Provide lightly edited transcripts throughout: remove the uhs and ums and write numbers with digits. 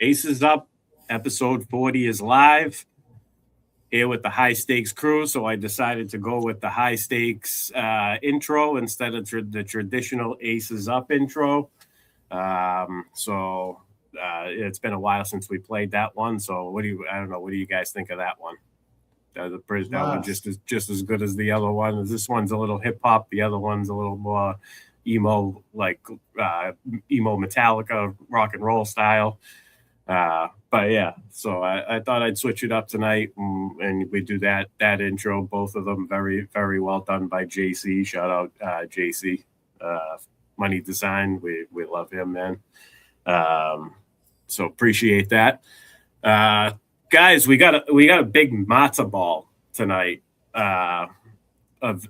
Aces Up, episode 40 is live here with the high stakes crew. So I decided to go with the high stakes intro instead of the traditional Aces Up intro. It's been a while since we played that one. So what do you guys think of that one? That one just as good as the other one. This one's a little hip hop. The other one's a little more emo, like emo Metallica rock and roll style. But yeah, so I thought I'd switch it up tonight, and we do that intro. Both of them very, very well done by JC. Shout out JC, Money Design. We love him, man. So appreciate that. Guys, we got a big matzo ball tonight of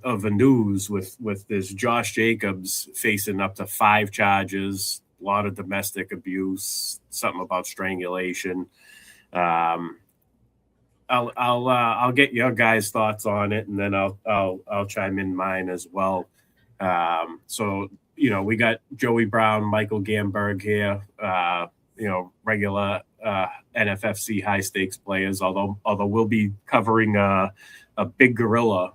a news with this Josh Jacobs facing up to 5 charges, a lot of domestic abuse, something about strangulation. I'll get your guys' thoughts on it, and then I'll chime in mine as well. So we got Joey Brown, Michael Gamburg here. Regular NFFC high stakes players. Although we'll be covering a big gorilla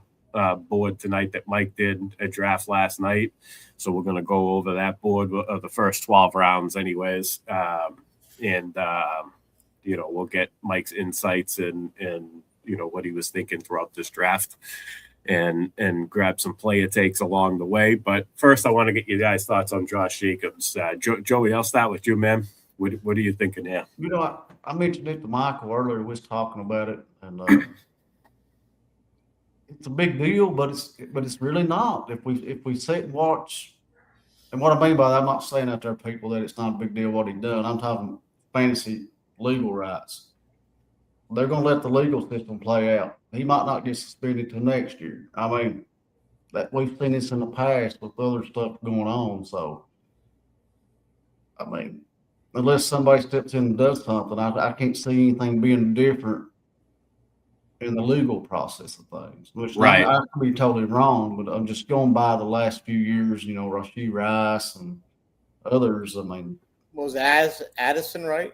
board tonight that Mike did a draft last night. So we're going to go over that board of the first 12 rounds anyways. We'll get Mike's insights and what he was thinking throughout this draft and grab some player takes along the way. But first, I want to get you guys' thoughts on Josh Jacobs. Joey, I'll start with you, man. What are you thinking here? I mentioned it to Michael earlier. We was talking about it, and it's a big deal, but it's really not. If we sit and watch, and what I mean by that, I'm not saying out there, people, that it's not a big deal what he done. I'm talking fantasy legal rights. They're going to let the legal system play out. He might not get suspended till next year. I mean, that we've seen this in the past with other stuff going on. So, I mean, unless somebody steps in and does something, I can't see anything being different in the legal process of things. Which right. I could be totally wrong, but I'm just going by the last few years. Rashee Rice and others. I mean, was Addison right?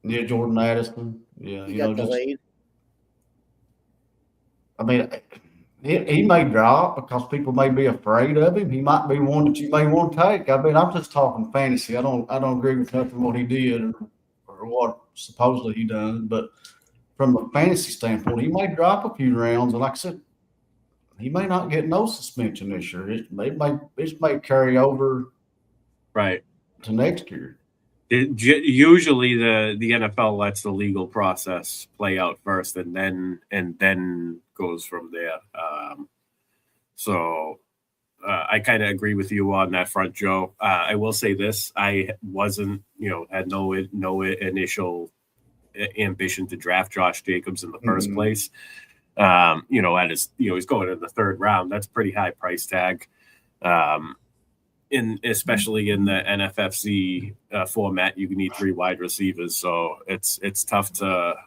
Yeah, Jordan Addison. Yeah, he got delayed. I mean, he may drop because people may be afraid of him. He might be one that you may want to take. I mean, I'm just talking fantasy. I don't agree with nothing what he did or what supposedly he done. But from a fantasy standpoint, he may drop a few rounds. And like I said, he may not get no suspension this year. It may carry over right to next year. Usually the NFL lets the legal process play out first and then goes from there. I kind of agree with you on that front, Joe. I will say this: I wasn't, had no initial ambition to draft Josh Jacobs in the first place. At his, he's going in the 3rd round. That's pretty high price tag. Especially in the NFFC format, you need 3 wide receivers, so it's tough to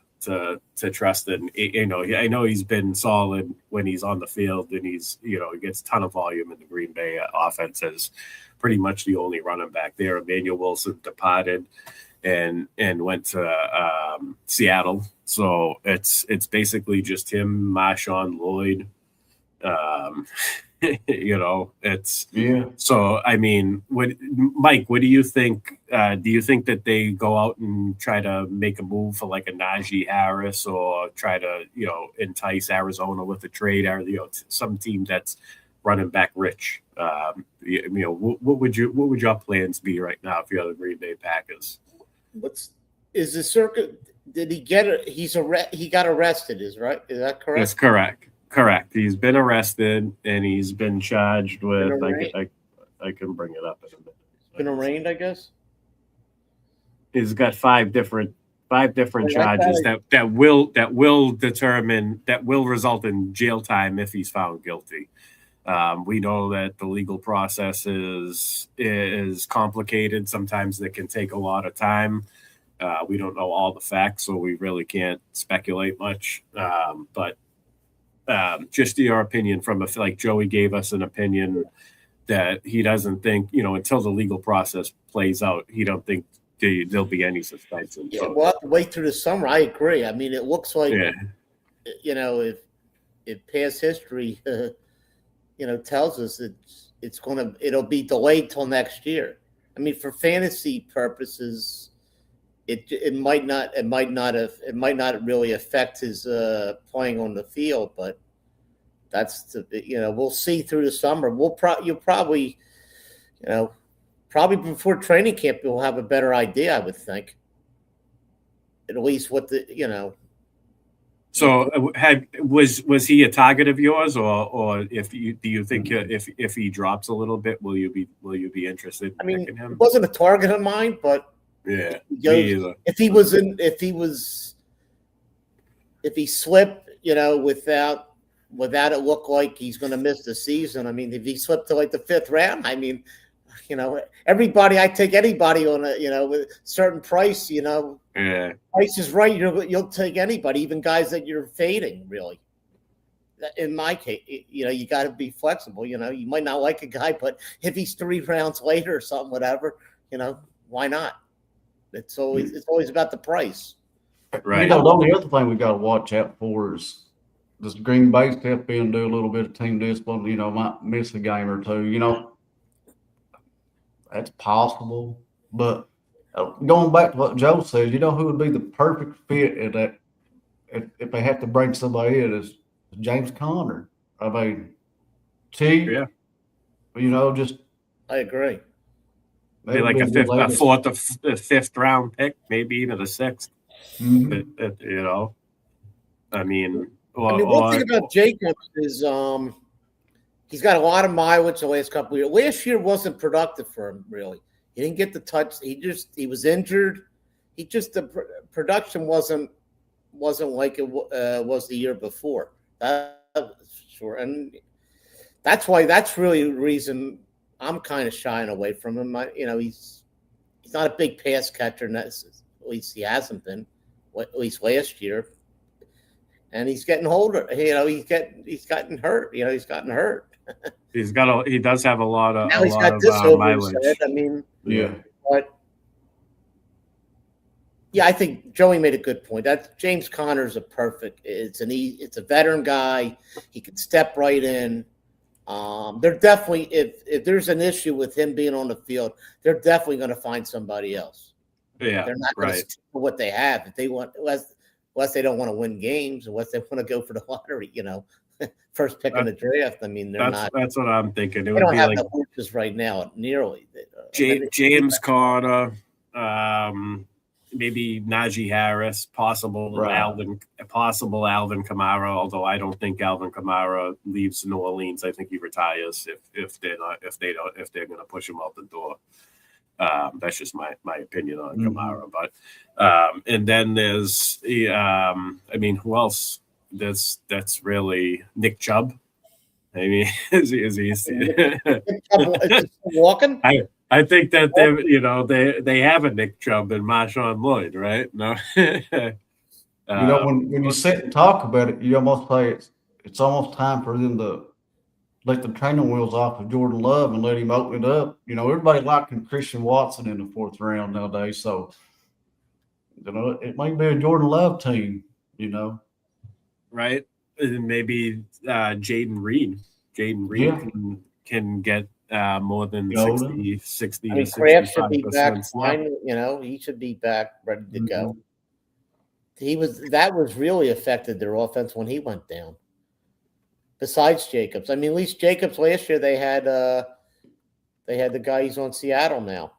trust. And I know he's been solid when he's on the field, and he gets a ton of volume in the Green Bay offense as pretty much the only running back there. Emmanuel Wilson departed and went to Seattle, so it's basically just him, Marshawn Lloyd. So I mean, Mike, what do you think? Do you think that they go out and try to make a move for like a Najee Harris, or try to entice Arizona with a trade, or some team that's running back rich? What would your plans be right now if you're the Green Bay Packers? Is the circuit? Did he get it? He got arrested. Is that correct? That's correct. Correct. He's been arrested and he's been charged with. I can bring it up in a minute. Been arraigned, I guess. He's got 5 different charges that will result in jail time if he's found guilty. We know that the legal process is complicated. Sometimes it can take a lot of time. We don't know all the facts, so we really can't speculate much. But just your opinion like Joey gave us an opinion that he doesn't think, until the legal process plays out, he don't think there'll be any suspension. Yeah, So, we'll have to wait through the summer. I agree. I mean, it looks like, yeah, if past history, tells us it'll be delayed till next year. I mean, for fantasy purposes, it might not really affect his playing on the field, but we'll see through the summer. You'll probably, probably before training camp, you'll have a better idea, I would think. At least what So was he a target of yours, or do you think if he drops a little bit, will you be interested in picking him? It wasn't a target of mine, but yeah, if he slipped, without it look like he's going to miss the season. I mean, if he slipped to like the 5th round, I mean, I take anybody on with a certain price, yeah. Price is right. You'll take anybody, even guys that you're fading, really. In my case, you got to be flexible. You might not like a guy, but if he's 3 rounds later or something, whatever, why not? It's always about the price. The Right. only other thing we got to watch out for is does Green Bay step in and do a little bit of team discipline? Might miss a game or two. That's possible. But going back to what Joe said, who would be the perfect fit at that if they have to bring somebody in is James Conner. I mean, Yeah. Just I agree. Maybe like a 4th or 5th round pick, maybe even a 6th. Mm-hmm. I mean, one thing about Jacobs is he's got a lot of mileage the last couple of years. Last year wasn't productive for him, really. He didn't get the touch. He was injured. The production wasn't like it was the year before. Sure, and that's really the reason I'm kind of shying away from him. He's not a big pass catcher, and at least he hasn't been. At least last year. And he's getting older. He's gotten hurt. He's gotten hurt. He does have a lot of mileage. I mean, yeah. But yeah, I think Joey made a good point. That James Conner's it's a veteran guy. He can step right in. They're definitely if there's an issue with him being on the field, they're definitely going to find somebody else. Yeah, they're not going to stick with what they have. If they want, unless they don't want to win games, unless they want to go for the lottery, first pick in the draft. I mean, that's what I'm thinking. They don't have the horses right now, nearly. James Conner, maybe Najee Harris, possible Alvin Kamara. Although I don't think Alvin Kamara leaves New Orleans. I think he retires if they're going to push him out the door. That's just my opinion on Kamara. But and then there's who else? That's really Nick Chubb. I mean, is he walking? I think that they have a Nick Chubb and Marshawn Lloyd, right? No. When you sit and talk about it, you almost say it's almost time for them to let the training wheels off of Jordan Love and let him open it up. Everybody liking Christian Watson in the 4th round nowadays. So, it might be a Jordan Love team, Right? And maybe Jaden Reed. Can get more than 60 I mean, to Kraft should be back 65%. fine. He should be back ready to go. That was really affected their offense when he went down. Besides Jacobs, I mean, at least Jacobs last year they had the guy who's on Seattle now.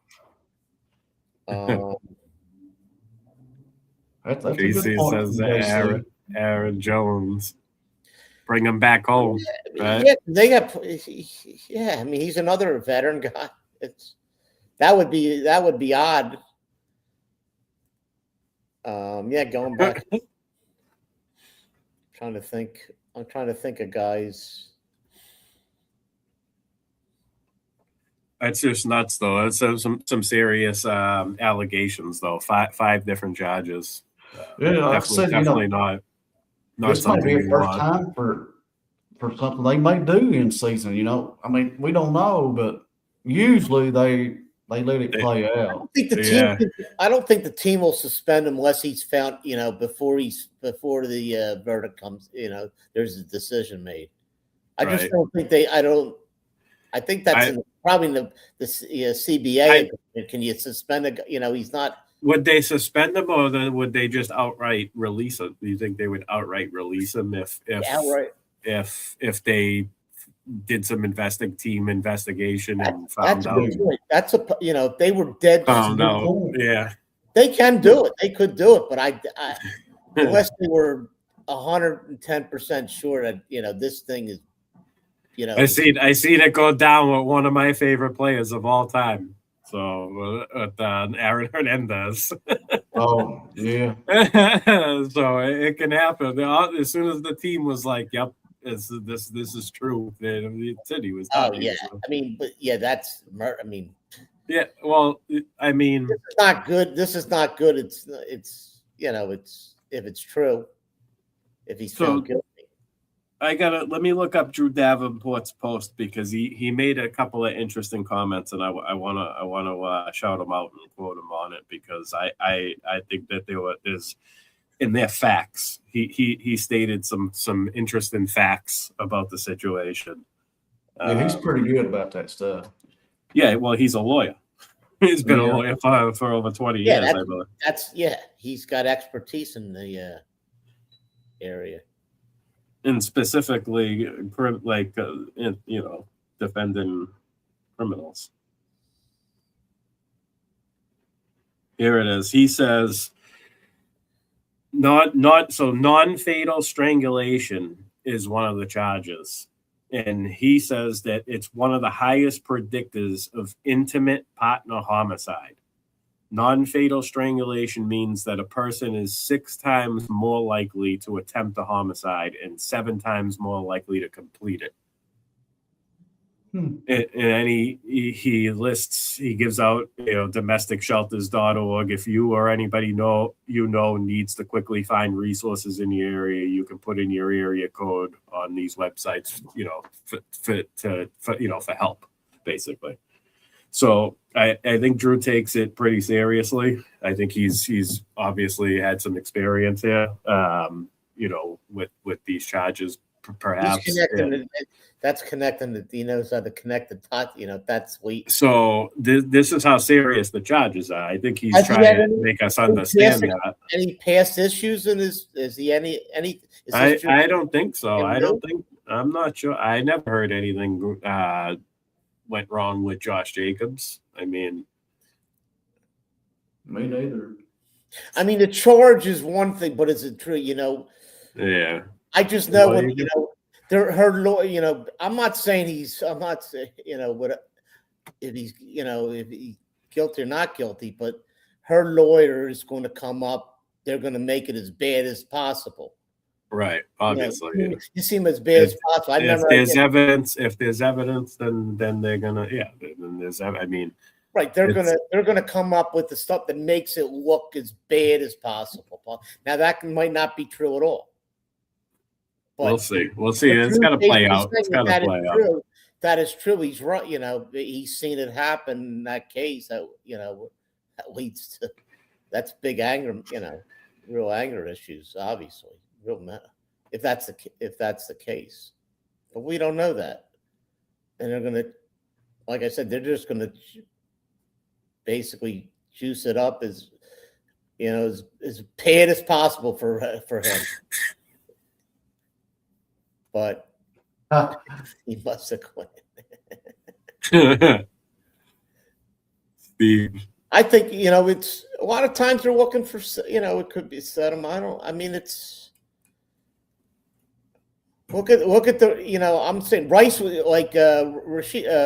Casey says Aaron Jones, bring him back home. Right? Yeah, I mean, he's another veteran guy. That would be odd. Going back. I'm trying to think of guys. It's just nuts, though. It's some serious allegations, though. Five different judges. Definitely not this might be a first time for something they may do in season. I mean, we don't know, but usually they They let it play out. I don't think the team will suspend him unless he's found, before the verdict comes, there's a decision made. I just don't think I think that's probably in the CBA. Can you suspend he's not. Would they suspend him, or would they just outright release him? Do you think they would outright release him if they did some team investigation and found out? That's if they were dead. Found out, yeah. They can do it. They could do it, but I unless they were 110% sure that this thing is. I seen it go down with one of my favorite players of all time. So Aaron Hernandez. Oh yeah. So it can happen. As soon as the team was like, "Yep, this is true," the city was. Oh yeah, so. I mean, but yeah, that's. I mean. Yeah, well, I mean, this is not good. This is not good. It's if it's true, if he's found guilty. Let me look up Drew Davenport's post because he made a couple of interesting comments, and I want to shout him out and quote him on it because I think that there's in their facts. He stated some interesting facts about the situation. Yeah, he's pretty good about that stuff. Yeah, well, he's a lawyer. He's been a lawyer for over 20 years, I believe. He's got expertise in the area. And specifically, defending criminals. Here it is. He says, non-fatal strangulation is one of the charges. And he says that it's one of the highest predictors of intimate partner homicide. Non-fatal strangulation means that a person is 6 times more likely to attempt a homicide and 7 times more likely to complete it. And he gives out, domesticshelters.org. If you or anybody needs to quickly find resources in your area, you can put in your area code on these websites, for help, basically. So I think Drew takes it pretty seriously. I think he's obviously had some experience here, with these charges, perhaps. That's connecting he knows how to connect the dots. That's sweet. So this is how serious the charges are. I think he's trying to make us understand that. Any past issues in his? Is he any? I don't think so. I'm not sure. I never heard anything went wrong with Josh Jacobs. I mean, me neither. I mean, the charge is one thing, but is it true? Yeah. I just know when her lawyer. I'm not saying what if he's if he's guilty or not guilty, but her lawyer is going to come up. They're going to make it as bad as possible. Right, obviously. You seem as bad as possible. If there's evidence, then they're gonna. Yeah, then there's. I mean, right. They're gonna come up with the stuff that makes it look as bad as possible. Now that might not be true at all. But we'll see. It's got to play out. It's got to play out. That is true. He's right. He's seen it happen in that case. That leads to that's big anger. Real anger issues. Obviously. If that's the case, but we don't know that, and they're gonna, like I said, they're just gonna basically juice it up as bad as possible for him. But he must have quit. Steve. I think it's a lot of times they're looking for it could be settlement. It's. Look at the I'm saying Rice was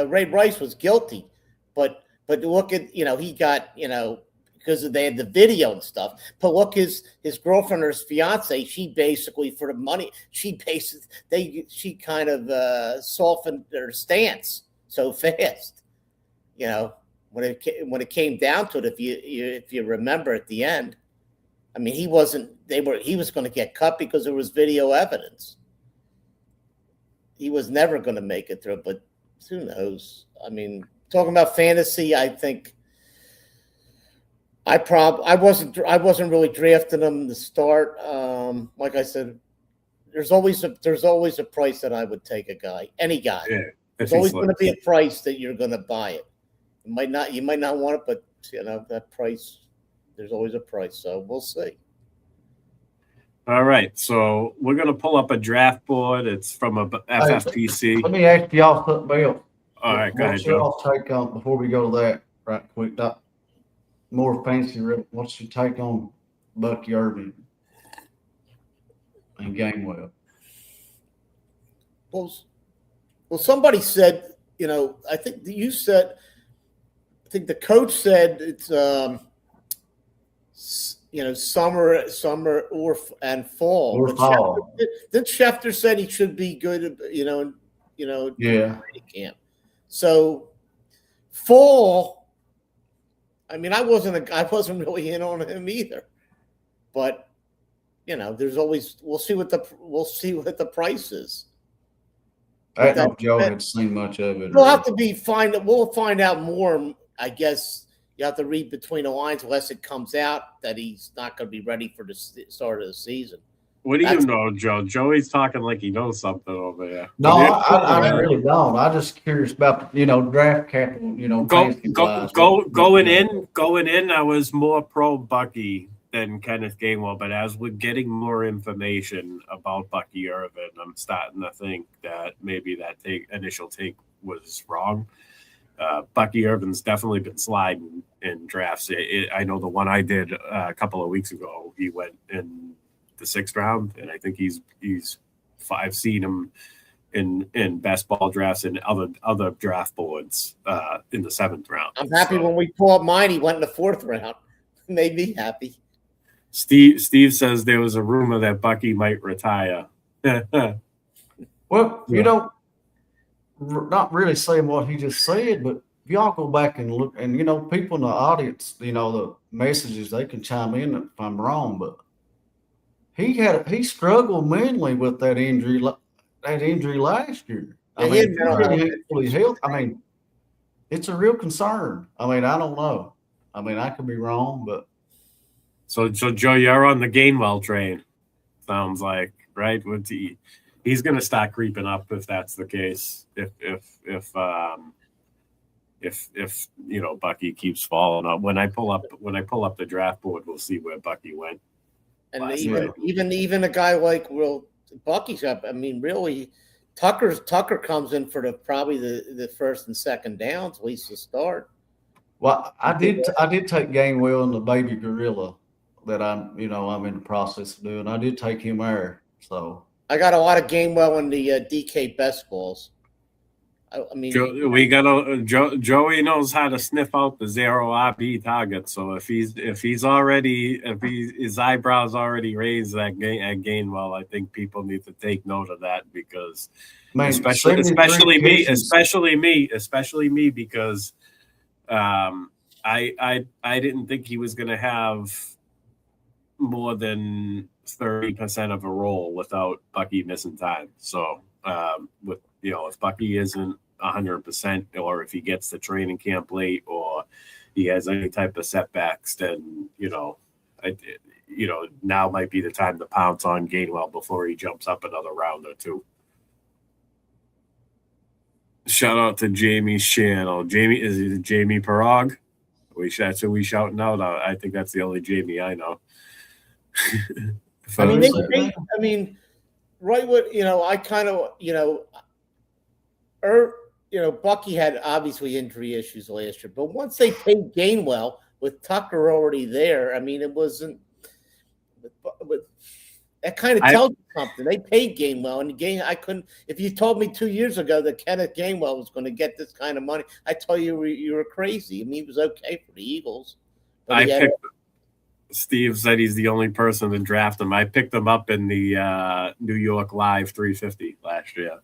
Ray Rice was guilty, but look at he got because they had the video and stuff. But look, his girlfriend or his fiance, she basically for the money she kind of softened their stance so fast. When it came down to it, if you remember at the end, I mean he was going to get cut because there was video evidence. He was never going to make it through, but who knows? I mean, talking about fantasy, I think I wasn't really drafting him to start. Like I said, there's always a price that I would take a guy, any guy. Yeah, there's always going to be a price that you're going to buy it. You might not want it, but that price. There's always a price, so we'll see. All right, so we're gonna pull up a draft board. It's from a FFPC. Let me ask y'all something else. All right, go ahead, Joe. What's your take on, before we go to that right quick, more fancy, what's your take on Bucky Irving and Gainwell? Well, somebody said, I think the coach said it's summer and fall. Or fall. Then Schefter said he should be good, Yeah. camp. So fall. I mean, I wasn't really in on him either, but there's always we'll see what the price is. I don't know if Joe had seen much of it. We'll find out more. I guess you have to read between the lines unless it comes out that he's not going to be ready for the start of the season. What do you know, Joe? Joey's talking like he knows something over there. No, I really don't. I'm just curious about draft capital. Going in. I was more pro Bucky than Kenneth Gainwell, but as we're getting more information about Bucky Irvin, I'm starting to think that maybe that initial take was wrong. Bucky Irvin's definitely been sliding in drafts. I know the one I did a couple of weeks ago, he went in the 6th round, and I think I've seen him in best ball drafts and other draft boards in the 7th round. I'm happy when we pull up mine, he went in the 4th round. Made me happy. Steve says there was a rumor that Bucky might retire. Well, not really saying what he just said, but if y'all go back and look, and people in the audience, the messages, they can chime in if I'm wrong, but he struggled mainly with that injury last year. I mean, really fully healthy. I mean, it's a real concern. I mean, I don't know. I mean, I could be wrong, but so Joe, you're on the Gainwell train. Sounds like, right? He's going to start creeping up if that's the case. If Bucky keeps falling up. When I pull up the draft board, we'll see where Bucky went. And even a guy like Bucky's up. I mean, really, Tucker comes in for probably the 1st and 2nd downs, at least to start. Well, I did take Gainwell and the baby gorilla that I'm in the process of doing. I did take him there, so. I got a lot of Gainwell in the DK best balls. I mean, Joey knows how to sniff out the 0 RB targets. So if his eyebrows already raised at Gainwell, I think people need to take note of that because, especially me, because I didn't think he was going to have more than 30% of a role without Bucky missing time. So if Bucky isn't 100%, or if he gets to training camp late, or he has any type of setbacks, then now might be the time to pounce on Gainwell before he jumps up another round or two. Shout out to Jamie's channel. Jamie, is it Jamie Parag? That's who we shouting out. I think that's the only Jamie I know. Right. What I kind of Bucky had obviously injury issues last year, but once they paid Gainwell with Tucker already there, I mean, it wasn't. But that kind of tells you something. They paid Gainwell, and I couldn't. If you told me 2 years ago that Kenneth Gainwell was going to get this kind of money, I tell you you were crazy. I mean, he was okay for the Eagles. Steve said he's the only person to draft him. I picked him up in the New York Live 350 last year.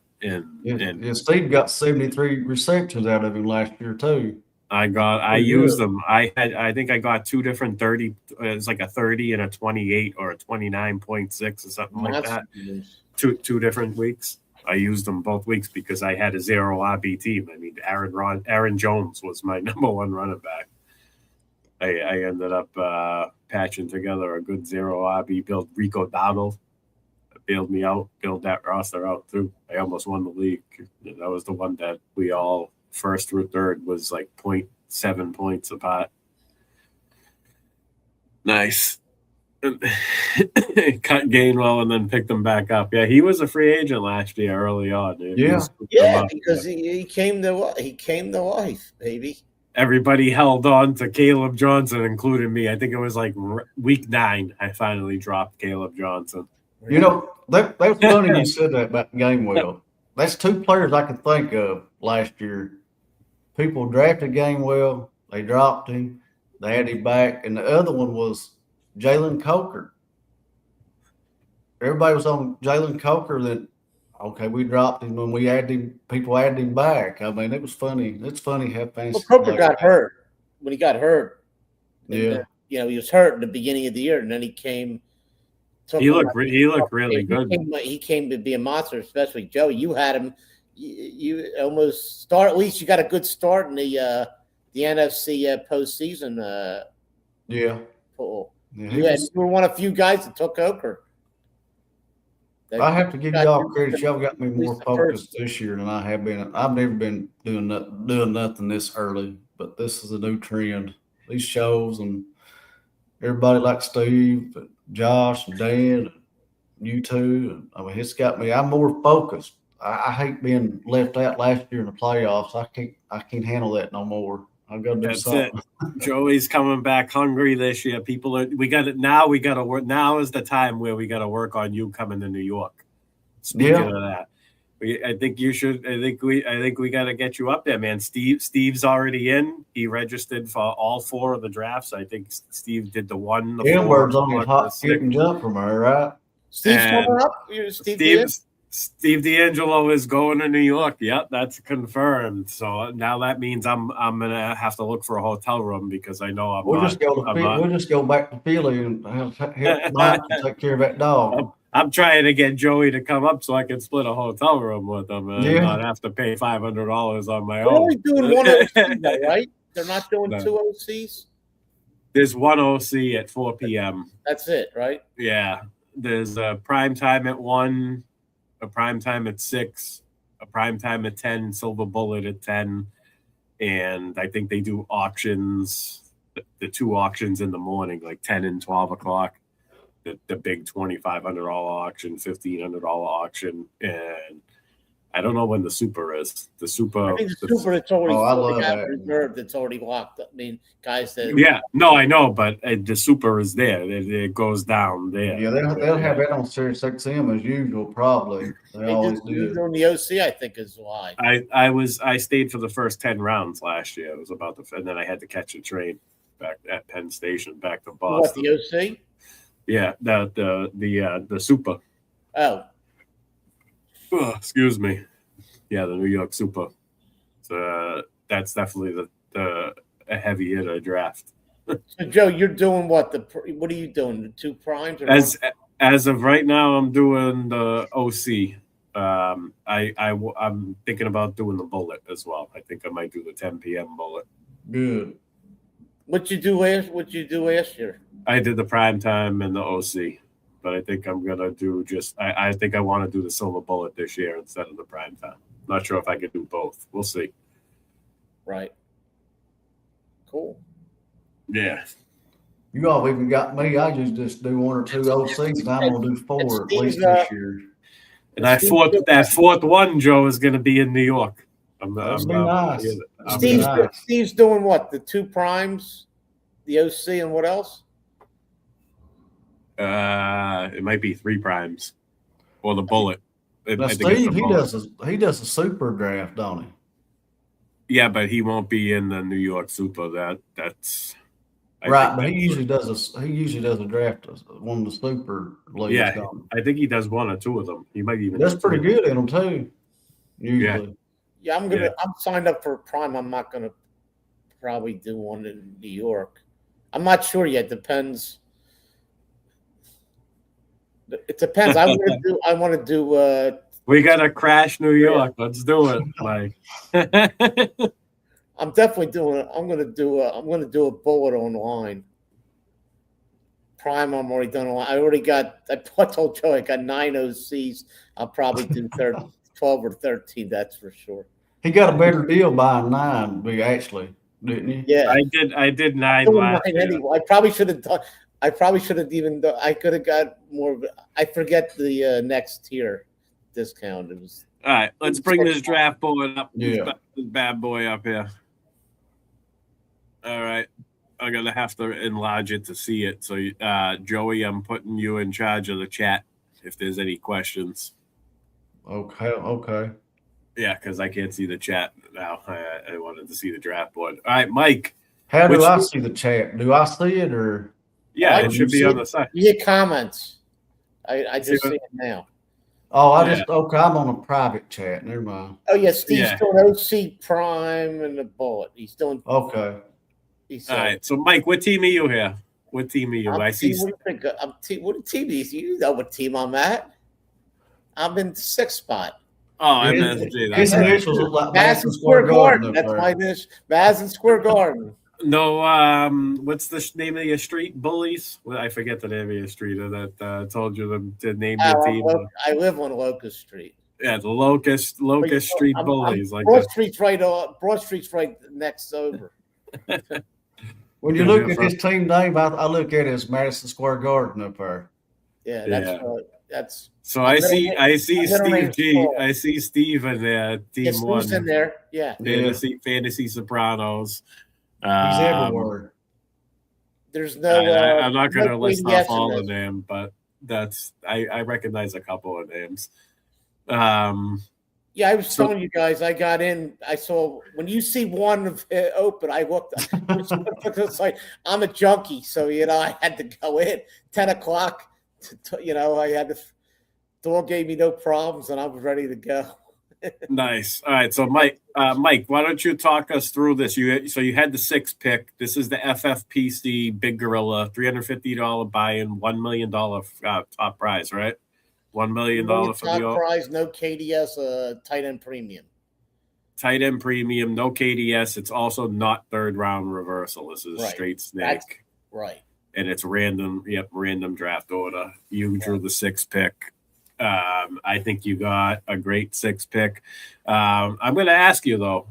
Steve got 73 receptions out of him last year too. I used them. I think I got 2 different 30. It's like a 30 and a 28 or a 29.6 or something like that. Two different weeks. I used them both weeks because I had a 0 RB team. I mean, Aaron Jones was my number one running back. I ended up patching together a good 0 RB build. Rico Dowdle bailed me out, build that roster out too. I almost won the league. That was the one that we all first through third was like 0.7 points apart. Nice. Cut Gainwell and then picked him back up. Yeah, he was a free agent last year early on. Because he came to life, baby. Everybody held on to Caleb Johnson, including me. I think it was like week 9 I finally dropped Caleb Johnson. You know, that was funny you said that about Gainwell. That's 2 players I can think of last year. People drafted Gainwell, they dropped him, they had him back, and the other one was Jalen Coker. Everybody was on Jalen Coker. That okay, we dropped him when we added him. People added him back. I mean, it was funny. It's funny how fancy. Well, Coker got hurt when he got hurt. Yeah, he was hurt in the beginning of the year, and then he came. He looked really good. He came to be a monster, especially Joe. You had him. You almost start. At least you got a good start in the NFC postseason. Yeah. Pool. Yeah, you were one of the few guys that took Coker. I have to give y'all credit. Y'all got me more focused this year than I have been. I've never been doing nothing this early, but this is a new trend. These shows and everybody like Steve, Josh, and Dan, and you two. I mean, it's got me. I'm more focused. I hate being left out last year in the playoffs. I can't handle that no more. I've got to do something. It. Joey's coming back hungry this year. We got it now. We got to work. Now is the time where we got to work on you coming to New York. Speaking of that, I think you should. I think we got to get you up there, man. Steve's already in. He registered for all 4 of the drafts. I think Steve did the 1. Gamburg's on his hot skip and jump from her, right? Steve's coming up. Steve D'Angelo is going to New York. Yep, that's confirmed. So now that means I'm gonna have to look for a hotel room because I know we'll just go back to Philly and help Mike take care of that dog. I'm trying to get Joey to come up so I can split a hotel room with him and not have to pay $500 on my own. They're only doing 1 OC though, right? They're not doing 2 OCs. There's 1 OC at 4 p.m. That's it, right? Yeah. There's a prime time at 1. A prime time at 6, a prime time at 10, silver bullet at 10, and I think they do auctions, the 2 auctions in the morning, like 10 and 12 o'clock, the big $2,500 auction, $1,500 auction, and I don't know when the super is. The super. I think the super, it's already I love that. reserved. It's already locked up. I mean, guys that. Yeah, no, I know, but the super is there. It goes down there. Yeah, they'll have that on Sirius XM as usual, probably. They always do. On the OC, I think, is why. I stayed for the first 10 rounds last year. It was about and then I had to catch a train back at Penn Station back to Boston. What, the OC? Yeah, the super. Oh, excuse me. Yeah, the New York Super. So that's definitely a heavy hitter draft. So Joe, you're doing what? What are you doing? The 2 primes? Or as of right now, I'm doing the OC. I'm thinking about doing the bullet as well. I think I might do the 10 p.m. bullet. Good. What'd you do last year? I did the prime time and the OC. But I think I'm gonna do I think I want to do the silver bullet this year instead of the prime time. Not sure if I could do both. We'll see. Right. Cool. Yeah. You all even got me. I just do 1 or 2 OCs, and I'm gonna do 4 at least this year. And that fourth one, Joe, is gonna be in New York. Nice. Steve's doing what? The 2 primes, the OC, and what else? It might be 3 primes or the bullet. Now, Steve, he does a super draft, don't he? Yeah, but he won't be in the New York Super. That's right. But he usually does a draft, one of the super leagues. Yeah, I think he does 1 or 2 of them. He might even. That's pretty good in them too. Usually. Yeah, I'm signed up for Prime. I'm not gonna probably do one in New York. I'm not sure yet. Depends. It depends. I want to do We gotta crash New York. Let's do it, Mike. I'm definitely doing it. I'm gonna do a bullet online. Prime, I'm already done. I already got. I told Joe I got 9 OCs. I'll probably do 12 or 13. That's for sure. He got a better deal buying 9, didn't he? Yeah, I did 9 last year. Anyway. I probably should have done. I probably should have even. I could have got more. I forget the next tier discount. It was. All right, let's bring this draft board up. Yeah. This bad boy up here. All right. I'm going to have to enlarge it to see it. So, Joey, I'm putting you in charge of the chat if there's any questions. Okay. Yeah, because I can't see the chat now. I wanted to see the draft board. All right, Mike. How do I see the chat? Do I see it or? Yeah, it should be on the side. You get comments. I just see it now. Oh, I'm on a private chat. Never mind. Oh, yeah, Steve's doing OC Prime and the bullet. He's doing. Okay. All right, so Mike, what team are you here? What team are you? What team is you? Know what team I'm at? I'm in 6th spot. Oh, I'm MSG. His initials look like Madison Square Garden. That's my initial. Madison Square Garden. No, what's the name of your street? Bullies? Well, I forget the name of your street. That told you to name your team. I live on Locust Street. Yeah, the Locust Street Bullies. Broad Street's right. Broad Street's right next over. When you look at his team name, I look at it as Madison Square Garden up there. Yeah, that's. So I see Steve G. I see Steve in there. Team 1. Steve's in there. Yeah. Fantasy Sopranos. He's everywhere. There's no. I'm not going to list off all of them, but I recognize a couple of names. Yeah, I was telling you guys. I got in. I saw when you see one of it open. I looked. It's like I'm a junkie, so I had to go in 10 o'clock. I had the door gave me no problems, and I was ready to go. Nice. All right, so Mike, why don't you talk us through this? You had the 6th pick. This is the FFPC Big Gorilla, $350 buy-in, $1 million top prize, right? $1 million for the top prize, no KDS, tight end premium. Tight end premium, no KDS. It's also not 3rd round reversal. This is a straight snake. Right. And it's random. Yep, random draft order. You drew the 6th pick. I think you got a great 6th pick. I'm going to ask you though,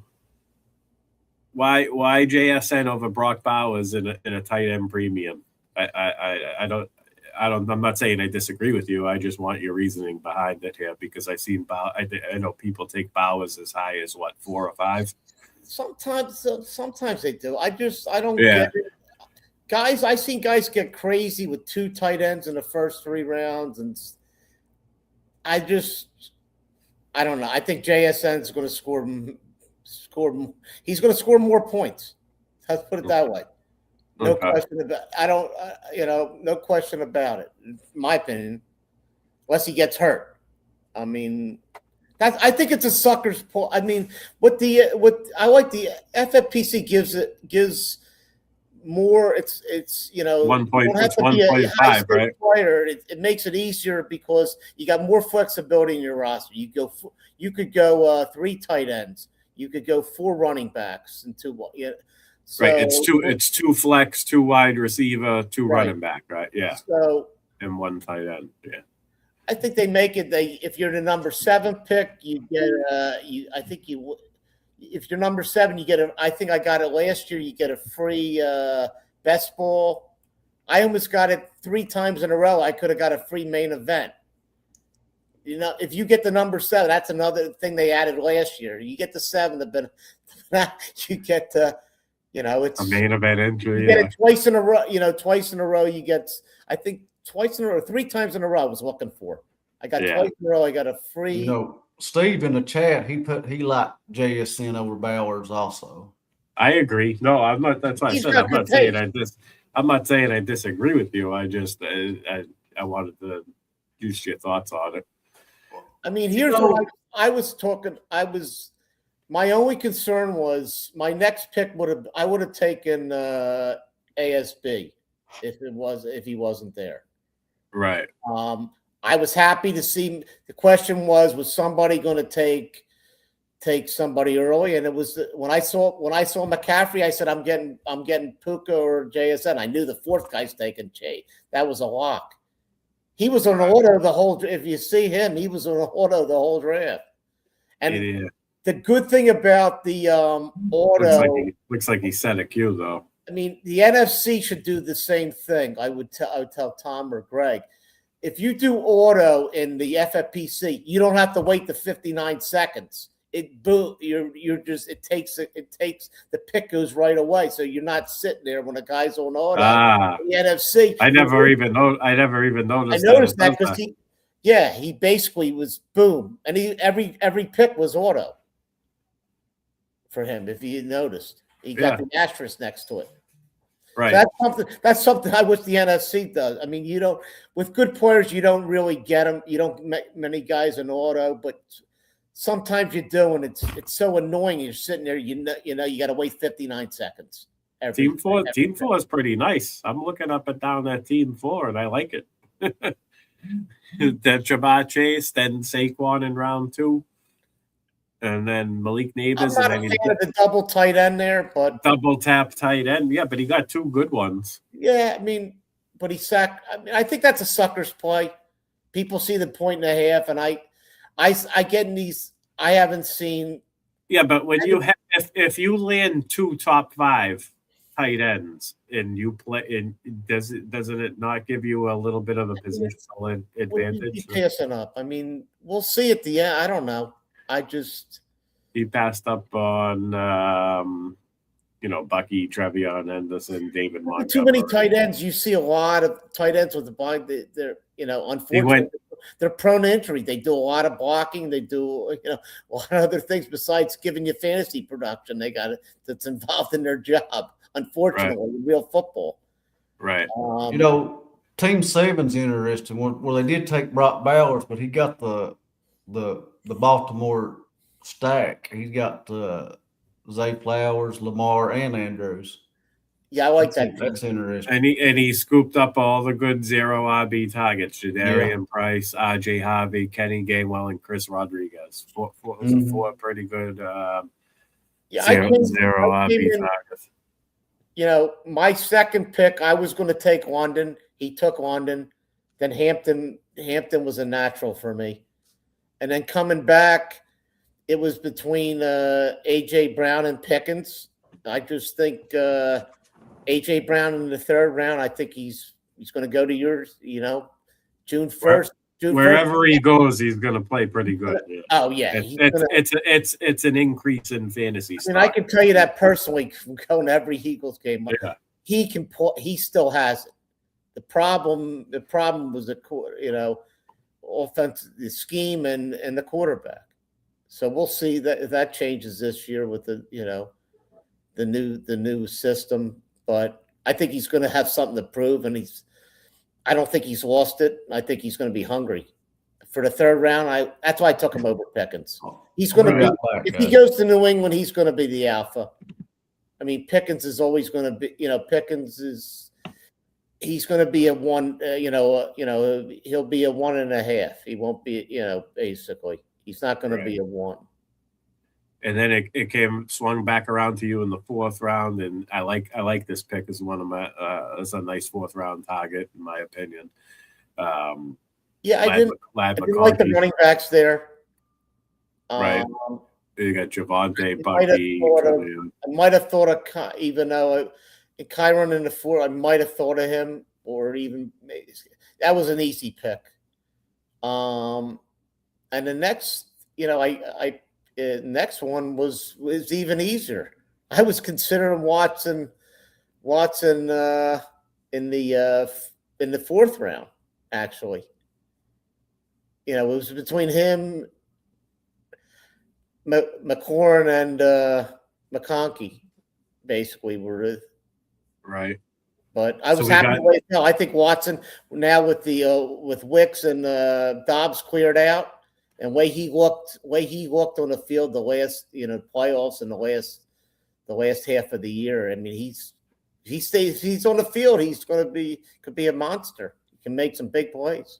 why JSN over Brock Bowers in a tight end premium? I don't. I'm not saying I disagree with you. I just want your reasoning behind it here because I know people take Bowers as high as 4 or 5. Sometimes they do. I don't get it. Guys, I've seen guys get crazy with 2 tight ends in the first 3 rounds, and I don't know. I think JSN is going to score. He's going to score more points. Let's put it that way. No question about. No question about it. In my opinion, unless he gets hurt. I mean, I think it's a sucker's pull. I mean, what I like the FFPC gives more. It's 1.5, right? Player. It makes it easier because you got more flexibility in your roster. You could go 3 tight ends. You could go 4 running backs and 2. So, right, it's 2 flex, 2 wide receiver, 2 running back, right? Yeah. So and 1 tight end. Yeah. I think they make it. If you're the number 7 pick, you get if you're number 7, you get I think I got it last year. You get a free best ball. I almost got it 3 times in a row. I could have got a free main event. If you get the number 7, that's another thing they added last year. You get the 7, you get the. It's a main event entry. You get it twice in a row. Twice in a row. You get, I think, twice in a row, 3 times in a row. I was looking for. I got twice in a row. I got a free. Steve in the chat, he liked JSN over Bowers also. I agree. No, I'm not. That's why I said I'm not saying I disagree with you. I just I wanted to use your thoughts on it. I mean, here's what I was talking. My only concern was my next pick I would have taken ASB if he wasn't there. Right. I was happy to see. The question was somebody going to take somebody early? And it was when I saw McCaffrey, I said, I'm getting Puka or JSN. I knew the fourth guy's taking Jay. That was a lock. He was on auto the whole. If you see him, he was on auto the whole draft. And the good thing about the auto looks like he set a cue though. I mean, the NFC should do the same thing. I would tell Tom or Greg, if you do auto in the FFPC, you don't have to wait the 59 seconds. It takes the pick goes right away, so you're not sitting there when a guy's on auto. The NFC. I never even noticed. I noticed that because he basically was boom, and every pick was auto for him. If you noticed, he got the asterisk next to it. Right. So that's something I wish the NFC does. I mean, with good players, you don't really get them. You don't make many guys in auto, but sometimes you do, and it's so annoying. You're sitting there, you got to wait 59 seconds. Team 4 is pretty nice. I'm looking up and down that Team 4, and I like it. Then Jamar Chase, then Saquon in round 2. And then Malik Neighbors. I'm not a fan of the double tight end there, but double tap tight end. Yeah, but he got 2 good ones. Yeah, I mean, but he sacked. I mean, I think that's a sucker's play. People see the point and a half, and I get in these. I haven't seen. Yeah, but when you have, if you land 2 top 5 tight ends and you play, doesn't it not give you a little bit of a positional advantage? Passing up. I mean, we'll see at the end. I don't know. He passed up on Bucky, Trevion Henderson, David Montgomery. Too many tight ends. You see a lot of tight ends with the bind. They're unfortunately they're prone to injury. They do a lot of blocking. They do a lot of other things besides giving you fantasy production. They got that's involved in their job. Unfortunately, in real football. Right. Team 7's interesting. Well, they did take Brock Bowers, but he got the Baltimore stack. He's got Zay Flowers, Lamar, and Andrews. Yeah, I like that. That's interesting. And he scooped up all the good 0 RB targets: Jadarian Price, RJ Harvey, Kenny Gainwell, and Chris Rodriguez. Four pretty good 0 RB targets. My second pick, I was going to take London. He took London. Then Hampton was a natural for me. And then coming back, it was between A.J. Brown and Pickens. I just think A.J. Brown in the 3rd round, I think he's going to go to yours, June 1st. Wherever he goes, he's going to play pretty good. Yeah. Oh, yeah. It's an increase in fantasy. I mean, I can tell you that personally from going to every Eagles game. Yeah. He still has it. The problem was the offense, the scheme, and the quarterback. So we'll see if that changes this year with the new system. But I think he's going to have something to prove, and I don't think he's lost it. I think he's going to be hungry for the 3rd round. That's why I took him over Pickens. He's going to be if he goes to New England, he's going to be the alpha. I mean, Pickens is always going to be. He's going to be a 1. He'll be a 1.5. He won't be. Basically, he's not going to be a 1. And then it swung back around to you in the 4th round, and I like this pick as one of my as a nice 4th round target in my opinion. I didn't like the running backs there. Right, you got Javonte, Bucky. I might have thought of, even though Kyron in the 4, I might have thought of him, or even that was an easy pick. And the next, next one was even easier. I was considering Watson in the 4th round. Actually, it was between him, McLaurin, and McConkey. Basically, were right. But I was happy with it. I think Watson now with Wicks and Dobbs cleared out. And way he looked on the field the last playoffs and the last half of the year. I mean, he's on the field. Could be a monster. He can make some big plays.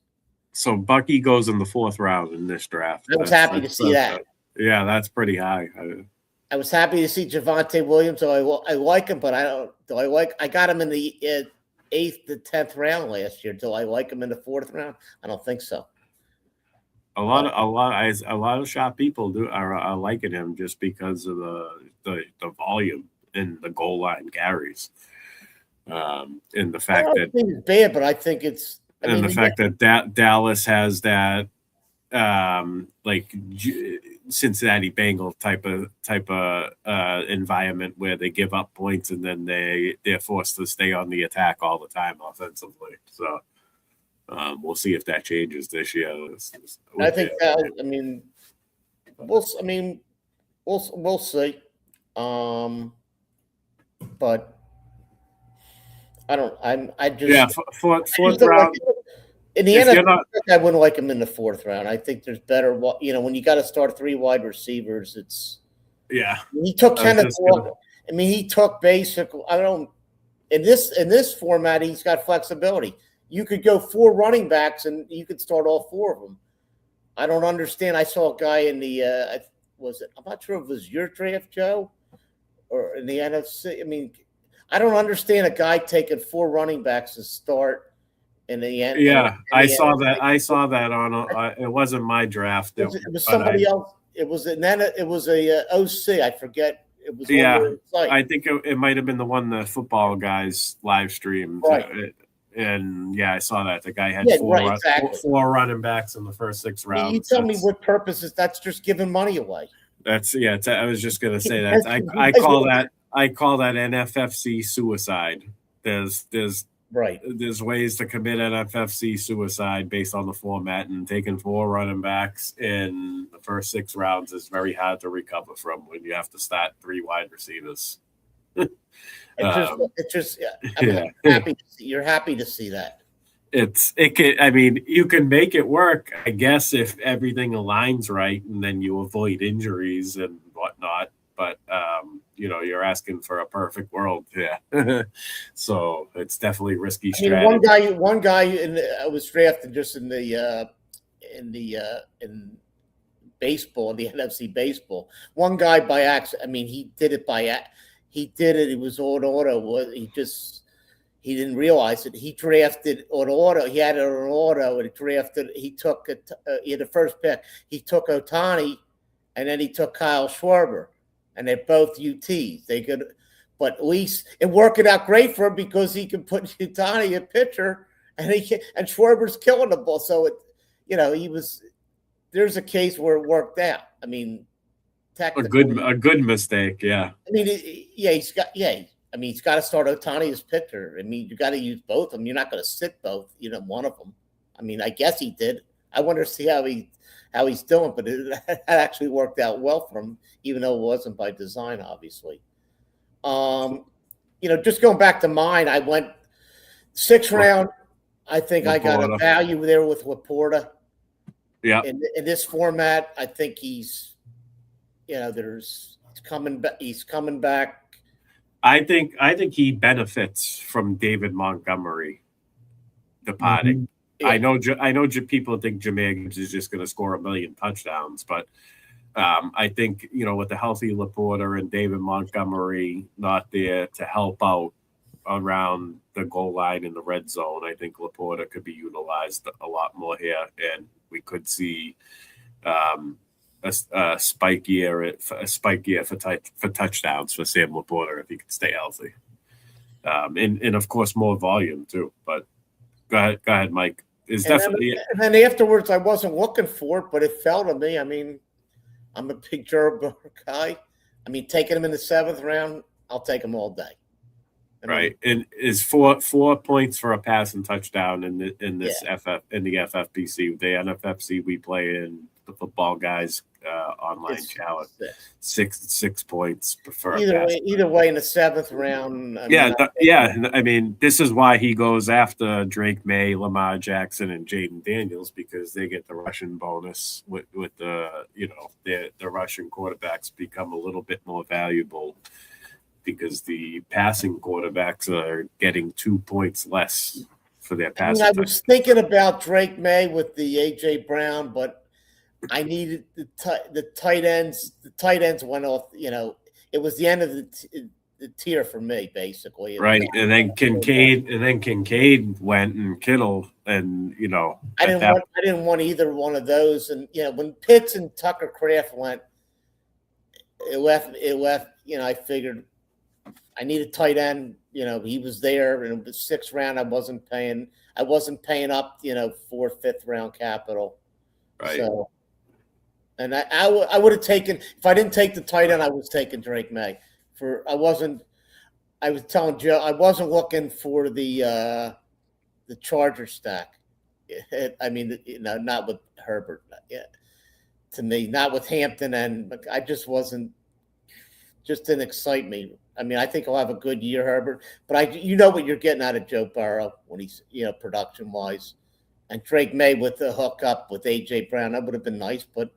So Bucky goes in the 4th round in this draft. I was happy to see that. Yeah, that's pretty high. I was happy to see Javonte Williams. So I like him, but I don't. Do I like? I got him in the 8th to 10th round last year. Do I like him in the 4th round? I don't think so. A lot of shop people are liking him just because of the volume and the goal line carries, and the fact that it's bad, but I think it's. The fact that Dallas has that like Cincinnati Bengal type of environment where they give up points and then they're forced to stay on the attack all the time offensively. So we'll see if that changes this year. I think we'll see. But I don't. I just 4th round. In the NFL, I wouldn't like him in the 4th round. I think there's better. When you got to start 3 wide receivers, it's He took Kenneth Walker. He took basically. I don't. In this format, he's got flexibility. You could go 4 running backs, and you could start all 4 of them. I don't understand. I saw a guy in the I'm not sure if it was your draft, Joe, or in the NFC. I don't understand a guy taking 4 running backs to start in the end. Yeah, I saw that. I saw that on. It wasn't my draft. It was somebody else. It was a OC. I forget. It was I think it might have been the one the football guys live streamed. Right. And I saw that the guy had 4 running backs in the first 6 rounds. You tell me what purposes? That's just giving money away. That's I was just gonna say that. I call that NFFC suicide. There's ways to commit NFFC suicide based on the format, and taking 4 running backs in the first 6 rounds is very hard to recover from when you have to start 3 wide receivers. You're happy to see that. You can make it work, I guess, if everything aligns right and then you avoid injuries and whatnot. But you're asking for a perfect world, so it's definitely risky strategy. One guy I was drafted just in baseball, in the NFC baseball. One guy by accident. He did it He did it. It was on auto. He didn't realize it. He drafted on auto. He had it on auto, and he took it in the first pick. He took Ohtani, and then he took Kyle Schwarber. And they're both UTs. But at least it worked out great for him because he can put Ohtani in pitcher, and Schwarber's killing the ball. So there's a case where it worked out. A good mistake, yeah. He's got to start Ohtani as pitcher. You got to use both of them. You're not going to sit both. One of them. I guess he did. I wonder to see how he's doing, but that actually worked out well for him, even though it wasn't by design, obviously. Just going back to mine, I went 6th round. I think Laporta. I got a value there with Laporta. Yeah. In this format, I think he's coming back. I think he benefits from David Montgomery departing. Mm-hmm. Yeah. I know people think Jahmyr Gibbs is just going to score 1 million touchdowns, but I think, with the healthy Laporta and David Montgomery not there to help out around the goal line in the red zone, I think Laporta could be utilized a lot more here, and we could see a spike year for touchdowns for Sam Laporta if he could stay healthy, and of course more volume too. But go ahead, Mike. And then afterwards, I wasn't looking for it, but it fell to me. I'm a big Joe guy. Taking him in the 7th round, I'll take him all day. Right, and is 4 points for a pass and touchdown in the FFPC, the NFFC we play in, the football guys online challenge. 6 points for either way in the 7th round. This is why he goes after Drake May, Lamar Jackson, and Jaden Daniels, because they get the rushing bonus with the Russian quarterbacks become a little bit more valuable because the passing quarterbacks are getting 2 points less for their I passing. mean, I was thinking about Drake May with the AJ Brown, but I needed the tight ends. The tight ends went off. It was the end of the tier for me, basically. Right, and then Kincaid went, and Kittle, and I didn't want either one of those. And when Pitts and Tucker Kraft went, it left. I figured I needed tight end. He was there in the 6th round. I wasn't paying up. 4th, 5th round capital. Right. So, and I would have taken, if I didn't take the tight end, I was taking Drake May. I was telling Joe I wasn't looking for the Charger stack. I mean, not with Herbert. To me, not with Hampton, and I just wasn't. Just didn't excite me. I mean, I think he'll have a good year, Herbert. But what you're getting out of Joe Burrow when he's production wise, and Drake May with the hookup with AJ Brown, that would have been nice. But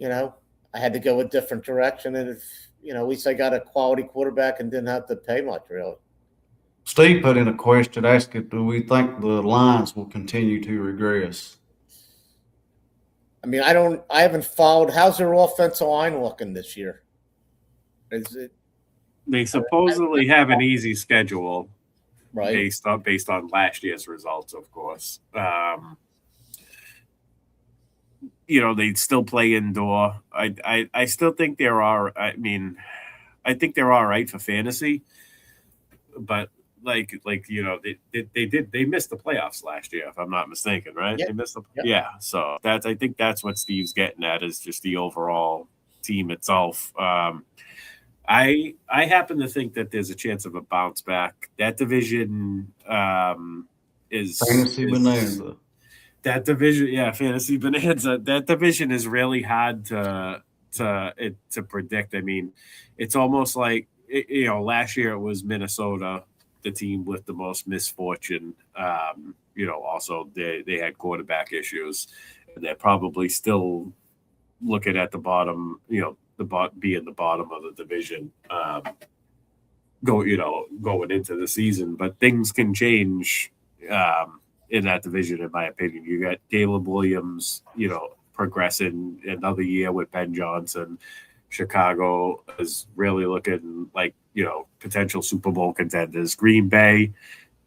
I had to go a different direction, and at least I got a quality quarterback and didn't have to pay much really. Steve put in a question asking, do we think the Lions will continue to regress? I mean, I haven't followed. How's their offensive line looking this year? Is it? They supposedly have an easy schedule, right? Based on last year's results, of course. They still play indoor. I still think there are. I mean, I think they're all right for fantasy, but they missed the playoffs last year, if I'm not mistaken, right? Yep. They missed Yep. Yeah. So I think that's what Steve's getting at, is just the overall team itself. I happen to think that there's a chance of a bounce back. That division is fantasy bonanza. That division, fantasy bonanza. That division is really hard to predict. I mean, it's almost like last year it was Minnesota, the team with the most misfortune. Also they had quarterback issues, and they're probably still looking at the bottom. Being the bottom of the division, going into the season, but things can change in that division, in my opinion. You got Caleb Williams, progressing another year with Ben Johnson. Chicago is really looking like potential Super Bowl contenders. Green Bay,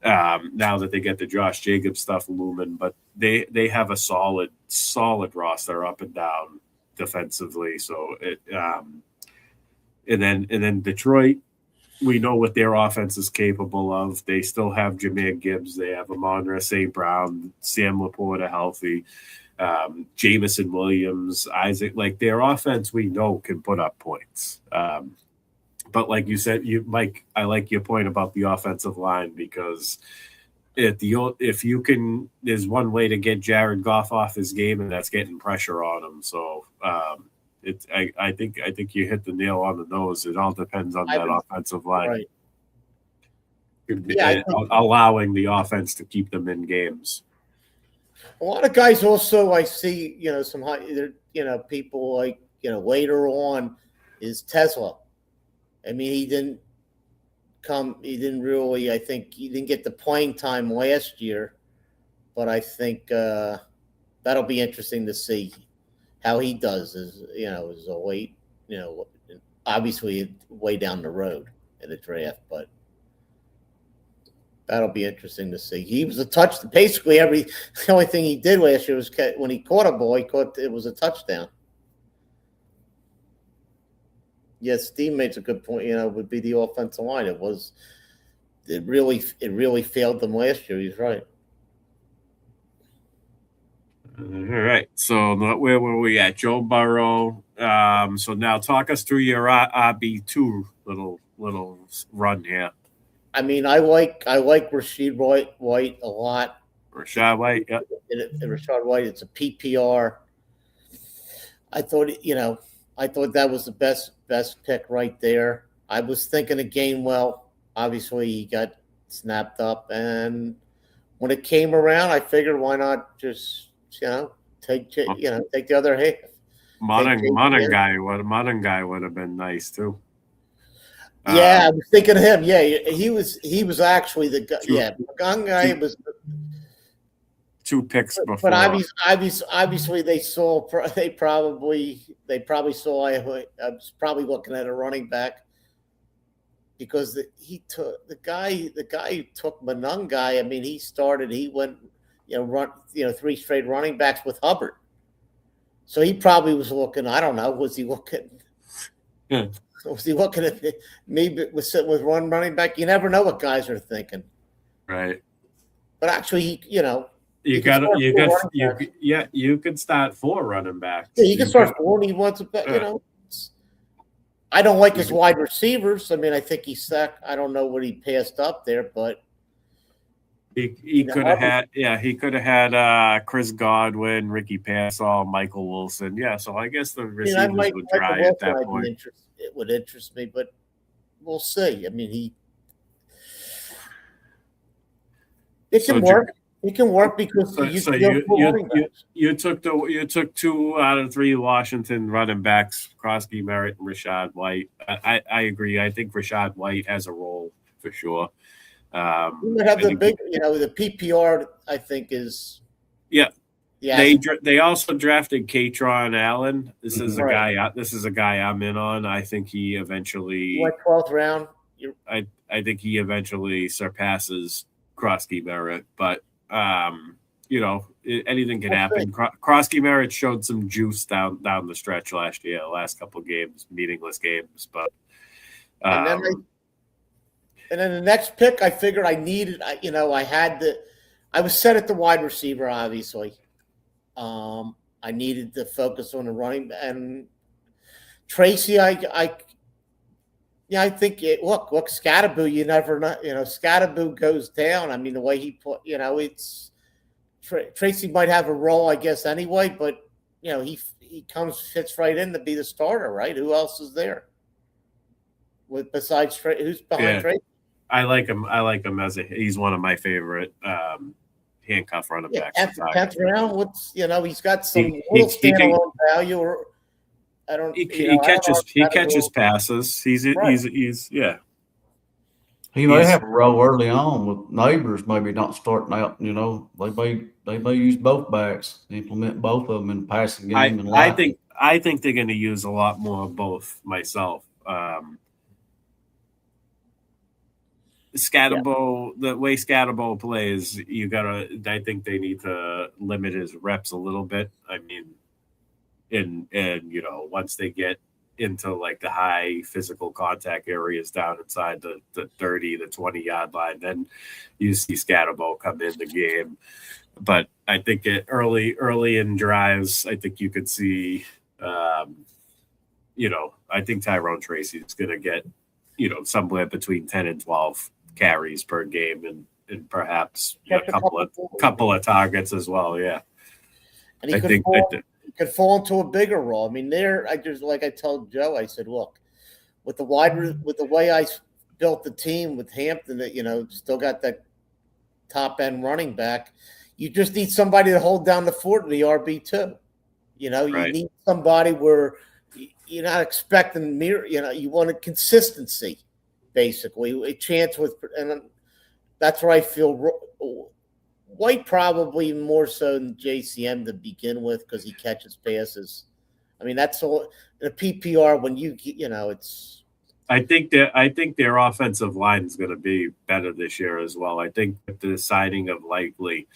now that they get the Josh Jacobs stuff looming, but they have a solid roster up and down defensively. So and then Detroit, we know what their offense is capable of. They still have Jahmyr Gibbs. They have Amon-Ra St. Brown, Sam Laporta healthy, Jameson Williams, Isaac. Like, their offense, we know can put up points. But like you said, Mike, I like your point about the offensive line, because if you can, there's one way to get Jared Goff off his game, and that's getting pressure on him. So I think you hit the nail on the nose. It all depends on that offensive line, right? Yeah, allowing the offense to keep them in games. A lot of guys also, I see, some high, people like, later on is Tesla. I mean, he didn't really, I think he didn't get the playing time last year, but I think that'll be interesting to see how he does as a late, obviously way down the road in the draft, but that'll be interesting to see. He was basically the only thing he did last year was when he caught a ball, it was a touchdown. Yes, Steve makes a good point. Would be the offensive line. It really failed them last year. He's right. All right. So where were we at? Joe Burrow. So now talk us through your RB2 little run here. I mean, I like Rashad White a lot. Rashad White, yeah. Rashad White. It's a PPR. I thought that was the best pick right there. I was thinking of Gainwell. Obviously, he got snapped up, and when it came around, I figured, why not just take the other half. Modern guy would have been nice too. Yeah, I was thinking of him. Yeah, he was actually the guy. Yeah, Montgomery was two picks before. But obviously they probably saw I was probably looking at a running back because the guy who took Monungai. I mean, he went run 3 straight running backs with Hubbard. So he probably was looking. I don't know. Was he looking? Yeah. Was he looking at maybe with one running back? You never know what guys are thinking. Right. But actually, you could start 4 running backs. Yeah, you can start 4 and he wants I don't like his wide receivers. I mean, I think he's sacked. I don't know what he passed up there, but he could have had Chris Godwin, Ricky Pearsall, Michael Wilson. Yeah, so I guess the receivers would dry at that point. It would interest me, but we'll see. I mean, it can work. It can work because you took 2 out of 3 Washington running backs, Krosky, Merritt, and Rashad White. I agree. I think Rashad White has a role for sure. We might have the PPR. I think is yeah. They also drafted Katron Allen. This is a guy. This is a guy I'm in on. I think he eventually 12th round. I think he eventually surpasses Krosky Merritt, but anything can happen. Krosky Merritt showed some juice down the stretch last year, last couple of games, meaningless games, but and then the next pick, I figured I needed. I was set at the wide receiver, obviously. I needed to focus on the running and Tracy. I think look, Scatterboo. You never know. Scatterboo goes down. I mean, the way he put, it's Tracy might have a role, I guess, anyway. But he fits right in to be the starter, right? Who else is there? Besides who's behind Tracy? I like him. He's one of my favorite handcuff running backs. 10th round. He's got some little standalone value. Or I don't. He catches passes. He's yeah. He may have a role early on with neighbors, maybe not starting out. They may use both backs, implement both of them in the passing game. I think they're going to use a lot more of both myself. The way Scatterbo plays, I think they need to limit his reps a little bit. I mean, and once they get into like the high physical contact areas down inside the 30, the 20-yard line, then you see Scatterbo come in the game. But I think early in drives, I think you could see, I think Tyrone Tracy is going to get, somewhere between 10 and 12 carries per game and perhaps a couple of targets as well. Yeah. And he could fall into a bigger role. I mean, I told Joe, I said, look, with the way I built the team with Hampton, that still got that top end running back. You just need somebody to hold down the fort in the RB2. You need somebody where you're not expecting you want a consistency, basically a chance and that's where I feel White probably more so than JCM to begin with because he catches passes. I mean, that's all in a PPR when it's. I think their offensive line is going to be better this year as well. I think with the signing of Likely,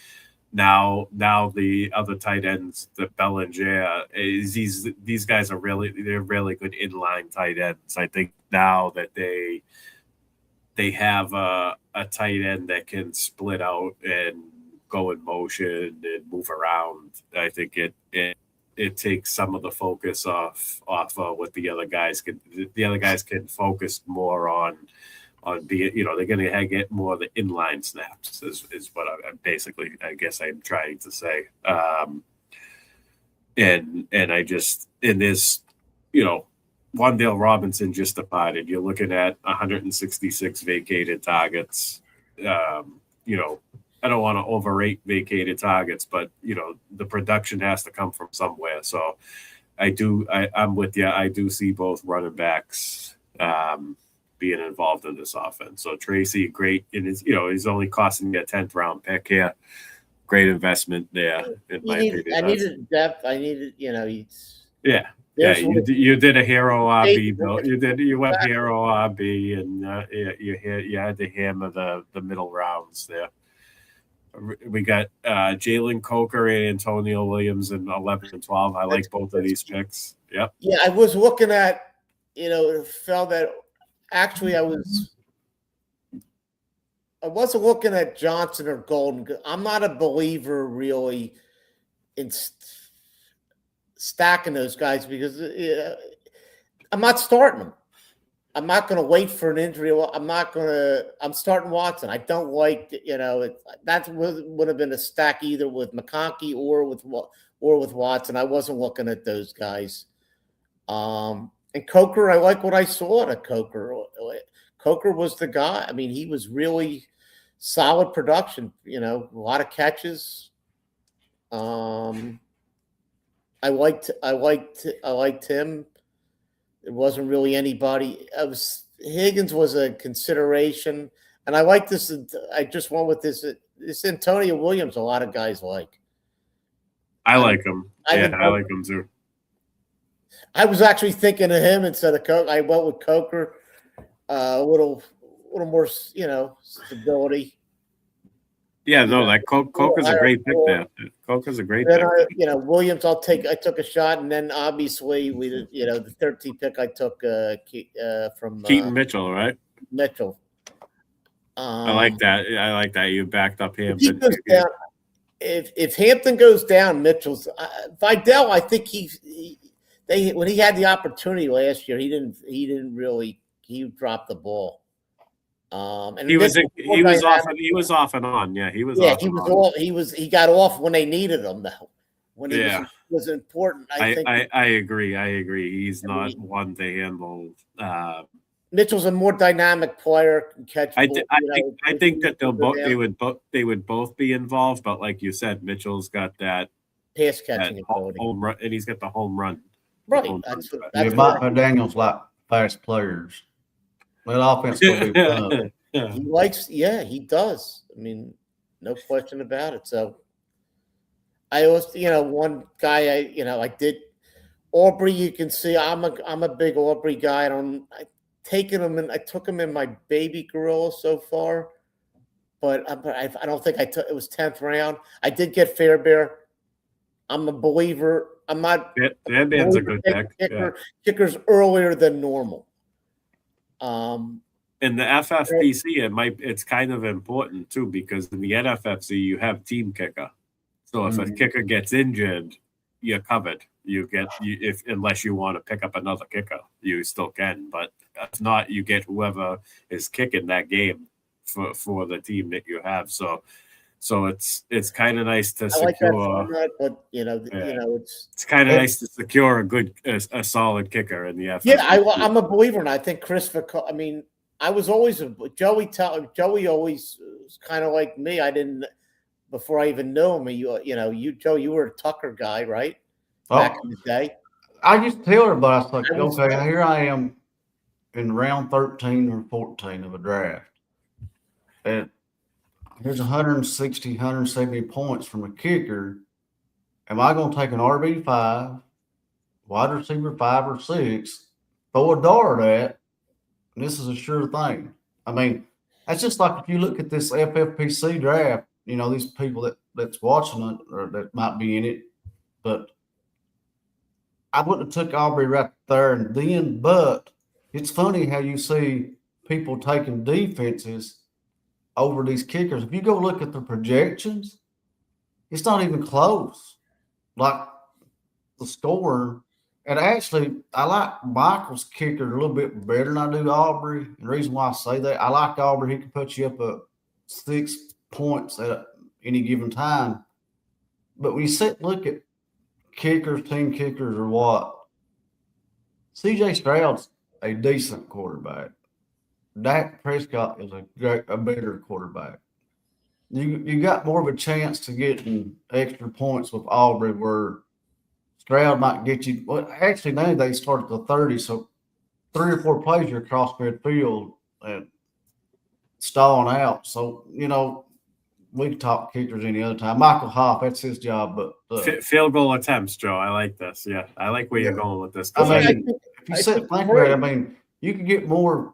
now the other tight ends, the Bellinger, these guys they're really good inline tight ends. I think now that they have a tight end that can split out and go in motion and move around. I think it takes some of the focus off what the other guys can. The other guys can focus more on being. They're going to get more of the inline snaps. Is what I'm basically. I guess I'm trying to say. And I just in this, Wan'Dale Robinson just departed. You're looking at 166 vacated targets. I don't want to overrate vacated targets, but the production has to come from somewhere. So I'm with you. I do see both running backs being involved in this offense. So Tracy, great, and he's only costing me a 10th round pick here. great investment there, in my opinion. I needed depth. I needed, Yeah. Yeah, you did a hero RB build. You went hero RB, and you had to hammer the middle rounds there. We got Jalen Coker and Antonio Williams in 11 and 12. I like both of these picks. Yep. Yeah, I was looking at, felt that actually I wasn't looking at Johnson or Golden. I'm not a believer really in stacking those guys because I'm not starting them. I'm not going to wait for an injury. I'm starting Watson. I don't like, that would have been a stack either with McConkey or with Watson. I wasn't looking at those guys. And Coker, I like what I saw at Coker. Coker was the guy. I mean, he was really solid production, a lot of catches. I liked him. There wasn't really anybody. Higgins was a consideration, and I like this. I just went with this Antonio Williams. A lot of guys like. I like him. I like him too. I was actually thinking of him instead of Coker. I went with Coker. A little more, stability. Yeah, no, like Coker's a great pick there. Coker's a great pick. Williams, I took a shot, and then obviously the 13th pick I took from Keaton Mitchell, right? Mitchell. I like that. You backed up Hampton. If Hampton goes down, Mitchell's Vidal. I think when he had the opportunity last year, he dropped the ball. And he was off and on. Yeah, he was. Yeah, off he got off when they needed him though. When he was important. I agree. He's not one to handle. Mitchell's a more dynamic player. Can catch. I think that they would both be involved, but like you said, Mitchell's got that pass catching ability, home run, and he's got the home run. Right. Mike Daniels like fast players. Well, offense will be fun. He does. I mean, no question about it. So I was, one guy I did Aubrey, you can see I'm a big Aubrey guy. I took him in my baby gorilla so far, but I don't think it was 10th round. I did get Fairbairn. I'm a believer. I'm not. Fairbairn's a good pick. Kickers earlier than normal. In the FFPC, it's kind of important too, because in the NFFC you have team kicker. So if a kicker gets injured, you're covered. Unless you want to pick up another kicker, you still can. But if not, you get whoever is kicking that game for the team that you have. So it's kind of nice to secure. Like that format, but it's kind of nice to secure a solid kicker in the FFPC. Yeah, I'm a believer, and I think Chris. I mean, I was always Joey always was kind of like me. I didn't before I even knew him. Joe, you were a Tucker guy, right? Back in the day. I used to tell everybody, I was like, okay, here I am in round 13 or 14 of a draft. And here's 160, 170 points from a kicker. Am I going to take an RB5, wide receiver 5 or 6, throw a dart at, and this is a sure thing? I mean, that's just like if you look at this FFPC draft, these people that's watching it or that might be in it, but I wouldn't have took Aubrey right there and then, but it's funny how you see people taking defenses over these kickers. If you go look at the projections, it's not even close. Like the score, and actually, I like Michael's kicker a little bit better than I do Aubrey. And the reason why I say that, I like Aubrey. He can put you up at 6 points at any given time. But when you sit and look at kickers, team kickers, or what, C.J. Stroud's a decent quarterback. Dak Prescott is a better quarterback. You got more of a chance to get extra points with Aubrey, where Stroud might get you. Well, actually, now they start at the 30, so 3 or 4 plays you're across midfield and stalling out. So we can talk kickers any other time. Michael Hoff, that's his job. But field goal attempts, Joe. I like this. Yeah, I like where you're going with this. I mean, if you think about it, I mean, you can get more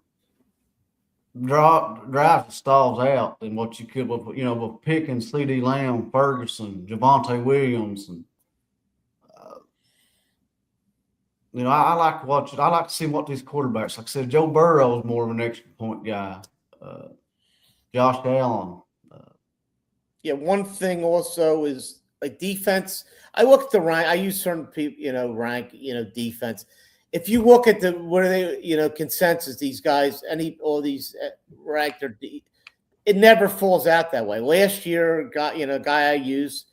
drives stalls out than what you could with, with Pickens, C.D. Lamb, Ferguson, Javonte Williams, and I like to watch it. I like to see what these quarterbacks. Like I said, Joe Burrow is more of an extra point guy. Josh Allen. One thing also is like defense. I look at the rank. I use certain people, rank, defense. If you look at where they, consensus, these guys, all these ranked, it never falls out that way. Last year, guy I used,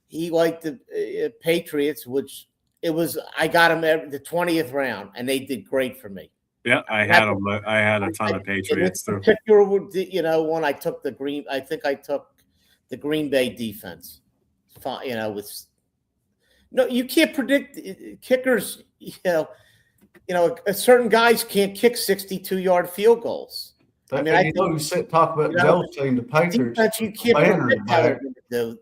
he liked the Patriots, which I got him the 20th round, and they did great for me. Yeah, I had them. I had a ton of Patriots too. Particular, when I took I think I took the Green Bay defense. You can't predict kickers. Certain guys can't kick 62-yard field goals. I mean, you talk about Joe's team, the Patriots. Defense, you can't predict how they're going to do.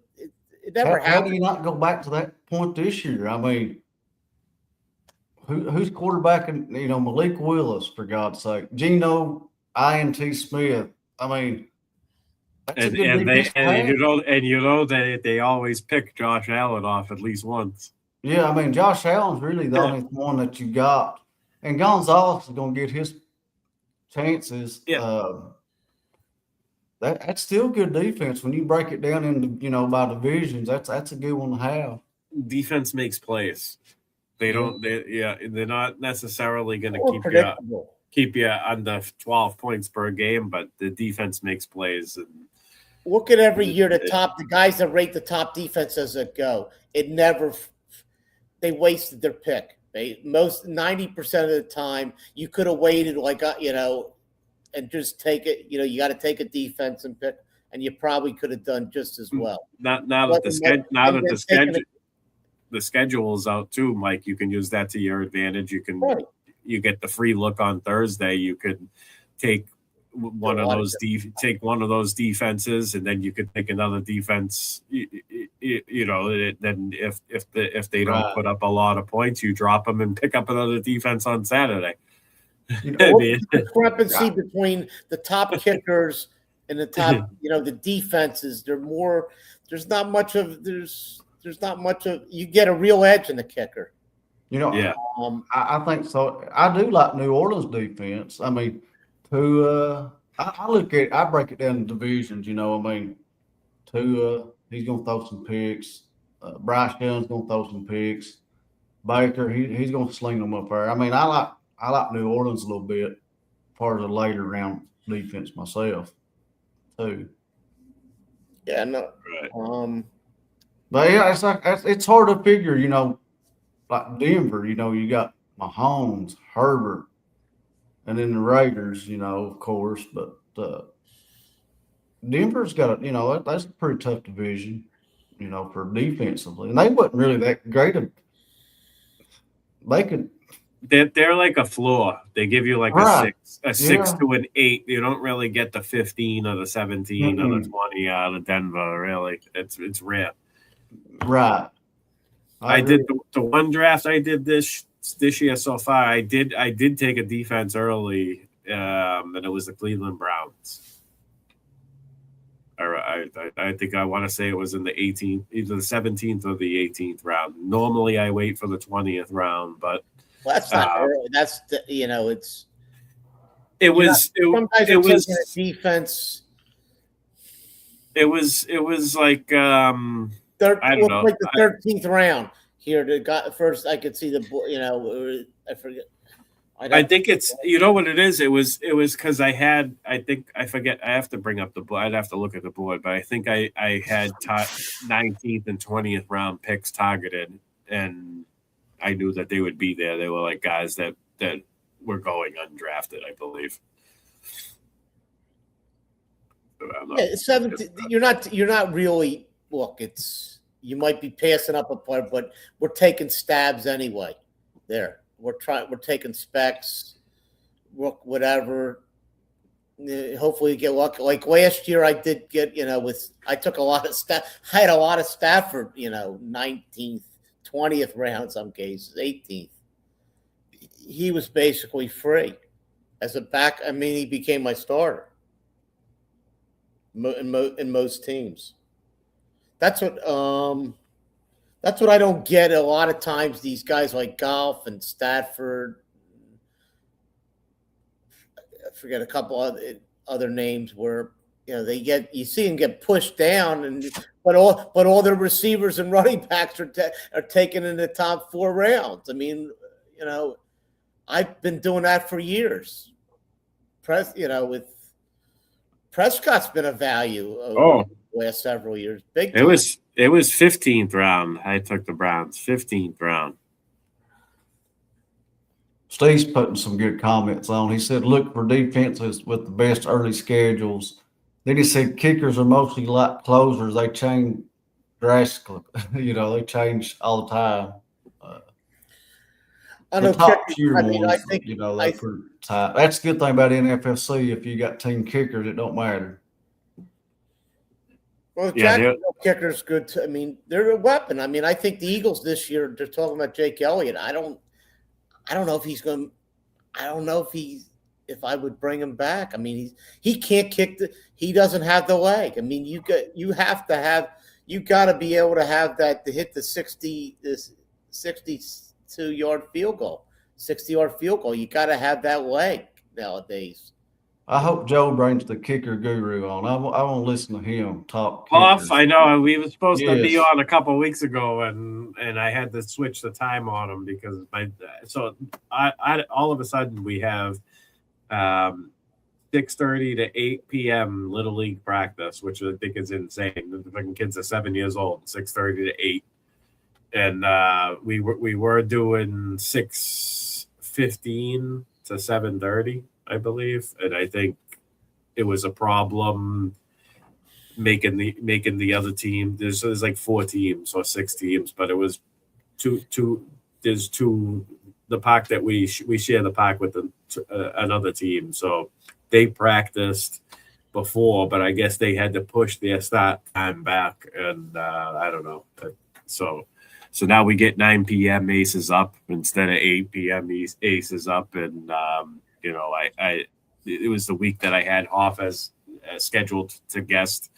It never happened. How do you not go back to that point this year? I mean, who's quarterbacking? Malik Willis, for God's sake, Geno INT Smith. I mean, that's they always pick Josh Allen off at least once. Yeah, I mean, Josh Allen's really the only one that you got, and Gonzalez is going to get his chances. Yeah. That's still good defense when you break it down into by divisions. That's a good one to have. Defense makes plays. They're not necessarily going to keep you under 12 points per game, but the defense makes plays. And look at every year the guys that rate the top defense as a go. They wasted their pick. 90% of the time you could have waited and just take it. You got to take a defense and pick, and you probably could have done just as well. Now that the schedule is out too, Mike, you can use that to your advantage. You get the free look on Thursday. You could take one of those defenses, and then you could take another defense. Then if they don't put up a lot of points, you drop them and pick up another defense on Saturday. The discrepancy between the top kickers and the top, the defenses. There's not much of. You get a real edge in the kicker. I think so. I do like New Orleans defense. I mean, I break it down in divisions. He's going to throw some picks. Bryce Young's going to throw some picks. Baker, he's going to sling them up there. I mean, I like New Orleans a little bit, as far as a later round defense myself, too. Yeah, no. Right. But yeah, it's hard to figure. Like Denver. You got Mahomes, Herbert, and then the Raiders. Of course, but Denver's got that's a pretty tough division. For defensively, and they wasn't really that great. They're like a floor. They give you like a 6 to an 8. You don't really get the 15 or the 17 or the 20 out of Denver. Really, it's rare. Right. I did the one draft I did this year so far. I did take a defense early, and it was the Cleveland Browns. I think I want to say it was in the 18th, either the 17th or the 18th round. Normally, I wait for the 20th round, but that's not early. That's it's. It was defense. It was like I don't know, like the 13th round here. First, I could see I forget. I think it's what it is. It was because I forget. I have to bring up the board. I'd have to look at the board, but I think I had 19th and 20th round picks targeted, and I knew that they would be there. They were like guys that were going undrafted, I believe. Yeah, 17. You're not really. Look, you might be passing up a player, but we're taking stabs anyway. There. We're taking specs, whatever. Hopefully get lucky. Like last year, I did get, I took a lot of I had a lot of Stafford, 19th, 20th round, some cases, 18th. He was basically free as a back. I mean, he became my starter in most teams. That's what I don't get a lot of times. These guys like Golf and Stafford, I forget a couple other names where you see them get pushed down, but all their receivers and running backs are taken in the top 4 rounds. I mean, I've been doing that for years. With Prescott's been a value over the last several years. Big time. It was 15th round. I took the Browns, 15th round. Steve's putting some good comments on. He said, look for defenses with the best early schedules. Then he said kickers are mostly like closers. They change drastically. They change all the time. The top tier ones, I think, they're pretty tight. That's the good thing about NFFC. If you got team kickers, it don't matter. Well, Jacksonville kicker's good too. I mean, they're a weapon. I mean, I think the Eagles this year, they're talking about Jake Elliott. I don't know if he's going. I don't know if I would bring him back. I mean, he can't kick he doesn't have the leg. I mean, you got to be able to have that to hit the 62-yard field goal, 60-yard field goal. You got to have that leg nowadays. I hope Joe brings the kicker guru on. I want to listen to him talk. Off, I know we were supposed to be on a couple of weeks ago, and I had to switch the time on him because I all of a sudden we have 6:30 to 8 p.m. Little League practice, which I think is insane. The fucking kids are 7 years old, 6:30 to 8, and we were doing 6:15 to 7:30. I believe, and I think it was a problem making the other team. There's like 4 teams or 6 teams, but it was two. There's 2. The park that we share the park with another team, so they practiced before, but I guess they had to push their start time back, and I don't know. So now we get 9 p.m. Aces up instead of 8 p.m. Aces up, and it was the week that I had off as scheduled to guest,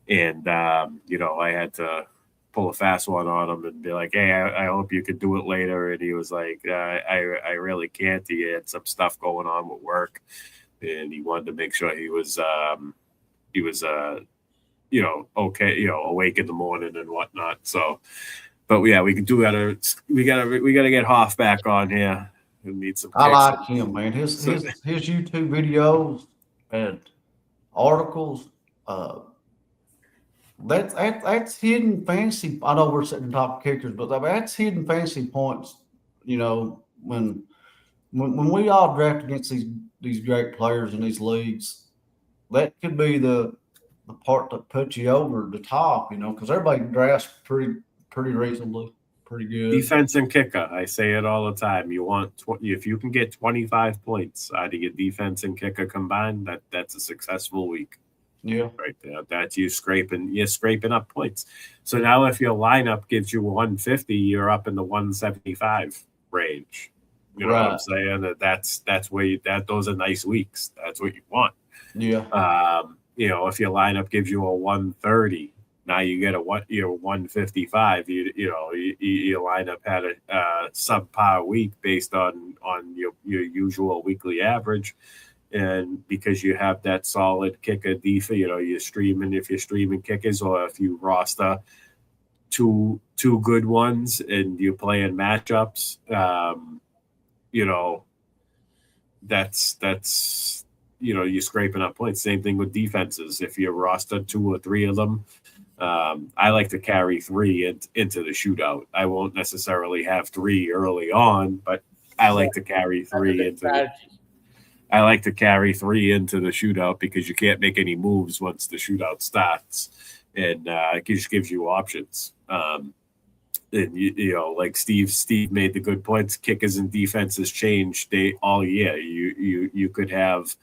and I had to pull a fast one on him and be like, hey, I hope you could do it later. And he was like, I really can't. He had some stuff going on with work, and he wanted to make sure he was okay, awake in the morning and whatnot. So, but yeah, we can do that. We gotta get Hoff back on here. Need some I like him, man. His YouTube videos and articles. That's hidden fantasy. I know we're sitting top kickers, but that's hidden fantasy points. When we all draft against these great players in these leagues, that could be the part that puts you over the top. Because everybody drafts pretty reasonably. Pretty good defense and kicker. I say it all the time. You want if you can get 25 points out of your defense and kicker combined, that's a successful week. Yeah, right there. That's you're scraping up points. So now if your lineup gives you 150, you're up in the 175 range. You know what I'm saying? That's where those are nice weeks. That's what you want. Yeah. If your lineup gives you a 130. Now you get 155. Your lineup had a subpar week based on your usual weekly average, and because you have that solid kicker defense, you're streaming if you're streaming kickers, or if you roster two good ones and you're playing matchups, that's you're scraping up points. Same thing with defenses. If you roster 2 or 3 of them. I like to carry 3 into the shootout. I won't necessarily have 3 early on, but I like to carry 3 into the shootout because you can't make any moves once the shootout starts, and it just gives you options. And like Steve made the good points. Kickers and defenses change all year. You could have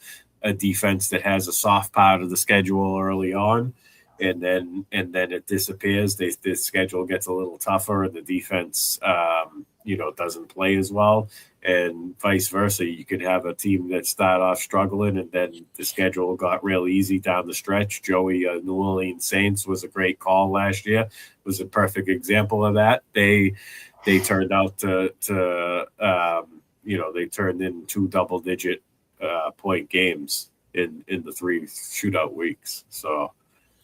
a defense that has a soft part of the schedule early on, and then it disappears. The schedule gets a little tougher, and the defense, doesn't play as well, and vice versa. You could have a team that start off struggling, and then the schedule got real easy down the stretch. Joey, New Orleans Saints was a great call last year. Was a perfect example of that. They turned out to they turned in 2 double-digit point games in the 3 shootout weeks. So,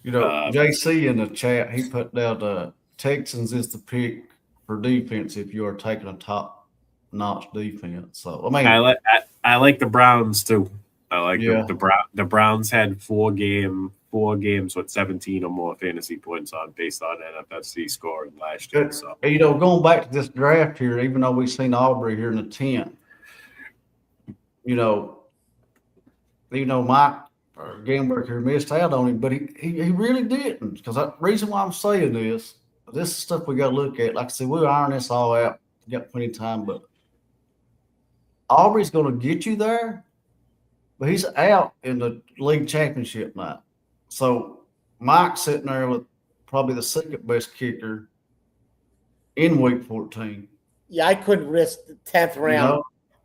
JC in the chat, he put down the Texans is the pick for defense if you are taking a top-notch defense. So I mean, I like the Browns too. I like the Browns had 4 games with 17 or more fantasy points based on NFFC scoring last year. So going back to this draft here, even though we've seen Aubrey here in the 10th, Mike or Gamburg here missed out on him, but he really didn't. Because the reason why I'm saying this is stuff we got to look at. Like I said, we'll iron this all out. We got plenty of time, but Aubrey's going to get you there, but he's out in the league championship night. So Mike's sitting there with probably the second best kicker in week 14. Yeah, I couldn't risk the 10th round.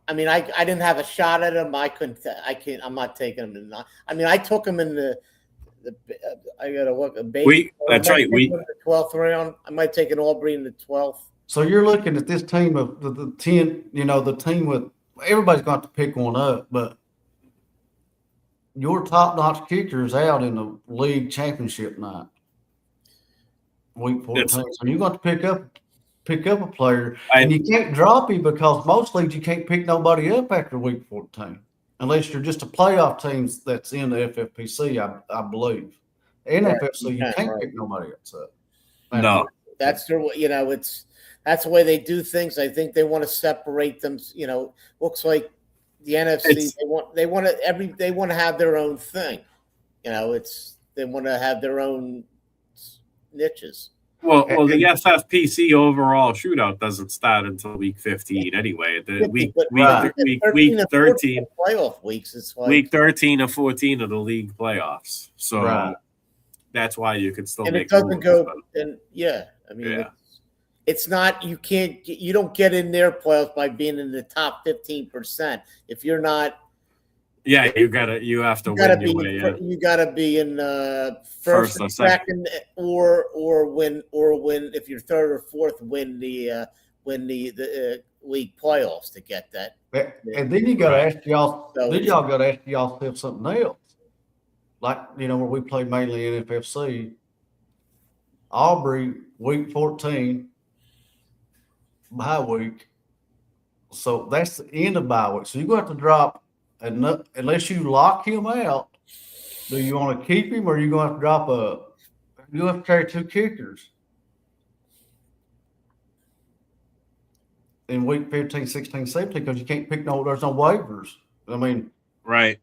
I mean, I didn't have a shot at him. I'm not taking him. I took him in the I got to look. That's right. The 12th round. I might take an Aubrey in the 12th. So you're looking at this team of the 10. The team with everybody's got to pick one up, but your top-notch kicker is out in the league championship night, week 14. So you got to pick up a player, and you can't drop him because most leagues you can't pick nobody up after week 14 unless you're just a playoff team that's in the FFPC, I believe. NFFC, you can't pick nobody else up. No, that's their. That's the way they do things. I think they want to separate them. Looks like the NFC. They want to have their own thing. They want to have their own niches. Well, the FFPC overall shootout doesn't start until week 15 anyway. Week 13 playoff weeks. It's like week 13 or 14 of the league playoffs. So that's why you could still. And make it doesn't go. moves, And it's not. You don't get in their playoffs by being in the top 15%. If you're not. Yeah, you have to win your way in. You got to be in first or second, or win if you're third or fourth, win the league playoffs to get that. And then you got to ask y'all. Then y'all got to ask y'all something else. Like where we play mainly NFFC. Aubrey week 14 bye week, so that's the end of bye week. So you're going to have to drop. Unless you lock him out, do you want to keep him or are you going to have to drop you have to carry 2 kickers in week 15, 16, 17 because you can't pick there's no waivers. Right.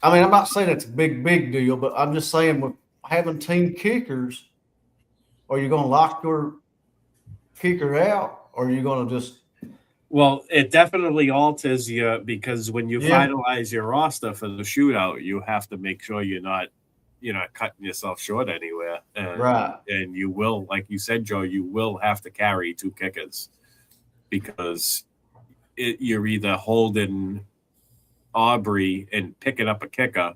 I'm not saying it's a big deal, but I'm just saying with having team kickers, are you going to lock your kicker out or are you going to just Well, it definitely alters you because when you finalize your roster for the shootout, you have to make sure you're not cutting yourself short anywhere. And you will, like you said, Joe, you will have to carry 2 kickers because you're either holding Aubrey and picking up a kicker.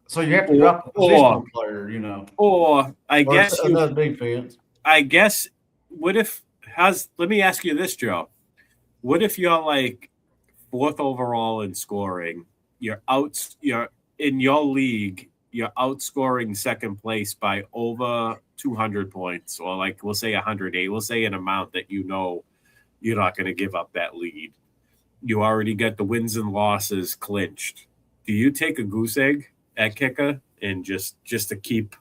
So you have to drop a position player, Or guess another defense. I guess let me ask you this, Joe. What if you're like 4th overall in scoring? You're in your league. You're outscoring second place by over 200 points, or like we'll say 108. We'll say an amount that you're not going to give up that lead. You already got the wins and losses clinched. Do you take a goose egg at kicker and just to keep?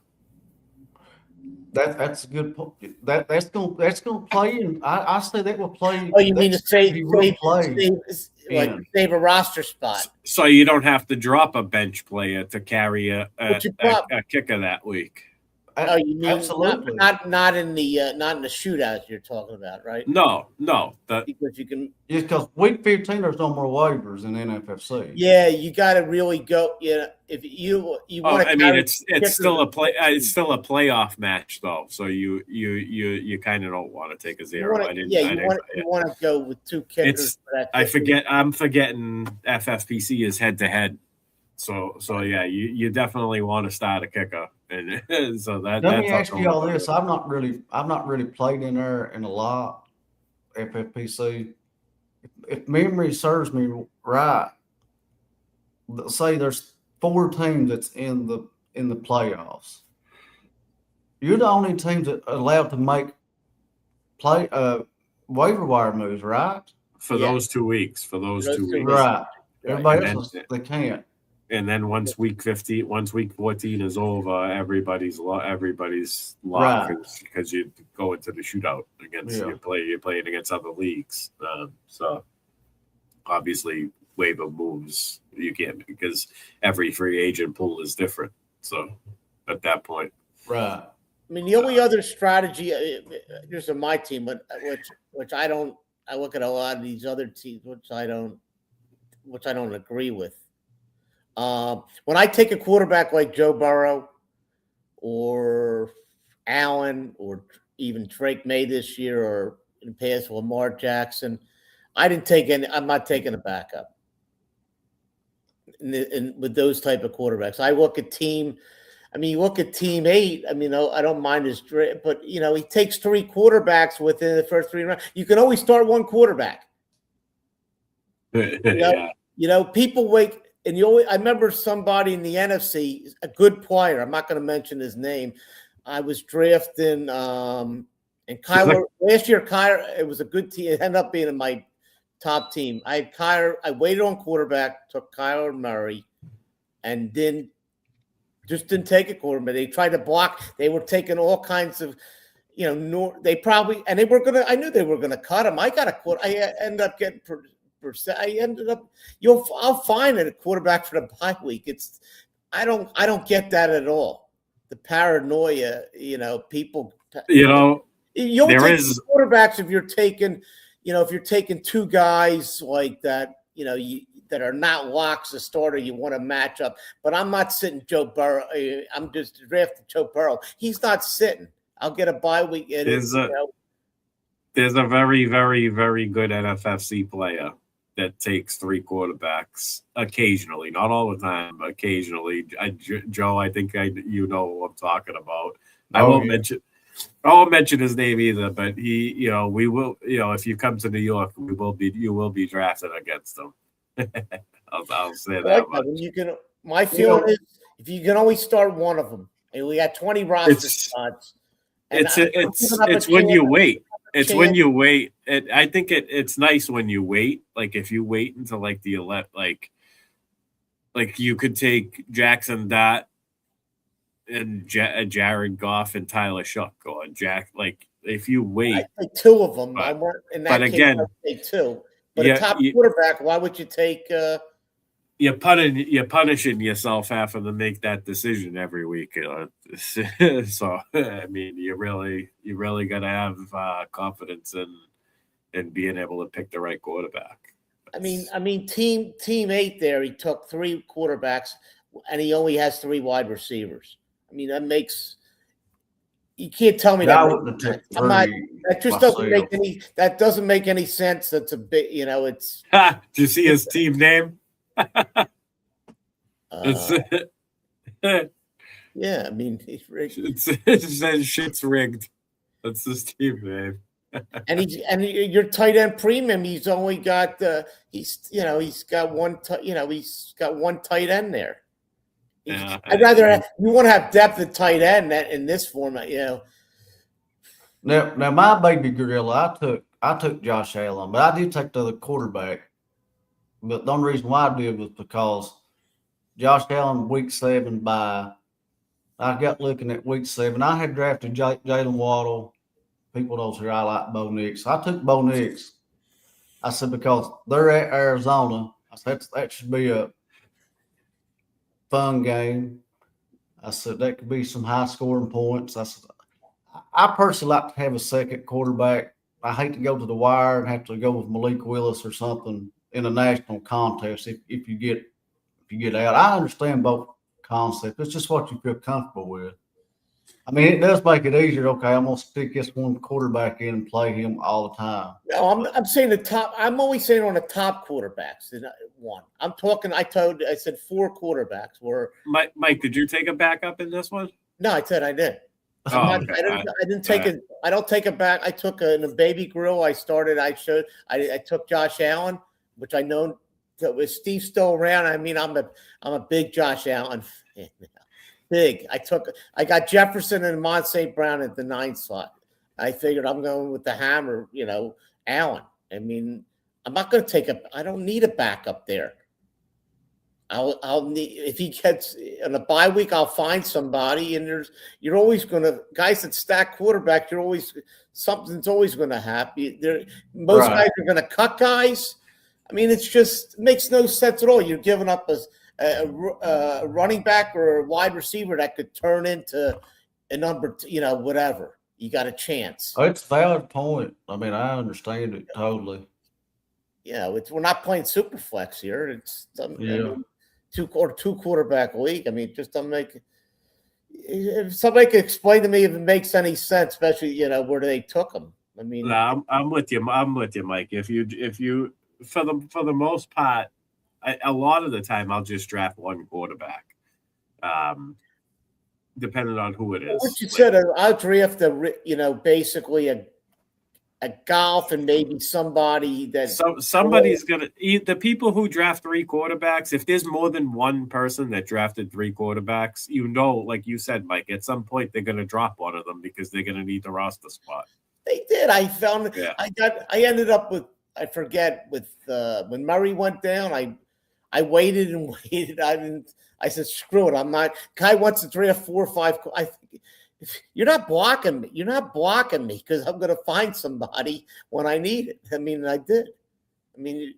That's a good point. That's going to play, and I say that will play. Oh, you mean to save a roster spot? So you don't have to drop a bench player to carry a kicker that week. Oh, you mean absolutely. not in the shootouts you're talking about, right? No. Because you can. Just because week 15, there's no more waivers in NFFC. Yeah, you got to really go. Yeah, if you want to. I mean, it's still a play. It's still a playoff match, though. So you kind of don't want to take a zero. You want to go with two kickers. I'm forgetting FFPC is head to head. So yeah, you definitely want to start a kicker, and so that. Let me ask you all this: I've not really played in there in a lot. FFPC. If memory serves me right, say there's 4 teams that's in the playoffs. You're the only teams that are allowed to make waiver wire moves, right? For those 2 weeks. Right. Everybody else they can't. And then once week 14 is over, everybody's locked because you go into the shootout against you're playing against other leagues. So obviously waiver moves you can't because every free agent pool is different. So at that point, right. I mean, the only other strategy, just on my team, which I don't. I look at a lot of these other teams, which I don't agree with. When I take a quarterback like Joe Burrow or Allen or even Drake May this year or in the past Lamar Jackson, I'm not taking a backup. With those type of quarterbacks, I look at team 8. I mean, I don't mind his, but he takes 3 quarterbacks within the first 3 rounds. You can always start one quarterback. People wait. And I remember somebody in the NFC, a good player. I'm not going to mention his name. I was drafting, and Kyler last year. Kyler, it was a good team. It ended up being in my top team. I had Kyler. I waited on quarterback, took Kyler Murray, and didn't take a quarterback. They tried to block. They were taking all kinds of, they probably and they were gonna. I knew they were gonna cut him. I got a quarter. I ended up getting. I'll find a quarterback for the bye week. I don't get that at all. The paranoia, people. You only take quarterbacks if you're taking, if you're taking 2 guys like that, that are not locks a starter. You want to match up, but I'm not sitting Joe Burrow. I'm just drafting Joe Burrow. He's not sitting. I'll get a bye week. There's a very, very, very good NFFC player that takes 3 quarterbacks occasionally, not all the time, but occasionally. Joe, I think who I'm talking about. I won't mention his name either, but he, we will, if you come to New York, you will be drafted against him. I'll say that much. My feeling is if you can only start one of them, and we got 20 roster spots. It's when you wait. It's when you wait. I think it's nice when you wait. Like if you wait until like the 11th, like you could take Jackson Dott and Jared Goff and Tyler Shuck or Jack. Like if you wait, I take 2 of them. But again, I take 2. But a top quarterback, why would you take? You're punishing yourself having to make that decision every week. So I mean, you really got to have confidence in being able to pick the right quarterback. I mean, team 8 there. He took 3 quarterbacks, and he only has 3 wide receivers. I mean, that makes. You can't tell me that. That doesn't make any sense. That's a bit, it's. Do you see his team name? Yeah, I mean, he's rigged. It says shit's rigged. That's his team name. and your tight end premium. He's only got he's got one tight end there. I'd rather you want to have depth at tight end in this format, Now my baby gorilla, I took Josh Allen, but I did take the other quarterback. But the only reason why I did was because Josh Allen week 7 bye. I got looking at week 7. I had drafted Jalen Waddle. People knows here I like Bo Nix. I took Bo Nix. I said because they're at Arizona. I said that should be a fun game. I said that could be some high scoring points. I personally like to have a second quarterback. I hate to go to the wire and have to go with Malik Willis or something in a national contest if you get out. I understand both concepts. It's just what you feel comfortable with. I mean, it does make it easier. Okay, I'm gonna stick this one quarterback in and play him all the time. No, I'm saying the top. I'm always saying on the top quarterbacks. One. I'm talking. I said 4 quarterbacks were. Mike, did you take a backup in this one? No, I said I did. Oh, okay. I didn't take it. I don't take it back. I took in a baby grill. I took Josh Allen, which I know with Steve still around. I mean, I'm a big Josh Allen fan. Big. I got Jefferson and Mont St. Brown at the 9th slot. I figured I'm going with the hammer, Allen. I mean, I'm not going to I don't need a backup there. I'll need, if he gets on a bye week, I'll find somebody, and you're always going to, guys that stack quarterback, something's always going to happen. Most guys are going to cut guys. I mean, it makes no sense at all. You're giving up a running back or a wide receiver that could turn into a number, whatever. You got a chance. Oh, it's a valid point. I mean, I understand it totally. We're not playing super flex here. It's two quarterback league. I mean, just don't make. If somebody could explain to me if it makes any sense, especially where they took them. I mean, no, I'm with you. I'm with you, Mike. If you for the most part, a lot of the time I'll just draft one quarterback, depending on who it is. What you said, I'll draft basically a golf and maybe somebody that somebody's gonna the people who draft 3 quarterbacks. If there's more than one person that drafted 3 quarterbacks, like you said, Mike, at some point they're gonna drop one of them because they're gonna need the roster spot. They did. I found I ended up with, I forget, with when Murray went down, I waited and waited. I said, screw it. I'm not. Guy wants to draft 4 or 5. You're not blocking me. You're not blocking me because I'm going to find somebody when I need it. I mean, I did. I mean,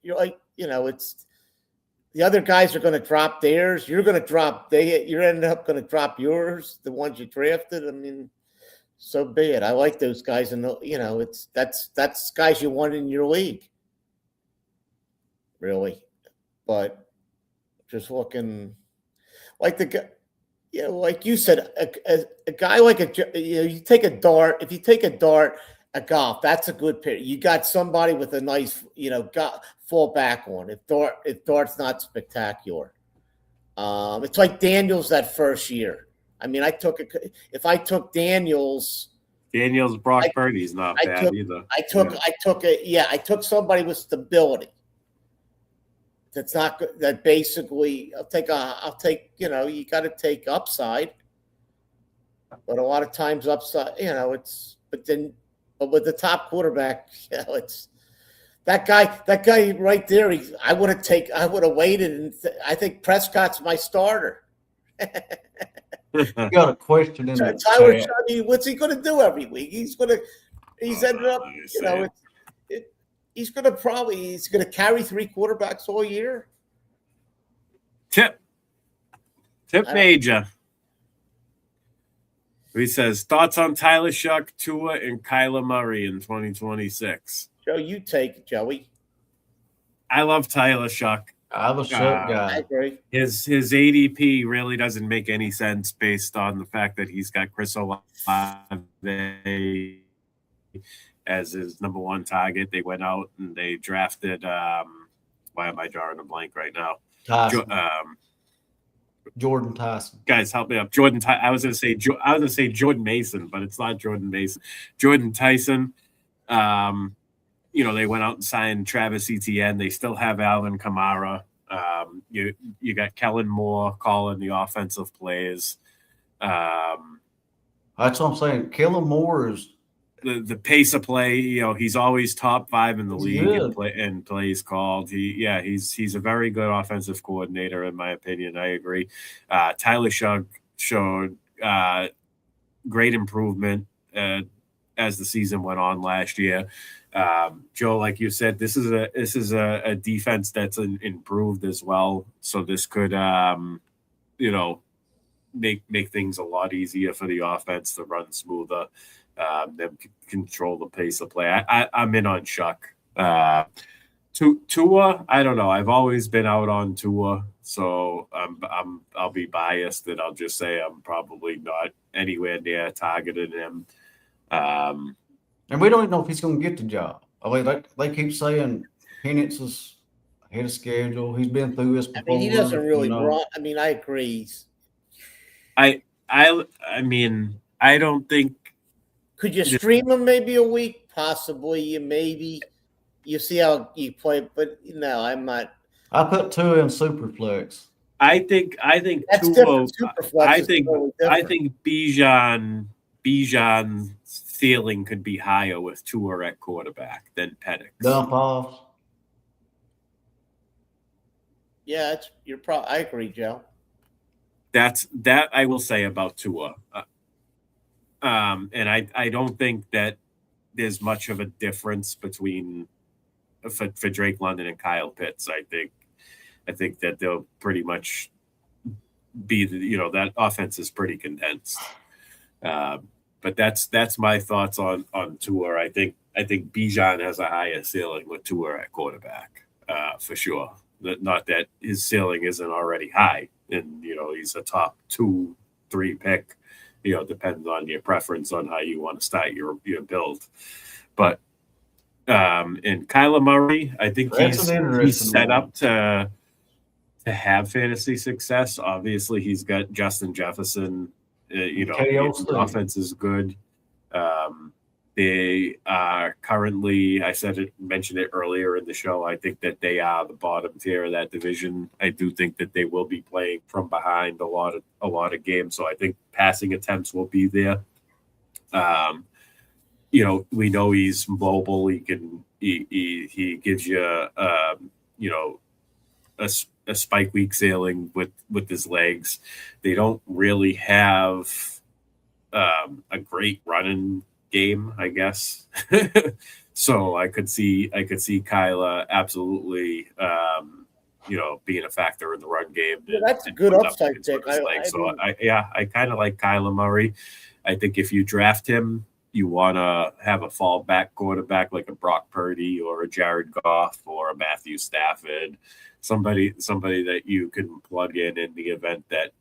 you're like, it's the other guys are going to drop theirs. You're going to drop. You're ending up going to drop yours, the ones you drafted. I mean, so be it. I like those guys, and that's guys you want in your league, really. But just looking like the guy. Like you said, a guy like you take a dart. If you take a dart, a golf, that's a good pick. You got somebody with a nice, fall back on. If dart's not spectacular, it's like Daniels that first year. I mean, if I took Daniels, Brock Purdy's not bad either. I took somebody with stability. That's not good. That basically, I'll take. You got to take upside, but a lot of times upside. But with the top quarterback, it's that guy. That guy right there. I would have waited, and I think Prescott's my starter. You got a question in there. Tyler, what's he going to do every week? He's ended up. He's going to carry 3 quarterbacks all year. Tip Major. He says, thoughts on Tyler Shuck, Tua, and Kyler Murray in 2026. Joe, you take it, Joey. I love Tyler Shuck. I'm a Shuck guy. I agree. His ADP really doesn't make any sense based on the fact that he's got Chris Olave as his number 1 target. They went out and they drafted why am I drawing a blank right now? Jordan Tyson. Guys, help me up. Jordan I was gonna say Jordan Mason, but it's not Jordan Mason. Jordan Tyson. They went out and signed Travis Etienne. They still have Alvin Kamara. You got Kellen Moore calling the offensive plays. That's what I'm saying. Kellen Moore is the pace of play, he's always top 5 in the league and plays called. He's a very good offensive coordinator, in my opinion. I agree. Tyler Shuck showed great improvement as the season went on last year. Joe, like you said, this is a defense that's improved as well. So this could, make things a lot easier for the offense to run smoother. Them control the pace of play. I'm in on Shuck. Tua, I don't know. I've always been out on Tua, so I'll be biased and I'll just say I'm probably not anywhere near targeting him. And we don't even know if he's going to get the job. I mean, they keep saying Penix is ahead of schedule. He's been through this before. I mean, he doesn't really run. I mean, I agree. I mean, I don't think. Could you stream him maybe a week? Possibly. Maybe. You see how you play, but no, I'm not. I put Tua in Superflex. I think That's Tua. Superflex I think Bijan's ceiling could be higher with Tua at quarterback than Penix. Dump off. Yeah, I agree, Joe. That I will say about Tua. And I don't think that there's much of a difference between for Drake London and Kyle Pitts. I think that they'll pretty much be that offense is pretty condensed. But that's my thoughts on Tua. I think Bijan has a higher ceiling with Tua at quarterback for sure. Not that his ceiling isn't already high, and he's a top 2-3 pick. Depends on your preference on how you want to start your build. But and Kyler Murray, I think he's set up to have fantasy success. Obviously, he's got Justin Jefferson. His offense is good. They are currently, mentioned it earlier in the show. I think that they are the bottom tier of that division. I do think that they will be playing from behind a lot of games. So I think passing attempts will be there. We know he's mobile. He gives you a spike week sailing with his legs. They don't really have a great running game, I guess. So I could see Kyla absolutely being a factor in the run game. Yeah, that's a good upside pick. I kind of like Kyler Murray. I think if you draft him, you want to have a fallback quarterback like a Brock Purdy or a Jared Goff or a Matthew Stafford, somebody that you can plug in the event that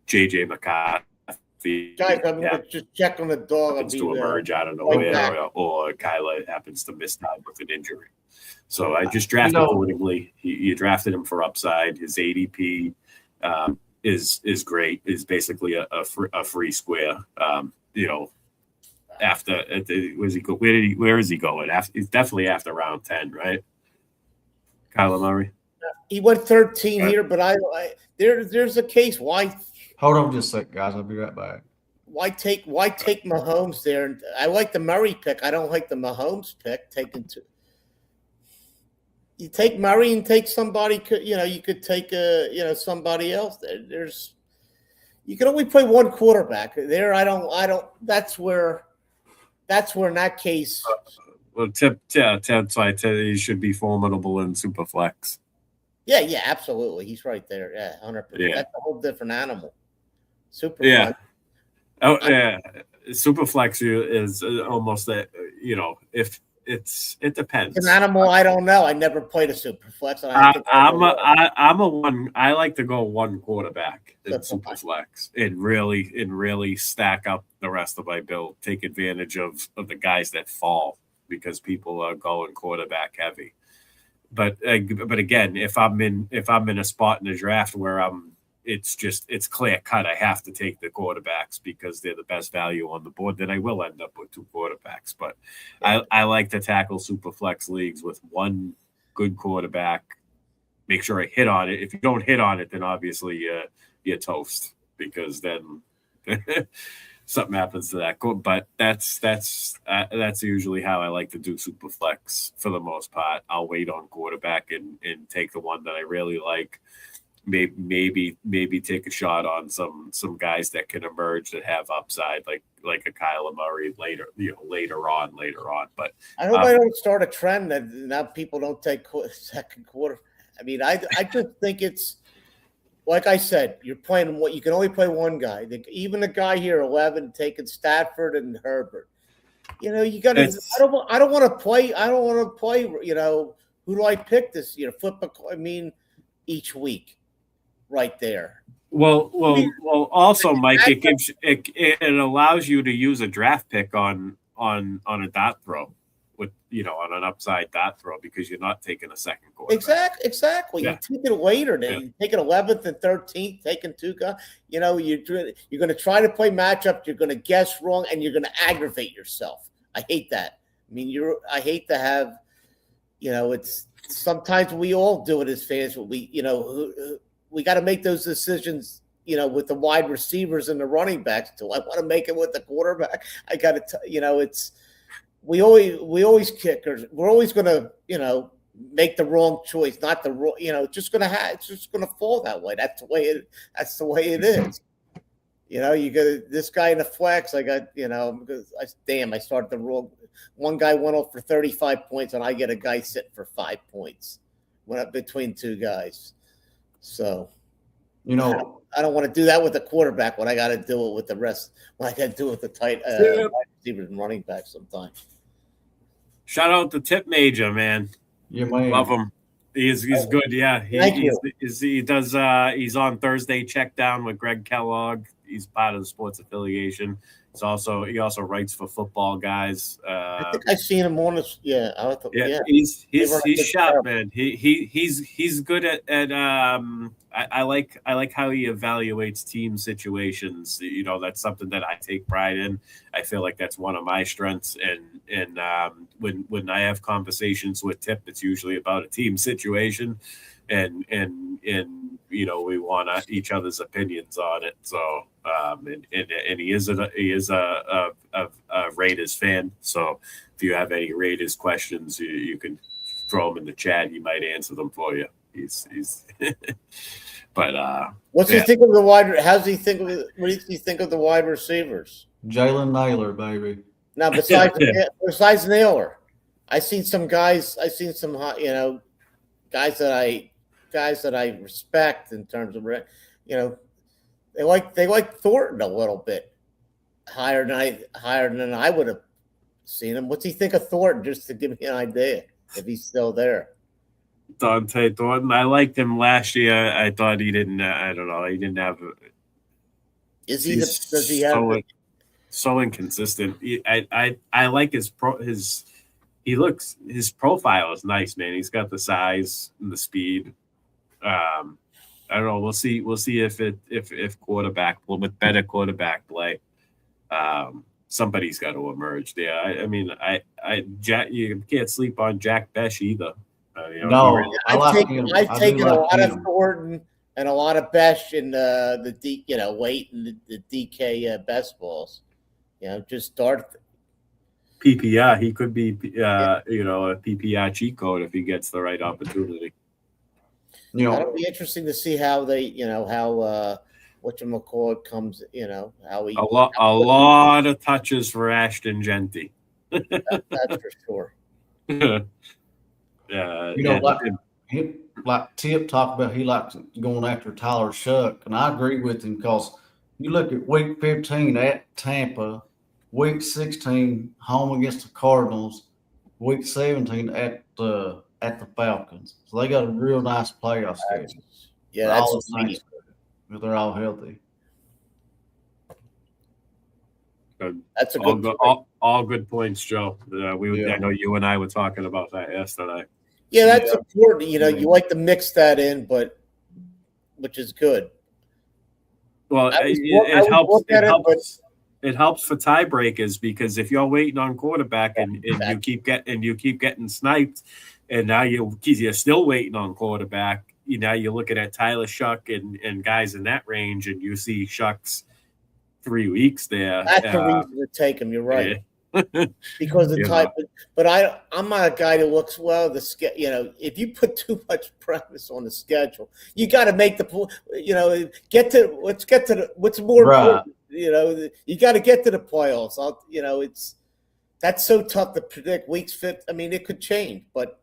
JJ McCarthy. Guys, I'm going to just check on the dog. Happens to emerge out of nowhere, or Kyla happens to miss time with an injury. So I just drafted accordingly. You drafted him for upside. His ADP is great. Is basically a free square. After where is he going? It's definitely after round 10, right? Kyler Murray. He went 13 here, but there's a case why. Hold on just a sec, guys. I'll be right back. Why take Mahomes there? I like the Murray pick. I don't like the Mahomes pick. You take Murray and take somebody. You could take somebody else. You can only play one quarterback there. I don't. That's where in that case. Well, Ted's right. He should be formidable in Superflex. Yeah, absolutely. He's right there. Yeah, 100%. Yeah. That's a whole different animal. Superflex. Yeah. Oh, yeah. Superflex is almost that. If it depends. It's an animal. I don't know. I never played a Superflex. I'm a one. I like to go one quarterback in Superflex and really stack up the rest of my build. Take advantage of the guys that fall because people are going quarterback heavy. But again, if I'm in a spot in the draft where it's clear cut, I have to take the quarterbacks because they're the best value on the board, then I will end up with two quarterbacks. But I like to tackle super flex leagues with one good quarterback. Make sure I hit on it. If you don't hit on it, then obviously you're toast because then something happens to that. But that's usually how I like to do super flex for the most part. I'll wait on quarterback and take the one that I really like. Maybe take a shot on some guys that can emerge that have upside, like a Kyler Murray later on. But I hope I don't start a trend that now people don't take second quarter. I mean, I just think it's like I said, you're playing what you can only play one guy. Even the guy here, 11, taking Stafford and Herbert. You know, you got to. I don't want to play. I don't want to play. You know, who do I pick this? You know, flip a. I mean, each week, right there. Well. Also, Mike, it allows you to use a draft pick on a dot throw with on an upside dot throw because you're not taking a second quarterback. Exactly. Yeah. You take it later. Then you take it 11th and 13th, taking two guys. You know, you're going to try to play matchup. You're going to guess wrong, and you're going to aggravate yourself. I hate that. I mean, I hate to have. It's sometimes we all do it as fans. But we got to make those decisions. With the wide receivers and the running backs. Do I want to make it with the quarterback? I got to. It's. We always kickers. We're always going to, make the wrong choice, not the wrong. It's just going to fall that way. That's the way it is. You got this guy in the flex. I got, I started the wrong. One guy went off for 35 points, and I get a guy sitting for 5 points. Went up between two guys. So, I don't want to do that with the quarterback when I got to do it with the rest. When I got to do it with the tight wide receivers and running backs sometimes. Shout out to Tip Major, man. Yeah, man. Love him. He's good. Yeah, he does. He's on Thursday check down with Greg Kellogg. He's part of the Sports Affiliation. He also writes for Football Guys. I think I've seen him on this. Yeah, he's sharp, man. He's good at I like how he evaluates team situations. That's something that I take pride in. I feel like that's one of my strengths. And when I have conversations with Tip, it's usually about a team situation, and we want each other's opinions on it. So and he is a Raiders fan. So if you have any Raiders questions, you can throw them in the chat. He might answer them for you. He's but what's he think of the wide? How's he think of? What does he think of the wide receivers? Jalen Naylor, baby. Now besides Naylor, I seen some guys. I seen some guys that I respect in terms of they like Thornton a little bit higher than I would have seen him. What's he think of Thornton? Just to give me an idea if he's still there. Dante Thornton. I liked him last year. I thought he didn't. I don't know. He didn't have. Does he have? So inconsistent. I like his profile is nice, man. He's got the size and the speed. I don't know. We'll see if quarterback with better quarterback play. Somebody's got to emerge there. You can't sleep on Jack Besh either. No, I've taken a lot of Thornton and a lot of Besh in the weight and the DK best balls. Just start PPR. He could be a PPR cheat code if he gets the right opportunity. It'll be interesting to see how they whatchamacallit comes. How he a lot of touches for Ashton Genty. That's for sure. Like Tip talked about, he likes going after Tyler Shuck, and I agree with him because you look at week 15 at Tampa, week 16 home against the Cardinals, week 17 at the Falcons. So they got a real nice playoff schedule. Yeah, that's nice. They're all healthy. That's a good all good points, Joe. I know you and I were talking about that yesterday. Yeah, that's important. You like to mix that in, which is good. Well, it helps for tiebreakers because if you're waiting on quarterback and you keep getting sniped, and now you're still waiting on quarterback. You're looking at Tyler Shuck and guys in that range, and you see Shuck's 3 weeks there. That's the reason to take him. You're right. Yeah. Because of the type, but I'm not a guy that looks if you put too much premise on the schedule, you got to make let's get to what's more important. You got to get to the playoffs. That's so tough to predict. Weeks fit. I mean, it could change, but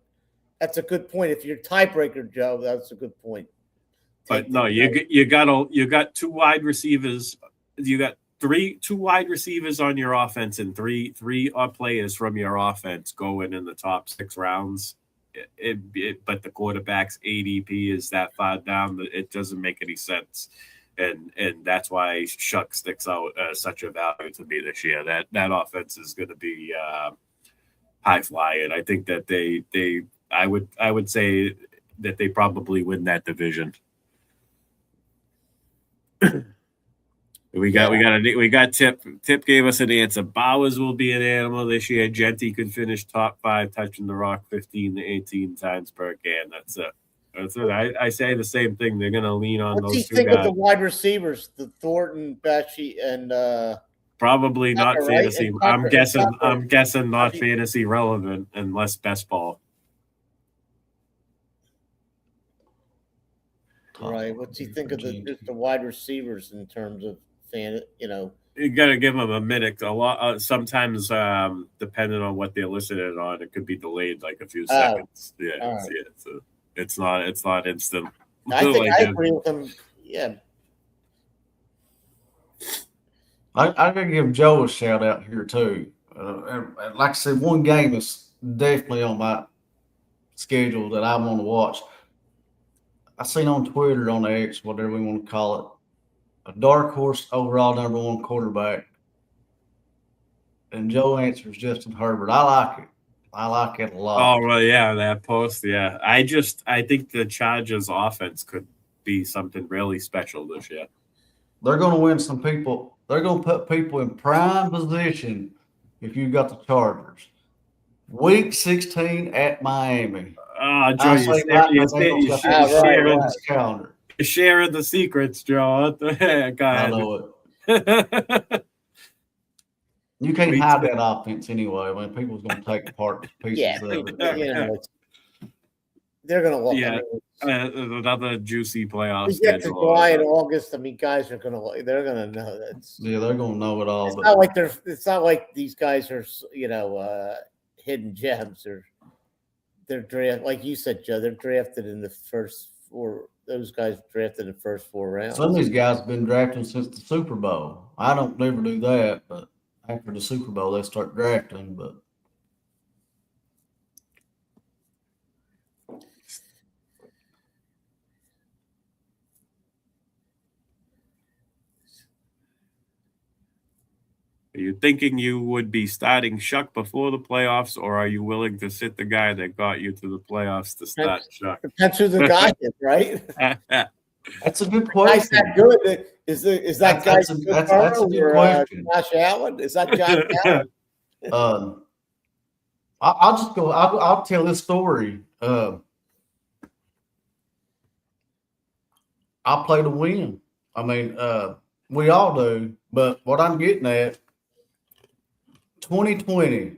that's a good point. If you're a tiebreaker, Joe, that's a good point. take. But no, you got 2 wide receivers. You got 2 wide receivers on your offense, and three players from your offense going in the top 6 rounds. But the quarterback's ADP is that far down that it doesn't make any sense. And that's why Shuck sticks out as such a value to me this year. That offense is going to be high flying. I think that I would say that they probably win that division. We got Tip. Tip gave us an answer. Bowers will be an animal this year. Genty could finish top 5, touching the rock 15 to 18 times per game. That's it. I say the same thing. They're going to lean on What's he those 2 think guys. of the wide receivers, the Thornton, Becci, and Probably not Tucker, fantasy. right? And I'm guessing not fantasy relevant unless best ball. right? What's he think of just the wide receivers in terms of fan? You got to give them a minute. A lot. Sometimes, depending on what they're listed on, it could be delayed like a few seconds. Yeah, right. So it's not instant. I think I agree with him. Yeah. I gotta give Joe a shout out here too. And like I said, one game is definitely on my schedule that I want to watch. I seen on Twitter, on X, whatever we want to call it, a dark horse overall #1 quarterback. And Joe answers Justin Herbert. I like it. I like it a lot. Oh well, yeah, that post. Yeah, I think the Chargers offense could be something really special this year. They're going to win some people. They're going to put people in prime position if you got the Chargers. Week 16 at Miami. Joe, you're sharing the secrets, Joe. I know it. You can't hide that offense anyway. When people's going to take apart pieces of it. They're going to look. Yeah, another juicy playoff. We get to July and August. I mean, guys are going to. They're going to know that. Yeah, they're going to know it all. It's not like these guys are, hidden gems. They're drafted, like you said, Joe. They're drafted in the first 4. Those guys drafted in the first 4 rounds. Some of these guys have been drafted since the Super Bowl. I don't never do that, but after the Super Bowl, they start drafting. But are you thinking you would be starting Shuck before the playoffs, or are you willing to sit the guy that got you to the playoffs to start Shuck? Depends who the guy is, right? that's a good question. Is that good? Is that guy? That's a good question. Josh Allen? Is that Josh Allen? I'll just go. I'll tell this story. I'll play to win. I mean, we all do. But what I'm getting at, 2020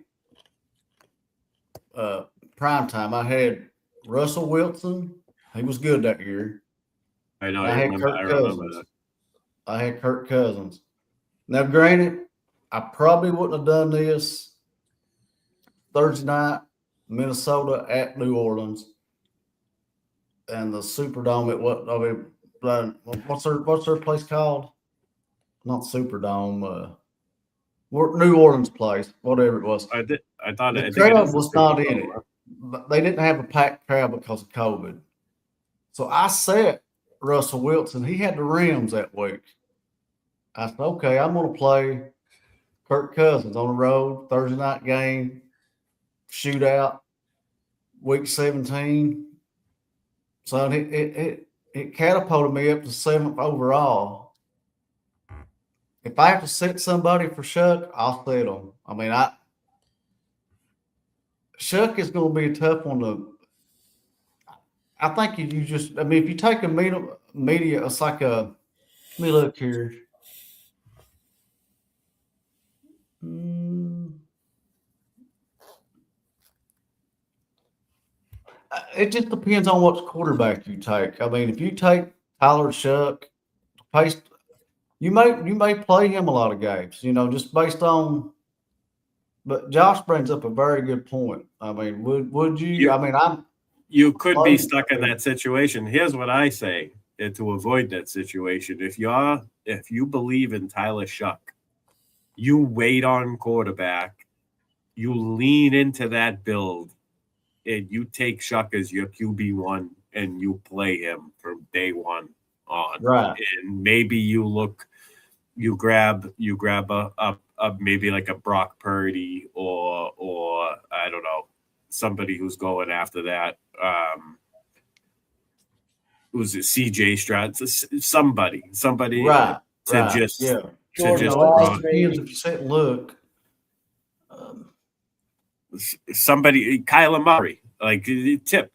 prime time, I had Russell Wilson. He was good that year. I know. I remember that. I had Kirk Cousins. Now, granted, I probably wouldn't have done this Thursday night, Minnesota at New Orleans, and the Superdome at what? I mean, what's their place called? Not Superdome. New Orleans place, whatever it was. I thought the crowd was not in it. They didn't have a packed crowd because of COVID. So I sat Russell Wilson. He had the Rams that week. I said, okay, I'm going to play Kirk Cousins on the road, Thursday night game, shootout, week 17. So it catapulted me up to 7th overall. If I have to sit somebody for Shuck, I'll sit them. I mean, Shuck is going to be a tough one to. I think if you take a media, it's like a. Let me look here. It just depends on what quarterback you take. I mean, if you take Tyler Shuck, you may play him a lot of games, just based on. But Josh brings up a very good point. I mean, would you? You could be stuck in that situation. Here's what I say: and to avoid that situation, if you believe in Tyler Shuck, you wait on quarterback, you lean into that build, and you take Shuck as your QB1 and you play him from day one on. Right. And maybe you grab a maybe like a Brock Purdy or I don't know, somebody who's going after that. Was it CJ Stroud? Somebody Right. to Right. just Yeah. to Jordan just Love, run. maybe. If you sit and look, Somebody, Kyler Murray, like tip.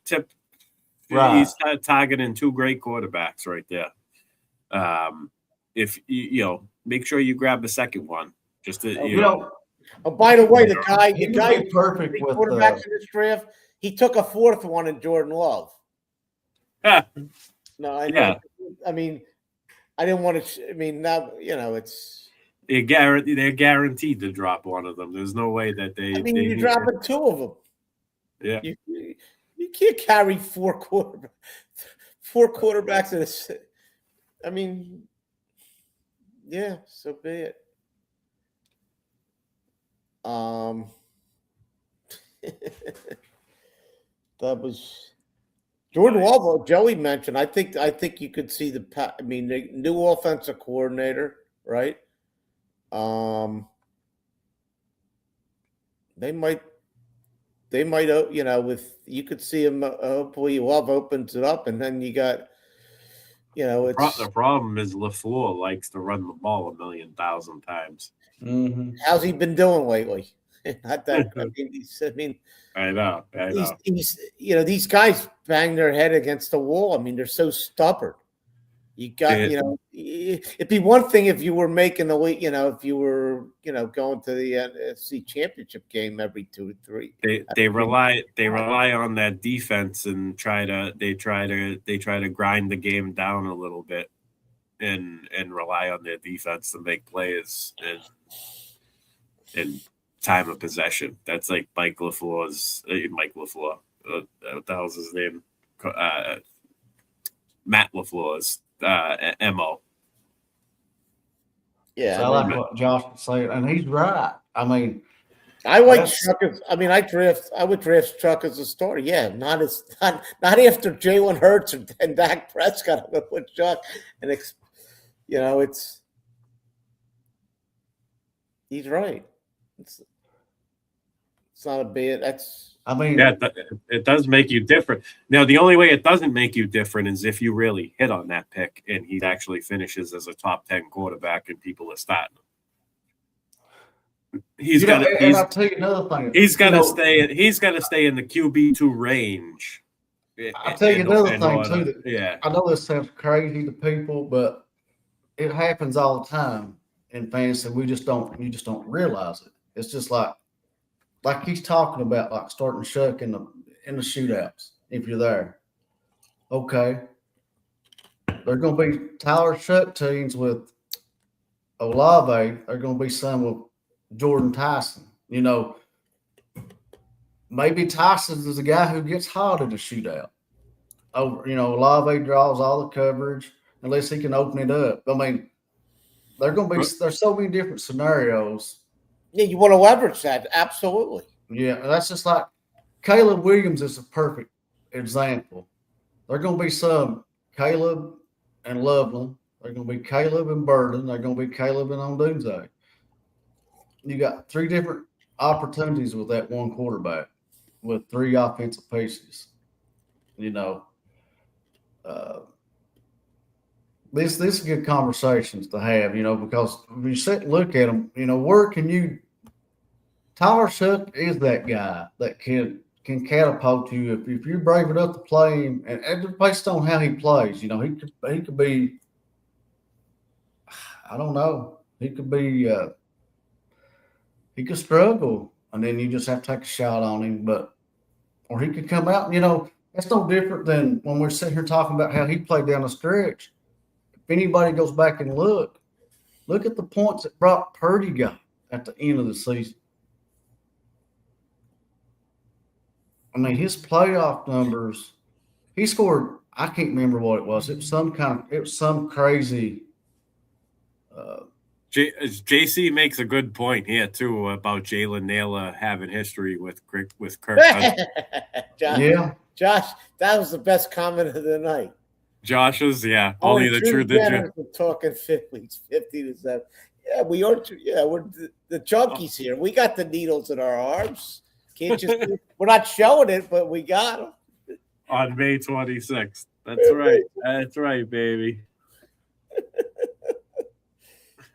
Right. He's targeting two great quarterbacks right there. If make sure you grab the second one. Just to, you know, Oh, by the way, the guy he would who be perfect with quarterbacks in this draft, he took a fourth one in Jordan Love. No, I know. I mean, I didn't want to. I mean, now it's. They're guaranteed to drop one of them. There's no way that they. I mean, you're dropping two of them. Yeah. You can't carry four quarterbacks in a. I mean, yeah, so be it. That was Jordan Love. Joey mentioned. I think you could see the new offensive coordinator, right? They might, with you could see him. Hopefully, Love opens it up, and then you got, it's the problem is LaFleur likes to run the ball 1,000,000 times. Mm-hmm. How's he been doing lately? Not that. I know. He's these guys bang their head against the wall. I mean, they're so stubborn. You got, it'd be one thing if you were making the league, if you were, going to the NFC Championship game every 2 or 3. They rely on that defense and try to grind the game down a little bit and rely on their defense to make plays and time of possession. That's like Mike LaFleur's. What the hell's his name? Matt LaFleur's MO. Yeah, so I like what Josh was saying, and he's right. I mean, I like Chuck. I would draft Chuck as a starter. Yeah, not after Jalen Hurts and Dak Prescott. I'm gonna put Chuck, and it's he's right. It's not a bad. It does make you different. Now, the only way it doesn't make you different is if you really hit on that pick and he actually finishes as a top 10 quarterback and people are starting. I'll tell you another thing. He's got to stay. He's got to stay in the QB2 range. I'll tell you another thing too. Yeah, I know this sounds crazy to people, but it happens all the time in fantasy. You just don't realize it. It's just like he's talking about, like starting Shuck in the shootouts. If you're there, okay, there's going to be Tyler Shuck teams with Olave. There's going to be some with Jordan Tyson. Maybe Tyson is the guy who gets hot in the shootout. Olave draws all the coverage unless he can open it up. I mean, there's so many different scenarios. Yeah, you want to leverage that. Absolutely. Yeah, that's just like Caleb Williams is a perfect example. There are going to be some Caleb and Loveland. There are going to be Caleb and Burden. There are going to be Caleb and Ondunze. You got 3 different opportunities with that one quarterback with 3 offensive pieces. This is good conversations to have, because when you sit and look at them, where can you – Tyler Shuck is that guy that can catapult you if you're brave enough to play him, and based on how he plays, he could be – I don't know. He could be he could struggle, and then you just have to take a shot on him, or he could come out, that's no different than when we're sitting here talking about how he played down the stretch. If anybody goes back and look at the points that Brock Purdy got at the end of the season. I mean, his playoff numbers, he scored I can't remember what it was. It was some crazy. JC makes a good point here too about Jalen Naylor having history with Kirk. Josh, that was the best comment of the night. Josh's, yeah. Only the truth. We're talking 50-7. Yeah, we are. Yeah, we're the junkies here. We got the needles in our arms. Can't just. We're not showing it, but we got them. On May 26th. That's right. That's right, baby.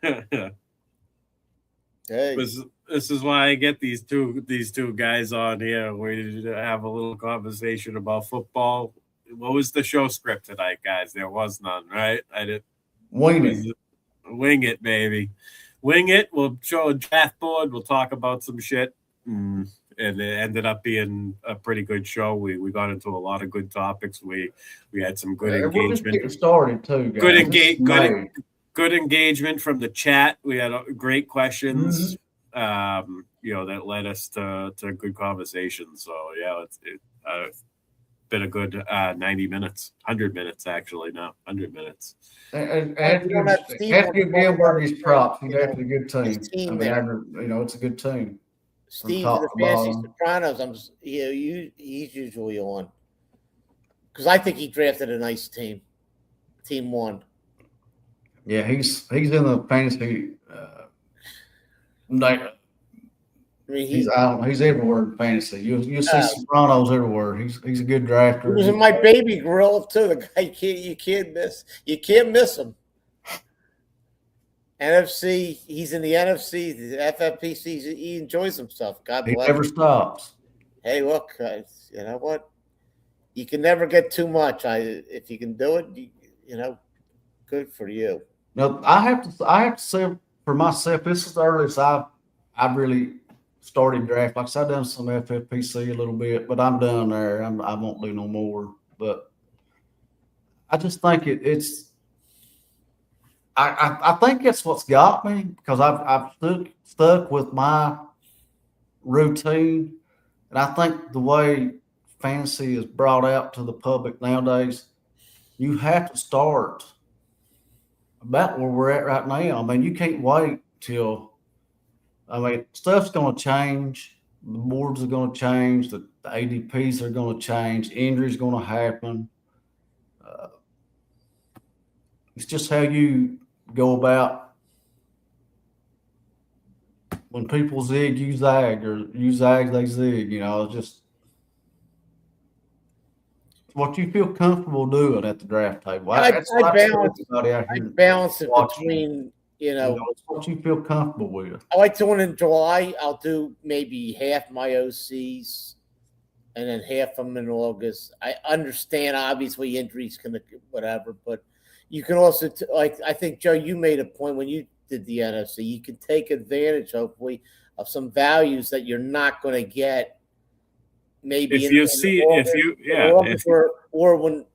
Hey. This is why I get these two guys on here. We have a little conversation about football. What was the show script tonight, guys? There was none, right? I did. Wing it, baby. Wing it. We'll show a draft board. We'll talk about some shit. And it ended up being a pretty good show. We got into a lot of good topics. We had some good engagement. We're just started too, guys. Good engagement from the chat. We had great questions, that led us to good conversations. So yeah, it's been a good 90 minutes, 100 minutes actually now, 100 minutes. And Gamburg his props. He's actually a good team. It's a good team. Steve, the Fantasy Sopranos, he's usually on because I think he drafted a nice team. Team 1. Yeah, he's in the fantasy. He's everywhere in fantasy. You'll see Sopranos everywhere. He's a good drafter. He was in my baby grill too. The guy you can't miss. You can't miss him. NFC. He's in the NFC. The FFPC. He enjoys himself. God bless. He never stops. Hey, look. You know what? You can never get too much. If you can do it, good for you. Now I have to say for myself, this is the earliest I've really started draft. Like I said, I've done some FFPC a little bit, but I'm done there. I won't do no more. But I just think it's. I think it's what's got me because I've stuck with my routine, and I think the way fantasy is brought out to the public nowadays, you have to start about where we're at right now. I mean, you can't wait till. I mean, stuff's going to change. The boards are going to change. The ADPs are going to change. Injuries going to happen. It's just how you go about. When people zig, you zag, or you zag, they zig. Just what you feel comfortable doing at the draft table. I balance it between. It's what you feel comfortable with. I like doing in July. I'll do maybe half my OCs and then half them in August. I understand, obviously, injuries can whatever, but you can also, I think, Joe, you made a point when you did the NFC. You can take advantage, hopefully, of some values that you're not going to get maybe or when,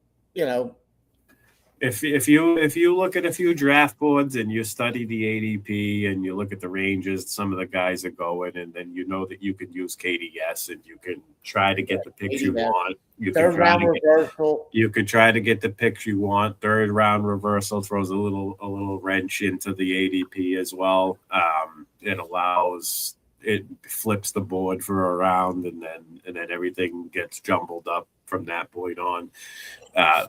If you look at a few draft boards and you study the ADP and you look at the ranges, some of the guys are going, and then you know that you can use KDS and you can try to get the picks you want. You can try to get the picks you want. Third round reversal throws a little wrench into the ADP as well. It flips the board for a round, and then everything gets jumbled up from that point on.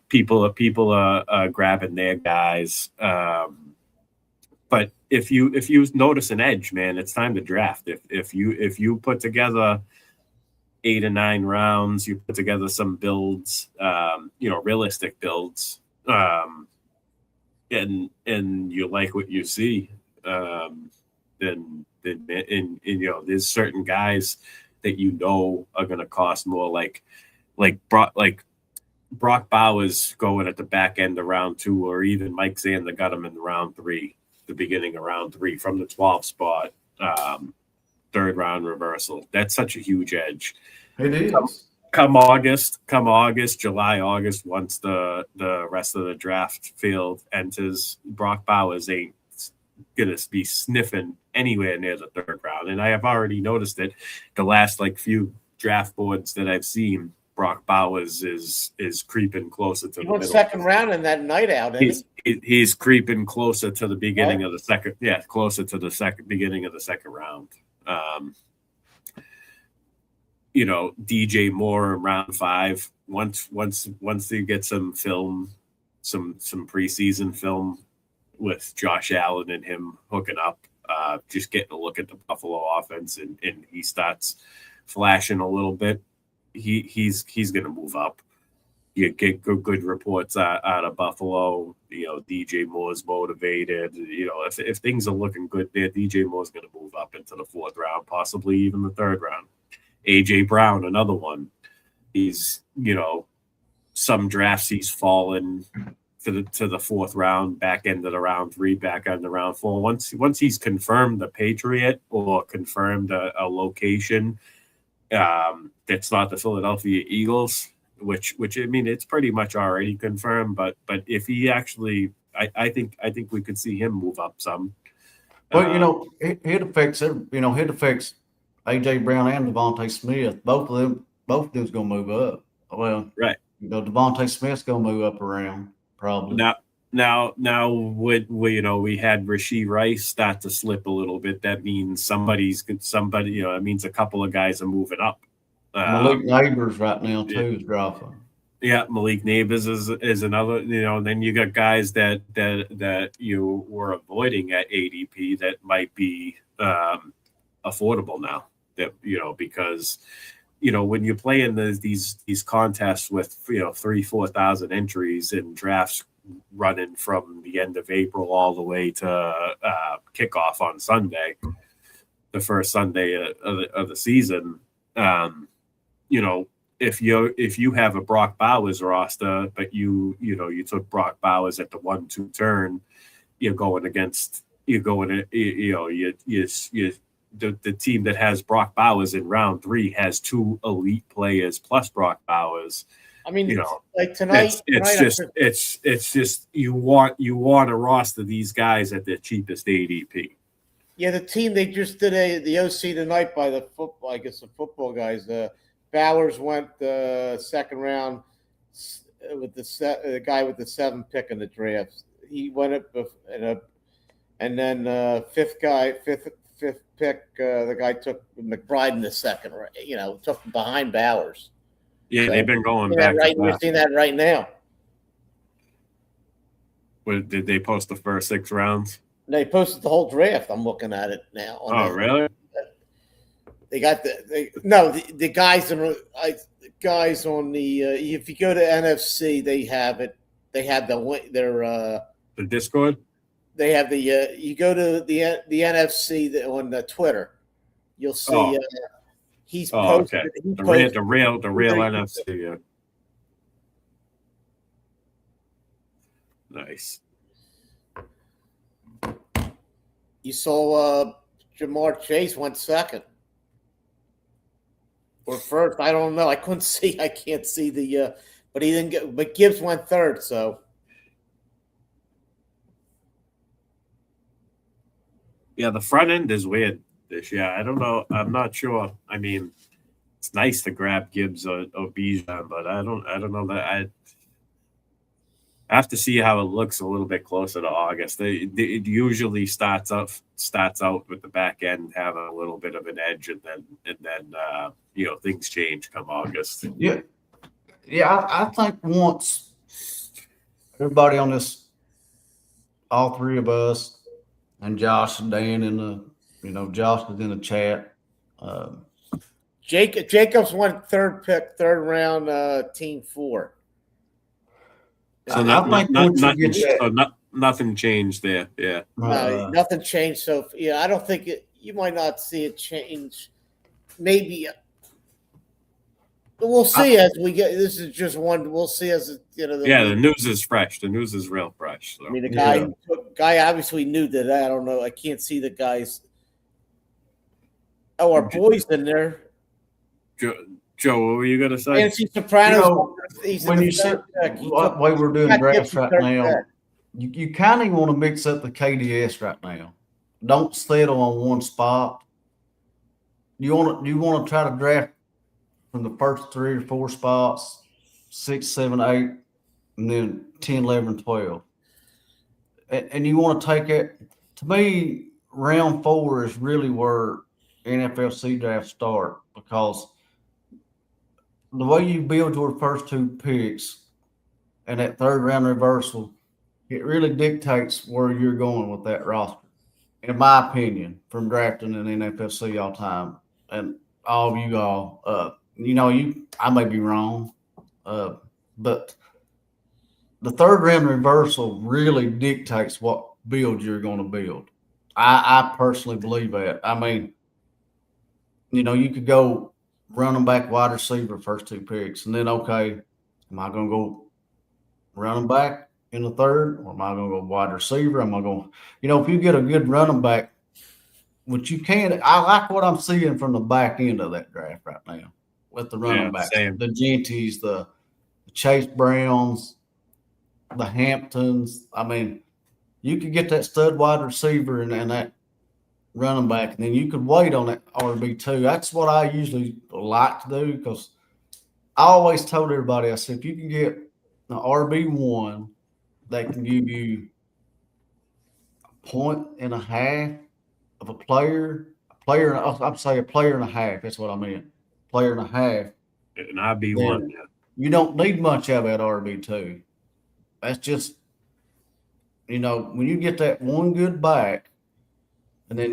People are grabbing their guys. But if you notice an edge, man, it's time to draft. If you put together 8 or 9 rounds, you put together some builds, realistic builds, and you like what you see, then there's certain guys that are going to cost more, like Brock Bowers going at the back end of round 2, or even Mike Zander got him in round 3, the beginning of round 3 from the 12th spot, third round reversal. That's such a huge edge. It is. Come August, July, August, once the rest of the draft field enters, Brock Bowers ain't going to be sniffing anywhere near the third round. And I have already noticed it the last few draft boards that I've seen. Brock Bowers is creeping closer to He the went middle. second round in that night out, didn't He's creeping closer to the beginning Right. of the second. Yeah, closer to the beginning of the second round. DJ Moore in round 5. Once they get some film, some preseason film with Josh Allen and him hooking up, just getting a look at the Buffalo offense, and he starts flashing a little bit, he's going to move up. You get good reports out of Buffalo. DJ Moore's motivated. If things are looking good there, DJ Moore's going to move up into the 4th round, possibly even the 3rd round. AJ Brown, another one. He's, some drafts he's fallen to the 4th round, back end of the round 3, back end of round 4. Once he's confirmed the Patriot or confirmed a location that's not the Philadelphia Eagles, which I mean, it's pretty much already confirmed. But if he actually, I think we could see him move up some. Well, it affects it affects AJ Brown and Devontae Smith. Both of them's gonna move up. Well, right. Devontae Smith's gonna move up around probably. Now, we had Rashee Rice start to slip a little bit. That means it means a couple of guys are moving up. Malik Neighbors right now too is dropping. Yeah, Malik Neighbors is another. Then you got guys that you were avoiding at ADP that might be affordable now. That because when you play in these contests with 3,000-4,000 entries and drafts running from the end of April all the way to kickoff on Sunday, the first Sunday of the season. If you have a Brock Bowers roster, but you took Brock Bowers at the 1-2 turn, the team that has Brock Bowers in round 3 has 2 elite players plus Brock Bowers. I mean, like tonight, it's just you want to roster these guys at their cheapest ADP. Yeah, the team they just did the OC tonight by the football. I guess the football guys. Bowers went the 2nd round with the guy with the 7th pick in the draft. He went up and then 5th pick. The guy took McBride in the 2nd. Right, took him behind Bowers. Yeah, so they've been going back. We're seeing that right now. Did they post the first 6 rounds? They posted the whole draft. I'm looking at it now. Really? They got the guys on the if you go to NFC, they have it. They have the Discord. They have the you go to the NFC on the Twitter, you'll see he's posted. Okay. He The posted, real NFC. Yeah. Nice. You saw Jamar Chase went 2nd. Or 1st, I don't know. I can't see the but he didn't get. But Gibbs went 3rd. So yeah, the front end is weird this year. I don't know. I'm not sure. I mean, it's nice to grab Gibbs or Bijan, but I don't know that I have to see how it looks a little bit closer to August. It usually starts out with the back end having a little bit of an edge, and then things change come August. Yeah, I think once everybody on this, all 3 of us, and Josh and Dan Josh is in the chat. Jacobs went 3rd pick, 3rd round, team 4. So nothing changed there. Yeah, nothing changed. So I don't think you might not see it change. Maybe. But we'll see as we get. This is just one. We'll see as the news is fresh. The news is real fresh. So. I mean, the guy obviously knew that. I don't know. I can't see the guys. Oh, our boys in there. Joe, what were you gonna say? Fancy Sopranos. When you said what way we're doing drafts right now, you kind of want to mix up the KDS right now. Don't settle on one spot. You want to try to draft from the first 3 or 4 spots, 6, 7, 8, and then 10, 11, and 12. And you want to take it, to me, round 4 is really where NFLC drafts start, because the way you build your first 2 picks and that 3rd round reversal, it really dictates where you're going with that roster, in my opinion, from drafting in NFLC all time. And all of you all, I may be wrong, but the 3rd round reversal really dictates what build you're going to build. I personally believe that. I mean, you could go running back, wide receiver, first 2 picks, and then, okay, am I going to go running back in the 3rd, or am I going to go wide receiver? Am I going, if you get a good running back, which you can, I like what I'm seeing from the back end of that draft right now with the running backs, the Genties, the Chase Browns, the Hamptons. I mean, you could get that stud wide receiver and that running back, and then you could wait on that RB2. That's what I usually like to do, because I always told everybody, I said, if you can get an RB1 that can give you 1.5 points of a player, I'm saying a player and a half. That's what I meant. Player and a half. And RB1. You don't need much out of that RB2. That's just, when you get that one good back, and then,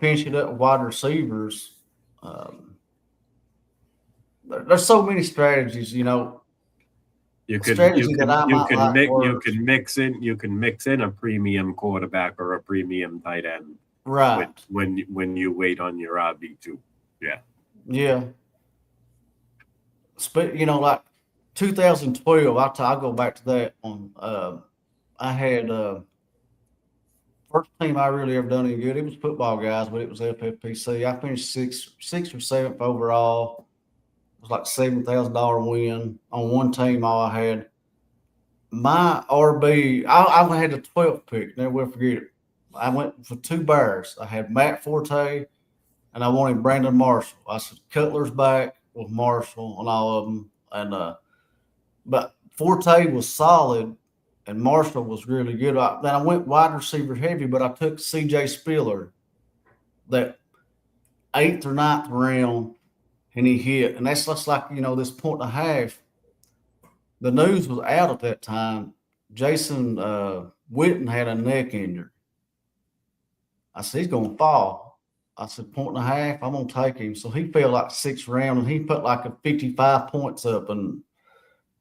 finish it up with wide receivers, there's so many strategies, You can mix in a premium quarterback or a premium tight end, right? When you wait on your RB2, yeah. Like 2012, I'll go back to that one. I had first team I really ever done any good. It was football guys, but it was FFPC. I finished sixth or 7th overall. It was like $7,000 win on one team. All I had. My RB, I had the 12th pick. Never will forget it. I went for 2 Bears. I had Matt Forte, and I wanted Brandon Marshall. I said Cutler's back with Marshall and all of them, and but Forte was solid, and Marshall was really good. Then I went wide receiver heavy, but I took C.J. Spiller that 8th or 9th round, and he hit. And that's just like, this 1.5. The news was out at that time. Jason Witten had a neck injury. I said, he's going to fall. I said, 1.5, I'm going to take him. So he fell like 6th round, and he put like a 55 points up, and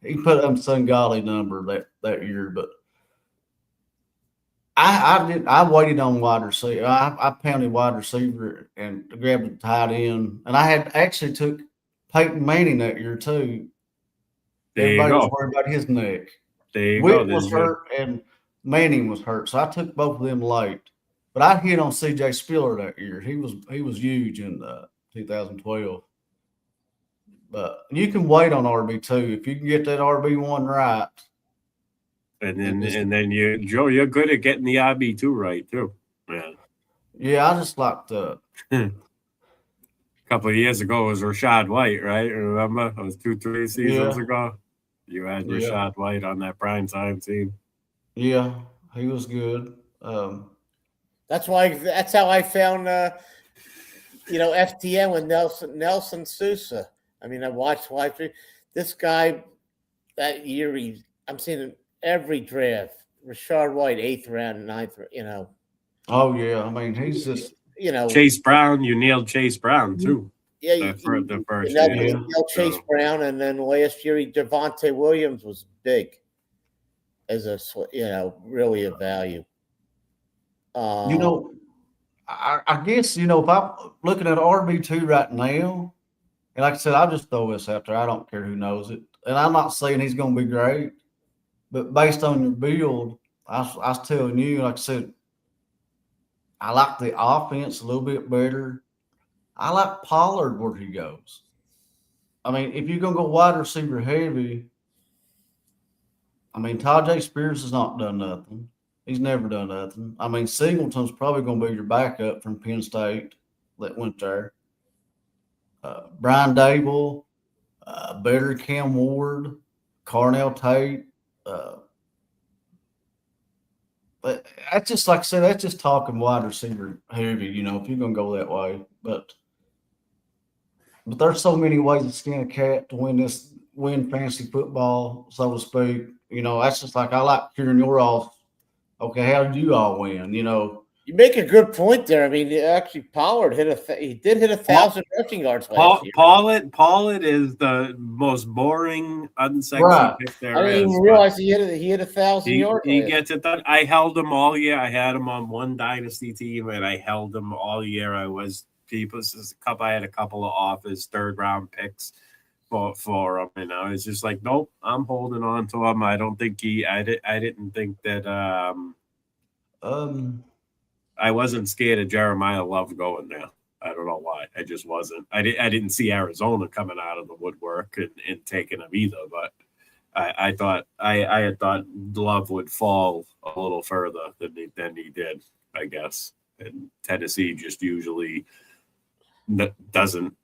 he put up some golly number that year. But I waited on wide receiver. I pounded wide receiver and grabbed the tight end. And I had actually took Peyton Manning that year too. Everybody was worried about his neck. Witt was hurt and Manning was hurt. So I took both of them late. But I hit on C.J. Spiller that year. He was huge in 2012. But you can wait on RB2 if you can get that RB1 right. And then you're good at getting the RB2 right too. Yeah, I just like the. A couple of years ago, it was Rashad White, right? Remember? It was 2-3 seasons ago. You had Rashad White on that primetime team. Yeah, he was good. That's how I found FTN with Nelson Sousa. I mean, I watched this guy that year. I'm seeing him every draft. Rashad White, 8th round, 9th. Oh yeah, I mean he's just Chase Brown. You nailed Chase Brown too. Yeah, the first year. Nailed Chase Brown, and then last year Javonte Williams was big as a really a value. I guess if I'm looking at RB2 right now, and like I said, I'll just throw this out there. I don't care who knows it, and I'm not saying he's going to be great, but based on your build, I was telling you, like I said, I like the offense a little bit better. I like Pollard where he goes. I mean, if you're going to go wide receiver heavy, I mean, Tajay Spears has not done nothing. He's never done nothing. I mean, Singleton's probably going to be your backup from Penn State that went there. Brian Dable, better Cam Ward, Carnell Tate. But that's just like I said, that's just talking wide receiver heavy, if you're gonna go that way. But there's so many ways to skin a cat to win fantasy football, so to speak. That's just like I like hearing your all. Okay, how did you all win? You make a good point there. I mean, actually, Pollard he did hit 1,000 rushing yards last year. Pollard is the most boring, unsexy pick there is. I didn't even realize he hit 1,000 yards. He gets it done. I held him all year. I had him on one dynasty team, and I held him all year. I had a couple of offers, third round picks for him, and I was just like, nope, I'm holding on to him. I don't think I didn't think that. I wasn't scared of Jeremiah Love going there. I don't know why. I just wasn't. I didn't see Arizona coming out of the woodwork and taking him either. But I had thought Love would fall a little further than he did, I guess. And Tennessee just usually doesn't.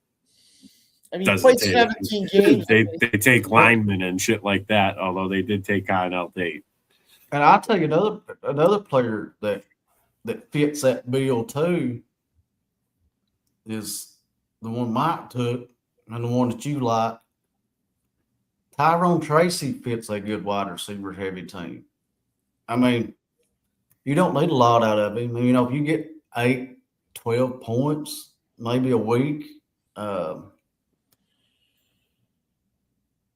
I mean, he played 17 games. They take linemen and shit like that. Although they did take Carnell Tate. And I'll tell you another player that fits that bill too is the one Mike took and the one that you like. Tyrone Tracy fits a good wide receiver heavy team. I mean, you don't need a lot out of him. If you get 8, 12 points, maybe a week, and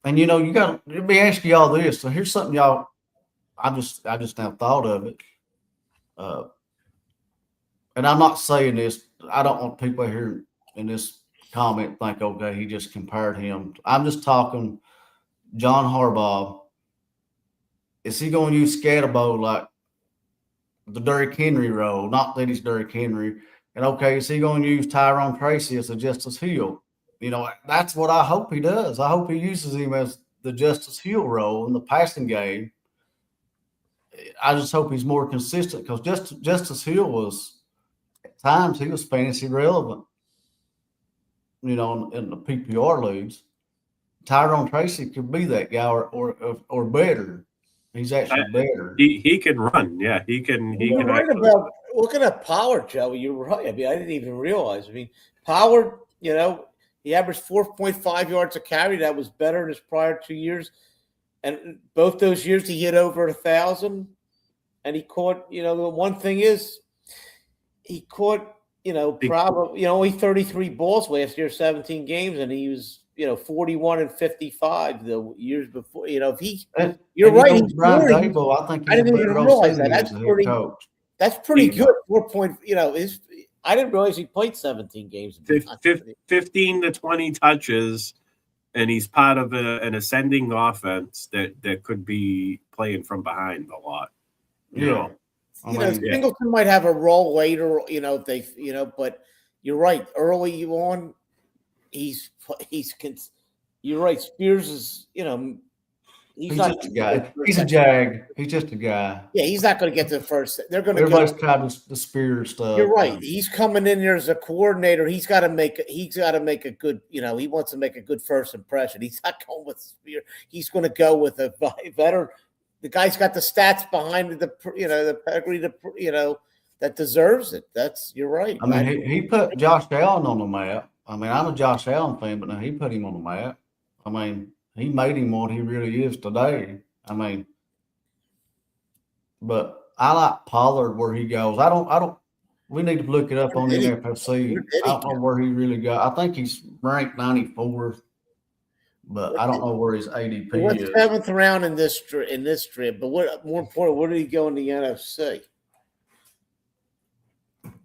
you got. Let me ask y'all this. So here's something y'all. I just now thought of it. And I'm not saying this. I don't want people here in this comment think, okay, he just compared him. I'm just talking John Harbaugh. Is he going to use Scatterbo like the Derrick Henry role? Not that he's Derrick Henry. And okay, is he going to use Tyrone Tracy as a Justice Hill? That's what I hope he does. I hope he uses him as the Justice Hill role in the passing game. I just hope he's more consistent because Justice Hill was – at times he was fantasy relevant, in the PPR leagues. Tyrone Tracy could be that guy or better. He's actually better. He can run. Yeah, he can. You're right about looking at Pollard, Joe. You're right. I mean, I didn't even realize. I mean, Pollard, he averaged 4.5 yards a carry. That was better in his prior 2 years. And both those years he hit over 1,000. And he caught, the one thing is, he caught, probably, only 33 balls last year, 17 games, and he was, 41 and 55 the years before. If he, you're right. He's Brian Dable, I think I didn't even realize that. That's pretty good. 4 point, I didn't realize he played 17 games. 15 to 20 touches, and he's part of an ascending offense that could be playing from behind a lot. Yeah. Singleton might have a role later, if they, but you're right. Early on, you're right. Spears is, he's not just a guy. He's a jag. He's just a guy. Yeah, he's not going to get to the first. They're going to. Everybody's trying the Spears stuff. You're right. He's coming in there as a coordinator. He's got to make a good. He wants to make a good first impression. He's not going with Spears. He's going to go with a veteran. The guy's got the stats behind the pedigree, that deserves it. You're right. I mean, he put Josh Allen on the map. I mean, I'm a Josh Allen fan, but now he put him on the map. I mean, he made him what he really is today. I mean, but I like Pollard where he goes. I don't. We need to look it up on NFFC. I don't know where he really got. I think he's ranked 94th. But I don't know where his ADP is. 7th round in this strip. But what more important? Where did he go in the NFC?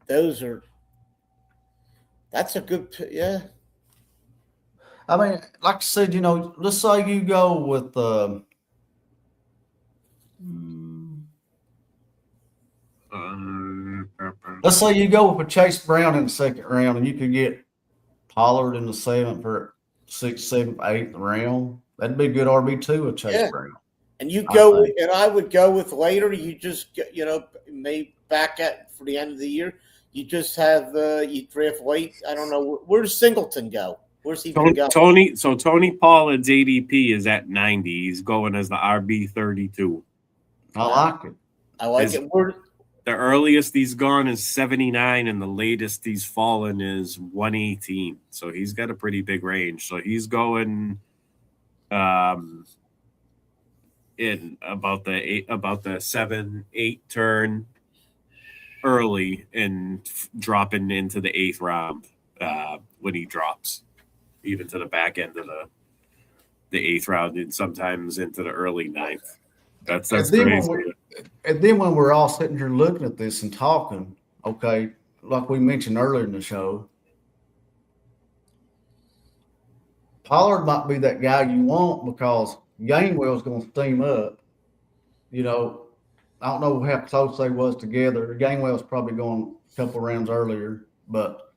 That's a good. Yeah. I mean, like I said, let's say you go with. Let's say you go with a Chase Brown in the 2nd round, and you could get Pollard in the 7th or 6th, 7th, 8th round. That'd be a good RB2 with Chase Brown. And I would go with later. You just maybe back at for the end of the year. You just have you draft late. I don't know where does Singleton go? Where's he Tony, go? Tony Pollard's ADP is at 90. He's going as the RB 32. I like it. I like it. The earliest he's gone is 79, and the latest he's fallen is 118. So he's got a pretty big range. So he's going in about the 7-8 turn early and dropping into the 8th round when he drops, even to the back end of the 8th round, and sometimes into the early 9th. That's crazy. And then when we're all sitting here looking at this and talking, okay, like we mentioned earlier in the show, Pollard might be that guy you want because Gainwell's going to steam up. You know, I don't know how close they was together. Gainwell's probably going a couple rounds earlier, but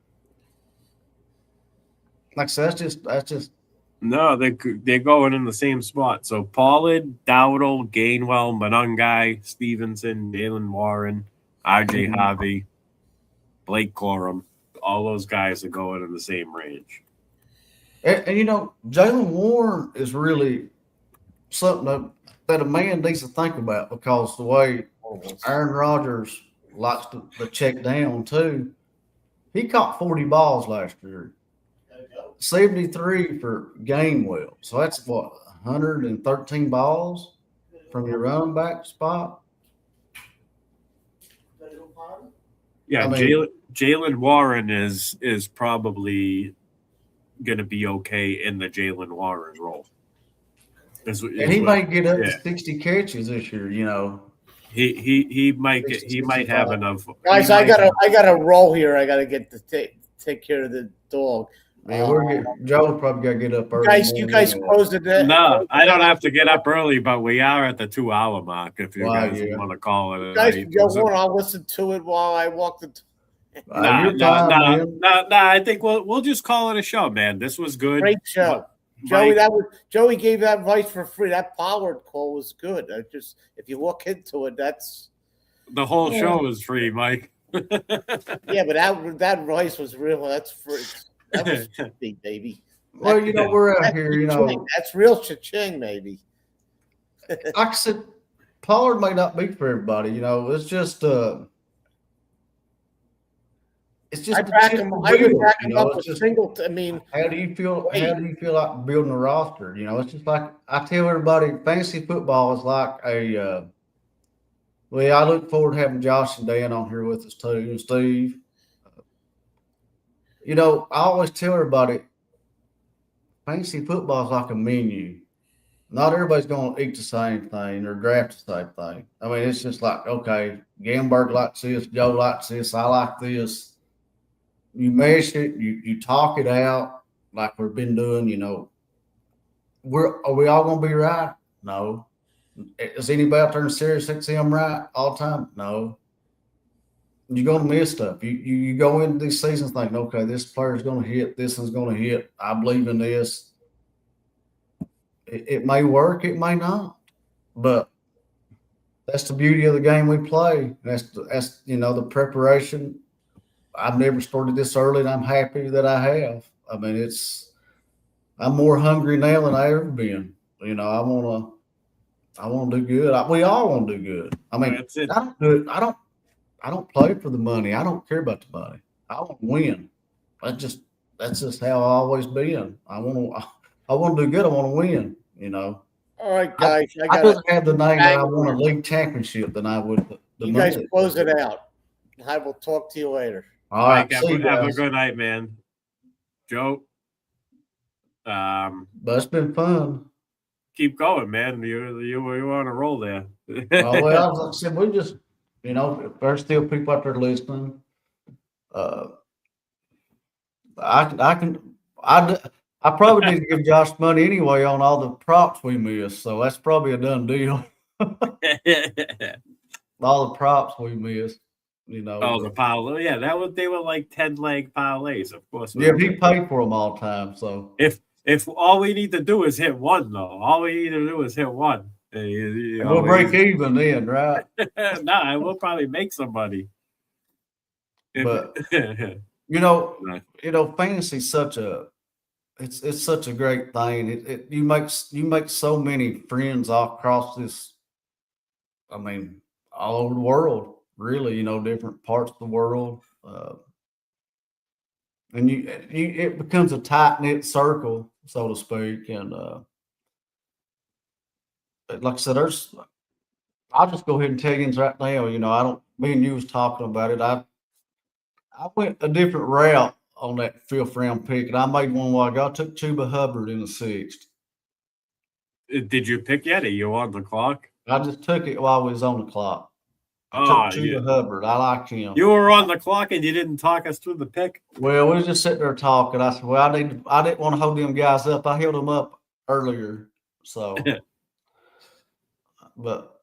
like I said, that's just. No, they're going in the same spot. So Pollard, Dowdle, Gainwell, Monungai, Stevenson, Jalen Warren, R.J. Harvey, Blake Corum, all those guys are going in the same range. And you know, Jalen Warren is really something that a man needs to think about because the way Aaron Rodgers likes to check down too, he caught 40 balls last year. 73 for Gainwell. So that's what, 113 balls from your running back spot? Yeah, I mean, Jalen Warren is probably going to be okay in the Jalen Warren role. And he might get up to 60 catches this year, you know. He might have enough. Guys, I got a roll here. I got to get to take care of the dog. Yeah, Joe probably got to get up early. You guys closed it. No, I don't have to get up early, but we are at the 2-hour mark. If you guys want to call it, guys, I'll listen to it while I walk the. I think we'll just call it a show, man. This was good. Great show, Joey. Joey gave that advice for free. That Pollard call was good. If you look into it, that's the whole show is free, Mike. Yeah, but that advice was real. That's free. That was big, baby. Well, you know, we're out here, you know. That's real cha-ching, baby. Like I said, Pollard may not be for everybody, you know. It's just I would back him up with single. I mean, how do you feel? How do you feel like building a roster? You know, it's just like I tell everybody, fantasy football is like a. Well, I look forward to having Josh and Dan on here with us too, and Steve. You know, I always tell everybody, fantasy football is like a menu. Not everybody's going to eat the same thing or draft the same thing. I mean, it's just like, okay, Gamburg likes this, Joe likes this, I like this. You mesh it, you talk it out like we've been doing, you know. Are we all going to be right? No. Is anybody out there in Sirius XM right all the time? No. You're going to miss stuff. You go into these seasons thinking, okay, this player's going to hit, this one's going to hit. I believe in this. It may work, it may not. But that's the beauty of the game we play. That's you know, the preparation. I've never started this early, and I'm happy that I have. I mean, I'm more hungry now than I ever been. You know, I want to do good. We all want to do good. I mean, I don't play for the money. I don't care about the money. I want to win. That's just how I always been. I want to do good. I want to win. You know. All right, guys. I doesn't have the name that I want a league championship than I would. You guys close it out. I will talk to you later. All right. Have a good night, man. Joe. But it's been fun. Keep going, man. You were on a roll there. Well, like I said, we just. You know, if there's still people out there listening, I probably need to give Josh money anyway on all the props we missed, so that's probably a done deal. All the props we missed, you know. Oh, the parlay, yeah, they were like 10-leg parlays, of course. Yeah, he paid for them all the time. So if all we need to do is hit one, though, all we need to do is hit one. We'll break even then, right? Nah, we'll probably make somebody. But you know, fantasy is such a it's such a great thing. You make so many friends all across this. I mean, all over the world, really. Different parts of the world, and it becomes a tight knit circle, so to speak. And like I said, I'll just go ahead and tell you right now. I don't. Me and you was talking about it. I went a different route on that fifth round pick, and I made one while ago. I took Chuba Hubbard in the sixth. Did you pick yet? Are you on the clock? I just took it while we was on the clock. I took Chuba Hubbard. I like him. You were on the clock and you didn't talk us through the pick? Well, we was just sitting there talking. I said, well, I didn't want to hold them guys up. I held them up earlier. So, but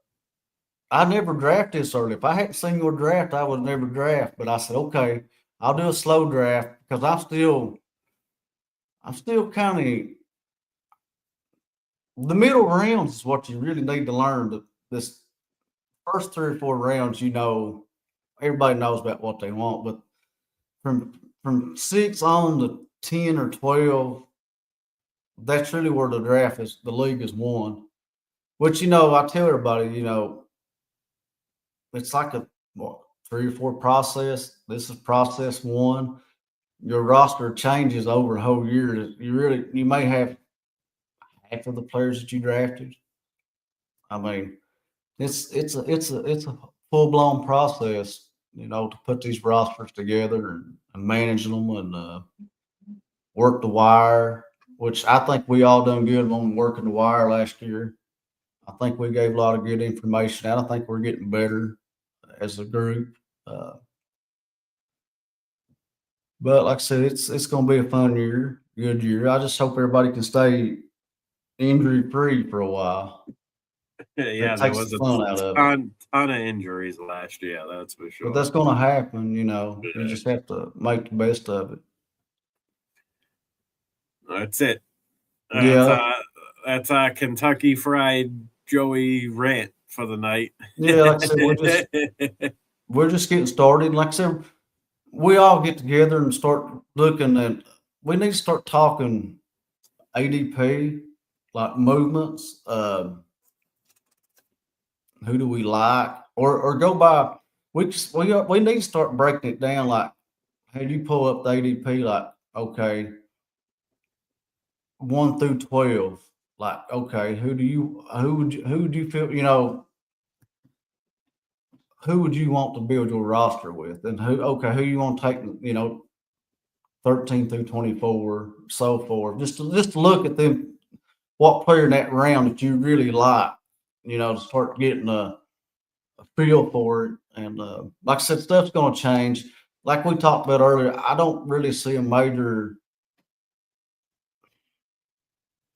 I never drafted this early. If I hadn't seen your draft, I would never draft. But I said, okay, I'll do a slow draft because I'm still kind of the middle rounds is what you really need to learn. This first 3 or 4 rounds, everybody knows about what they want, but from 6 on to 10 or 12, that's really where the league is won. Which, I tell everybody, it's like a 3 or 4 process. This is process 1. Your roster changes over a whole year. You may have half of the players that you drafted. I mean, it's a full-blown process, to put these rosters together and manage them and work the wire, which I think we all done good on working the wire last year. I think we gave a lot of good information out. I think we're getting better as a group. But like I said, it's going to be a fun year, good year. I just hope everybody can stay injury-free for a while. Yeah, there was a ton of injuries last year, that's for sure. But that's going to happen, You just have to make the best of it. That's it. That's our Kentucky Fried Joey rant for the night. Yeah, like I said, we're just getting started. Like I said, we all get together and start looking at. We need to start talking ADP, like movements. Who do we like, or go by? We need to start breaking it down. Like, hey, you pull up the ADP, like, okay, 1 through 12. Like, okay, who would you feel? Who would you want to build your roster with, and who you want to take? 13 through 24, so forth. Just to look at them, what player in that round that you really like. To start getting a feel for it. And like I said, stuff's going to change. Like we talked about earlier, I don't really see a major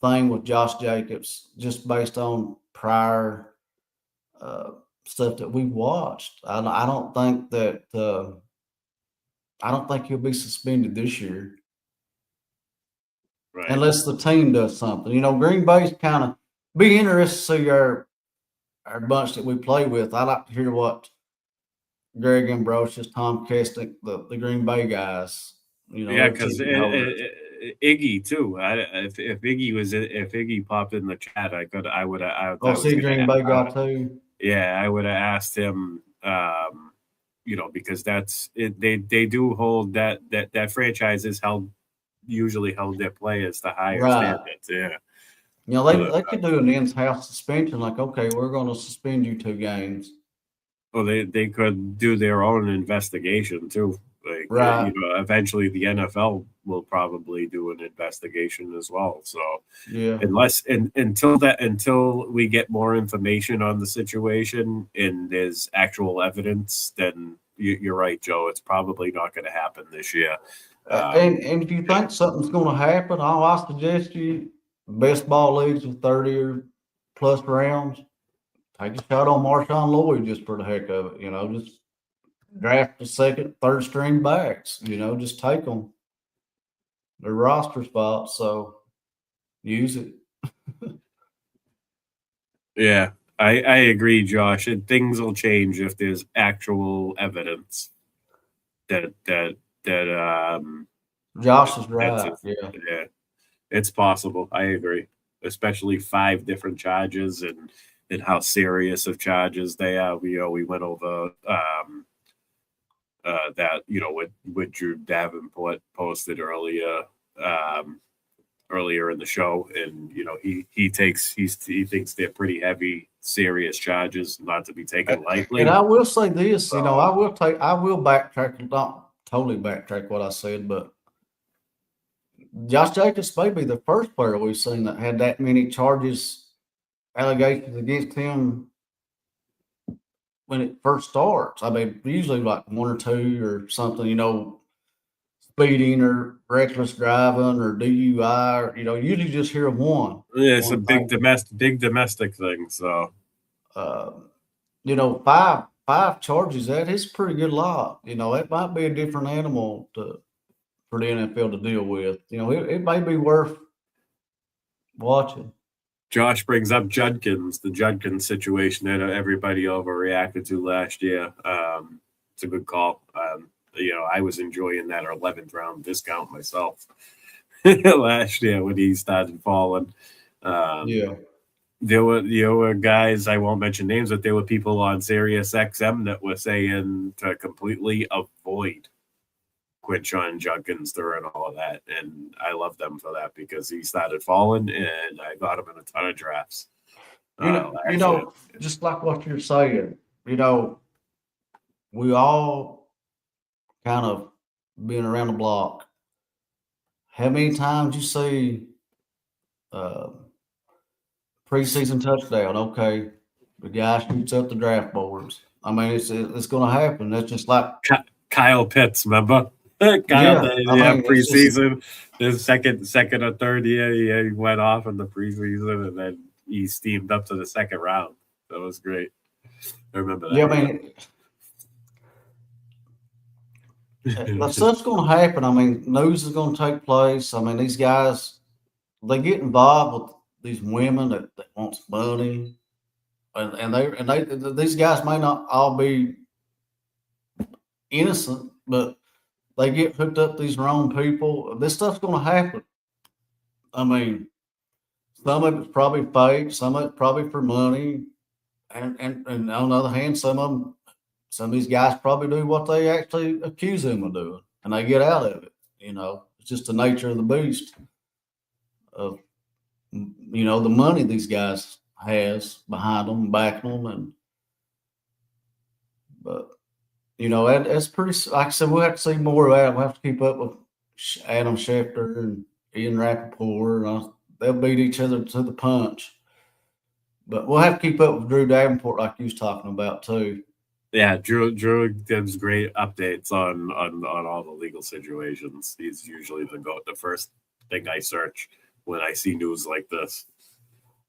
thing with Josh Jacobs just based on prior stuff that we watched. I don't think he'll be suspended this year. Right. Unless the team does something. Green Bay's kind of be interested to see our bunch that we play with. I like to hear what Greg Ambrosius, Tom Kesnick, the Green Bay guys. Yeah, because Iggy too. If Iggy popped in the chat, I would have. See Green Bay guy too. Yeah, I would have asked him. Because that's it. They do hold that franchise is usually held their players to higher standards. Yeah. They could do an in-house suspension, like, okay, we're going to suspend you 2 games. Well, they could do their own investigation too. Like, eventually the NFL will probably do an investigation as well. So, yeah, until we get more information on the situation and there's actual evidence, then you're right, Joe. It's probably not going to happen this year. And if you think something's going to happen, I suggest you. Best ball leagues with 30 or plus rounds. Take a shot on Marshawn Lloyd just for the heck of it. Just draft the second, third string backs. Just take them. Their roster spots, so use it. Yeah, I agree, Josh. And things will change if there's actual evidence that Josh is right. Yeah. It's possible. I agree, especially 5 different charges and how serious of charges they are. We went over that what Drew Davenport posted earlier in the show, and he thinks they're pretty heavy, serious charges, not to be taken lightly. And I will say this, I will backtrack, not totally backtrack what I said, but Josh Jacobs may be the first player we've seen that had that many allegations against him when it first starts. I mean, usually like 1 or 2 or something, speeding or reckless driving or DUI, or, usually just hear of one. Yeah, it's a big domestic thing. So, 5 charges, that is a pretty good lot. It might be a different animal for the NFL to deal with. It may be worth watching. Josh brings up Judkins, the Judkins situation that everybody overreacted to last year. It's a good call. I was enjoying that 11th round discount myself last year when he started falling. There were guys, I won't mention names, but there were people on Sirius XM that were saying to completely avoid Quinshon Judkins during all of that, and I love them for that because he started falling, and I got him in a ton of drafts. Just like what you're saying, we all kind of been around the block. How many times you see preseason touchdown? Okay, the guy shoots up the draft boards. I mean, it's going to happen. That's just like Kyle Pitts, remember? Preseason, his second or third year, he went off in the preseason, and then he steamed up to the second round. That was great. I remember that. Yeah, I mean, that stuff's going to happen. I mean, news is going to take place. I mean, these guys, they get involved with these women that want money, and these guys may not all be innocent, but they get hooked up to these wrong people. This stuff's going to happen. I mean, some of it's probably fake, some of it's probably for money, and on the other hand, some of these guys probably do what they actually accuse them of doing, and they get out of it. It's just the nature of the beast of the money these guys has behind them, backing them, but. That's pretty. Like I said, we'll have to see more of that. We'll have to keep up with Adam Schefter and Ian Rappaport. They'll beat each other to the punch. But we'll have to keep up with Drew Davenport, like you was talking about too. Yeah, Drew gives great updates on all the legal situations. He's usually the first thing I search when I see news like this.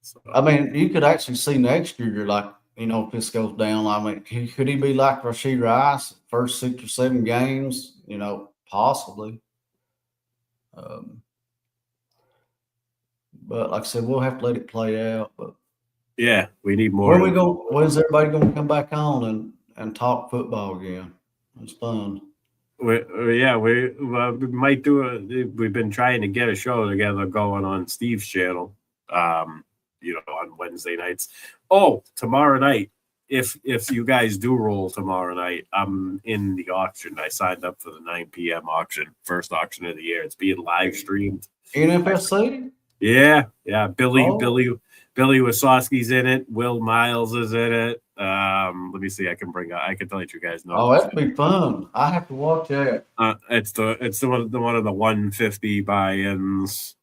So, I mean, you could actually see next year, like. If this goes down, I mean, could he be like Rashid Rice, first 6 or 7 games? Possibly. But like I said, we'll have to let it play out. But yeah, we need more. When is everybody going to come back on and talk football again? It's fun. We might do we've been trying to get a show together going on Steve's channel. On Wednesday nights. Oh, tomorrow night, if you guys do roll tomorrow night, I'm in the auction. I signed up for the 9 p.m. auction, first auction of the year. It's being live streamed. NFSC? Yeah. Billy Wasowski's in it. Will Miles is in it. Let me see. I can tell you guys know. Oh, that'd be fun. I have to watch that. It's the one of the 150 buy-ins.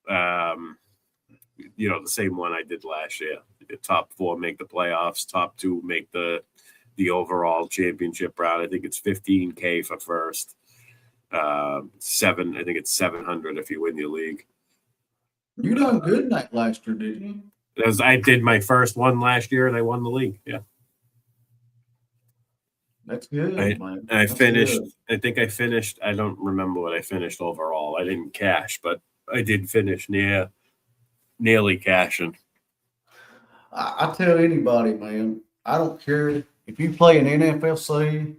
The same one I did last year. The top 4 make the playoffs. Top 2 make the overall championship round. I think it's $15K for first. I think it's $700 if you win your league. You done good in that last year, didn't you? I did my first one last year and I won the league. Yeah. That's good, man. I finished. Good. I think I finished. I don't remember what I finished overall. I didn't cash, but I did finish nearly cashing. I tell anybody, man, I don't care if you play an NFLC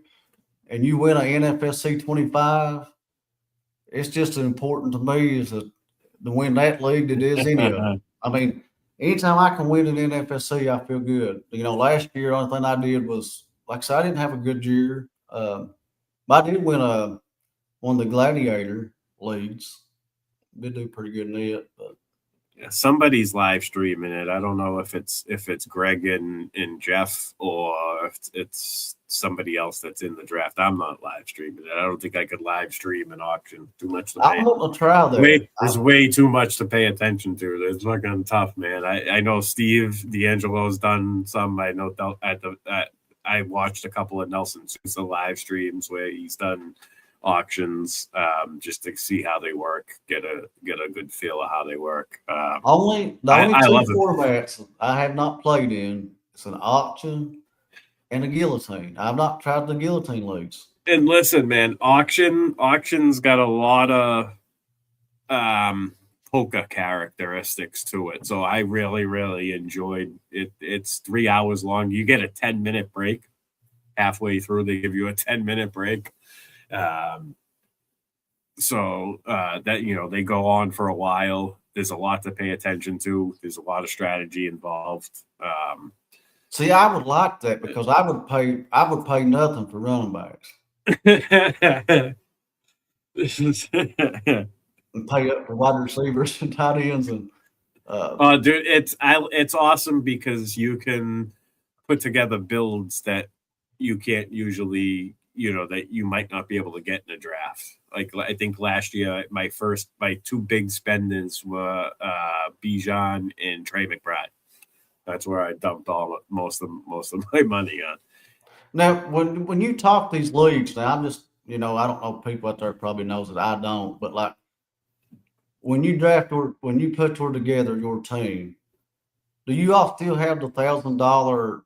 and you win an NFLC 25. It's just as important to me as win that league than it is any of them. I mean, anytime I can win an NFSC, I feel good. Last year, the only thing I did was, like I said, I didn't have a good year. But I did win one of the Gladiator leagues. Did do pretty good in it, but somebody's live streaming it. I don't know if it's Greg and Jeff or if it's somebody else that's in the draft. I'm not live streaming it. I don't think I could live stream an auction. Too much to pay. I'm going to try that. There's way too much to pay attention to. It's fucking tough, man. I know Steve D'Angelo's done some. I know I watched a couple of Nelson Sousa live streams where he's done auctions just to see how they work, get a good feel of how they work. The only two formats I have not played in is an auction and a guillotine. I've not tried the guillotine leagues. And listen, man, auctions got a lot of polka characteristics to it, so I really enjoyed it. It's 3 hours long. You get a 10-minute break halfway through. They give you a 10-minute break. So that they go on for a while. There's a lot to pay attention to. There's a lot of strategy involved. See, I would like that because I would pay nothing for running backs. And pay up for wide receivers and tight ends and dude, it's awesome because you can put together builds that you can't usually, that you might not be able to get in a draft. Like I think last year, my two big spendings were Bijan and Trey McBride. That's where I dumped most of my money on. Now, when you talk these leagues, now I'm just I don't know, people out there probably knows that I don't, but like when you put together your team, do you all still have the $1,000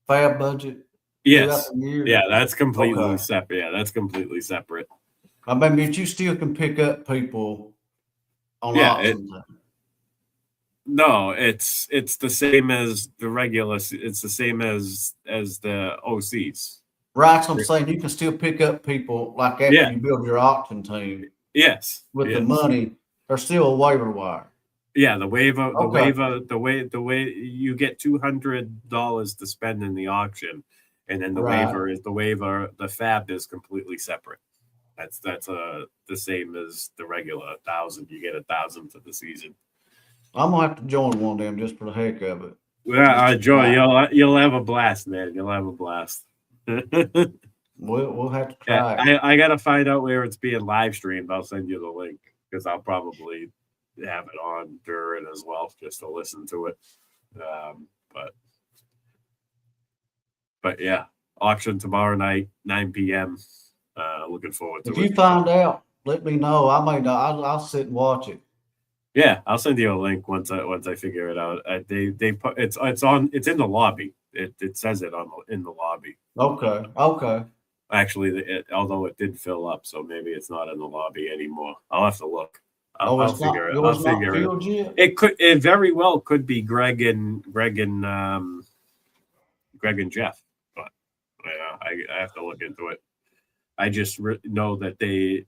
fab budget? Yes. Yeah, that's completely separate. Yeah, that's completely separate. I mean, but you still can pick up people on auction. No, it's the same as the regular. It's the same as the OCs. Right. So I'm saying you can still pick up people like after you build your auction team. Yes. With the money, there's still a waiver wire. Yeah, the waiver, the way you get $200 to spend in the auction, and then the fab is completely separate. That's the same as the regular 1,000. You get 1,000 for the season. I'm gonna have to join one of them just for the heck of it. Yeah, Joe, you'll have a blast, man. You'll have a blast. We'll have to try. Yeah, I gotta find out where it's being live streamed. I'll send you the link because I'll probably have it on during as well, just to listen to it. But yeah, auction tomorrow night, 9 p.m. Looking forward to it. If you find out, let me know. I may not. I'll sit and watch it. Yeah, I'll send you a link once I figure it out. They put it's in the lobby. It says it in the lobby. Okay. Actually, although it did fill up, so maybe it's not in the lobby anymore. I'll have to look. I'll figure it. It very well could be Greg and Jeff, but I have to look into it. I just know that they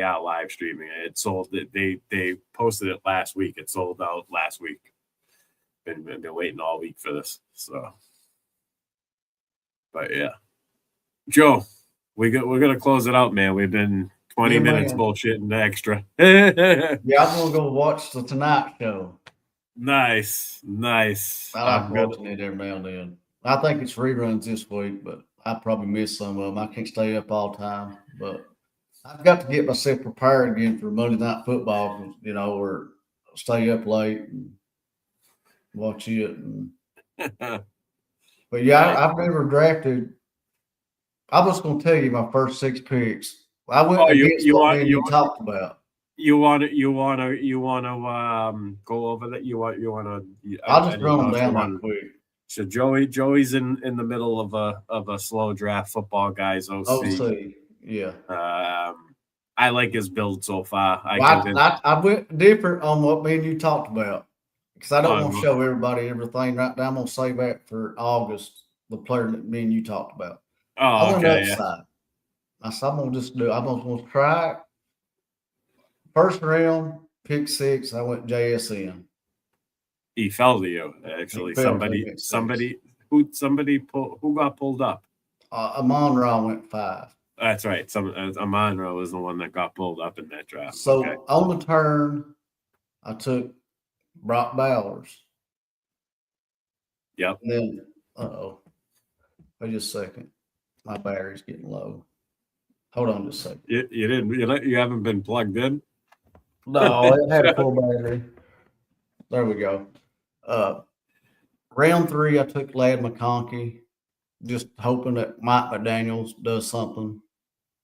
are live streaming it. It sold. They posted it last week. It sold out last week. Been waiting all week for this. So, but yeah, Joe, we're gonna close it out, man. We've been 20 minutes bullshitting extra. Yeah, I'm gonna go watch the Tonight Show. Nice. I like watching it every now and then. I think it's reruns this week, but I probably missed some of them. I can't stay up all the time, but I've got to get myself prepared again for Monday Night Football, or stay up late and watch it. But yeah, I've never drafted. I was going to tell you my first 6 picks. I went against what you talked about. You want to go over that? You want to? I'll just run them down right quick. So Joey's in the middle of a slow draft. Football guys OC. Yeah. I like his build so far. I went different on what me and you talked about because I don't want to show everybody everything right now. I'm gonna save that for August. The player that me and you talked about. Oh, okay. I said I'm gonna just do. I'm gonna try it. First round, pick six. I went JSN. He fell to you, actually. He fell to me at Somebody who got pulled up? Amon Ra went 5. That's right. Amon-Ra was the one that got pulled up in that draft. So okay. on the turn, I took Brock Bowers. Yep. And then, wait just a second. My battery's getting low. Hold on just a second. You haven't been plugged in? No, it had a full battery. There we go. Round 3, I took Ladd McConkey, just hoping that Mike McDaniels does something.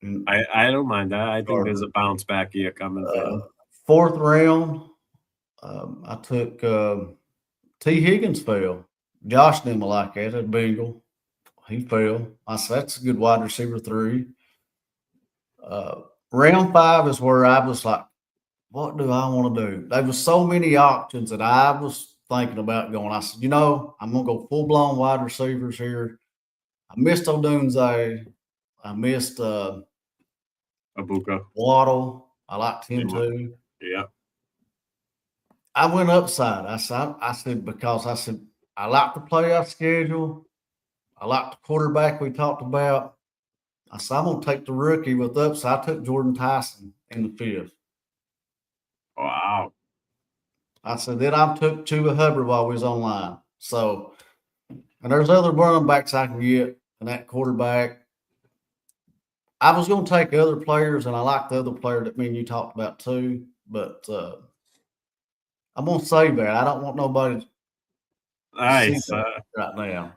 And, I don't mind that. I think there's a bounce back here coming for him. 4th round, I took T. Higgins fell. Josh didn't like that at Bengal. He fell. I said, that's a good wide receiver 3. Round 5 is where I was like, what do I want to do? There was so many options that I was thinking about going. I said, I'm going to go full-blown wide receivers here. I missed Odunze. I missed Abuka. Waddle. I liked him too. Yeah. I went upside. I said, because I said, I like the playoff schedule. I like the quarterback we talked about. I said, I'm going to take the rookie with upside. I took Jordan Tyson in the 5th. Wow. I said, then I took Chuba Hubbard while we was online. So, and there's other running backs I can get and that quarterback. I was going to take other players, and I like the other player that me and you talked about too, but I'm going to save that. I don't want nobody Nice. right now.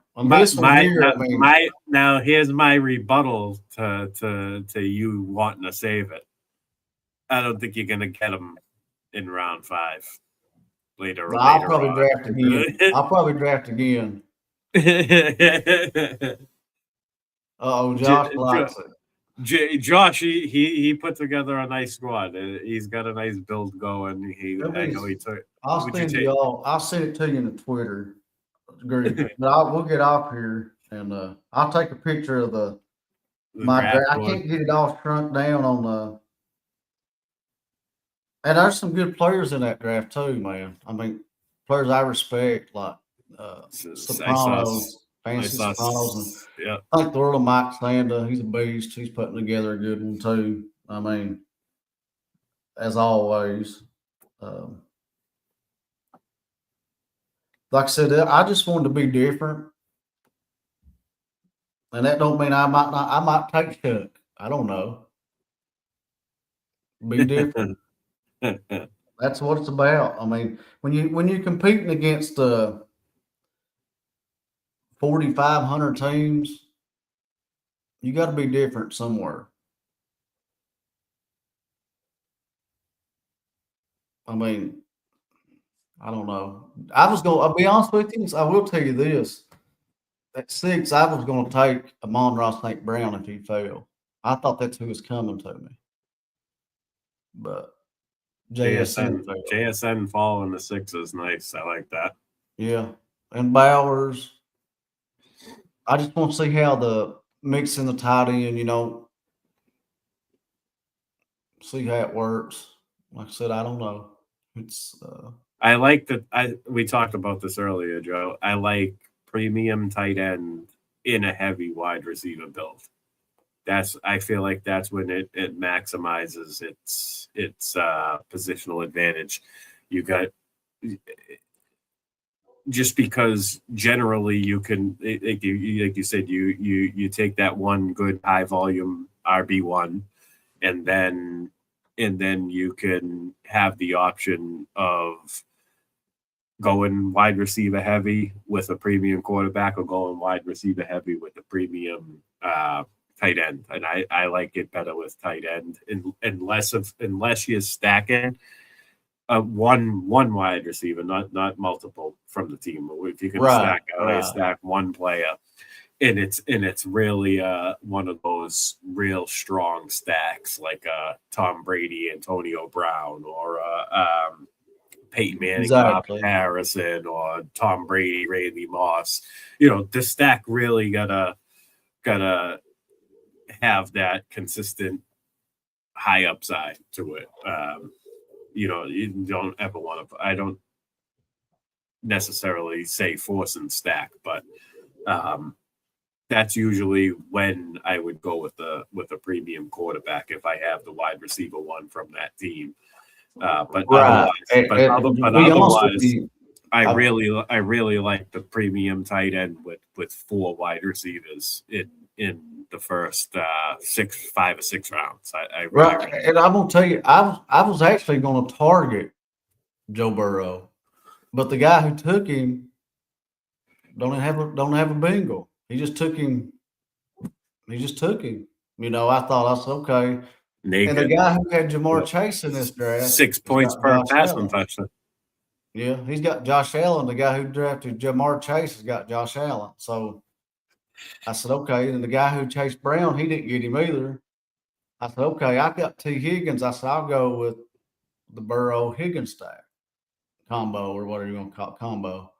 Now here's my rebuttal to you wanting to save it. I don't think you're going to get him in round 5. Later I'll probably draft again. Josh likes it. Josh, he put together a nice squad. He's got a nice build going. I know he took. I'll send it to you in the Twitter group. But we'll get off here and I'll take a picture of my draft. I can't get it all shrunk down on the. And there's some good players in that draft too, man. I mean, players I respect like Sopranos. Fancy Sopranos. Yeah. I think the world of Mike Sanda. He's a beast. He's putting together a good one too. I mean, as always. Like I said, I just wanted to be different. And that don't mean I might take Chuck. I don't know. Be different. That's what it's about. I mean, when you're competing against 4,500 teams, you got to be different somewhere. I mean, I don't know. I'll be honest with you. I will tell you this. At 6, I was going to take Amon-Ra St. Brown if he failed. I thought that's who was coming to me. But JSN following the 6 is nice. I like that. Yeah. And Bowers. I just want to see how the mixing the tight end, see how it works. Like I said, I don't know. It's I like that. We talked about this earlier, Joe. I like premium tight end in a heavy wide receiver build. I feel like that's when it maximizes its positional advantage. You got just because generally you can, like you said, you take that one good high volume RB1, and then you can have the option of going wide receiver heavy with a premium quarterback, or going wide receiver heavy with a premium tight end. And I like it better with tight end, unless you're stacking one wide receiver, not multiple from the team. If you can stack one player, and it's really one of those real strong stacks like Tom Brady, Antonio Brown, or Peyton Manning, Bob Harrison, or Tom Brady, Randy Moss. The stack really gotta have that consistent high upside to it. you don't ever want to. I don't necessarily say force and stack, but that's usually when I would go with a premium quarterback if I have the wide receiver one from that team. But Right. otherwise, I really like the premium tight end with 4 wide receivers in the first 5 or 6 rounds. I really Right, and I'm gonna tell you, I was actually gonna target Joe Burrow, but the guy who took him don't have a bingo. He just took him. I thought I said okay. naked. And the guy who had Jamar Chase in this draft, 6 points per passing touchdown. Yeah, he's got Josh Allen. The guy who drafted Jamar Chase has got Josh Allen. So I said, okay. And the guy who chased Brown, he didn't get him either. I said, okay, I got T. Higgins. I said, I'll go with the Burrow Higgins stack combo, or whatever you're going to call it, combo.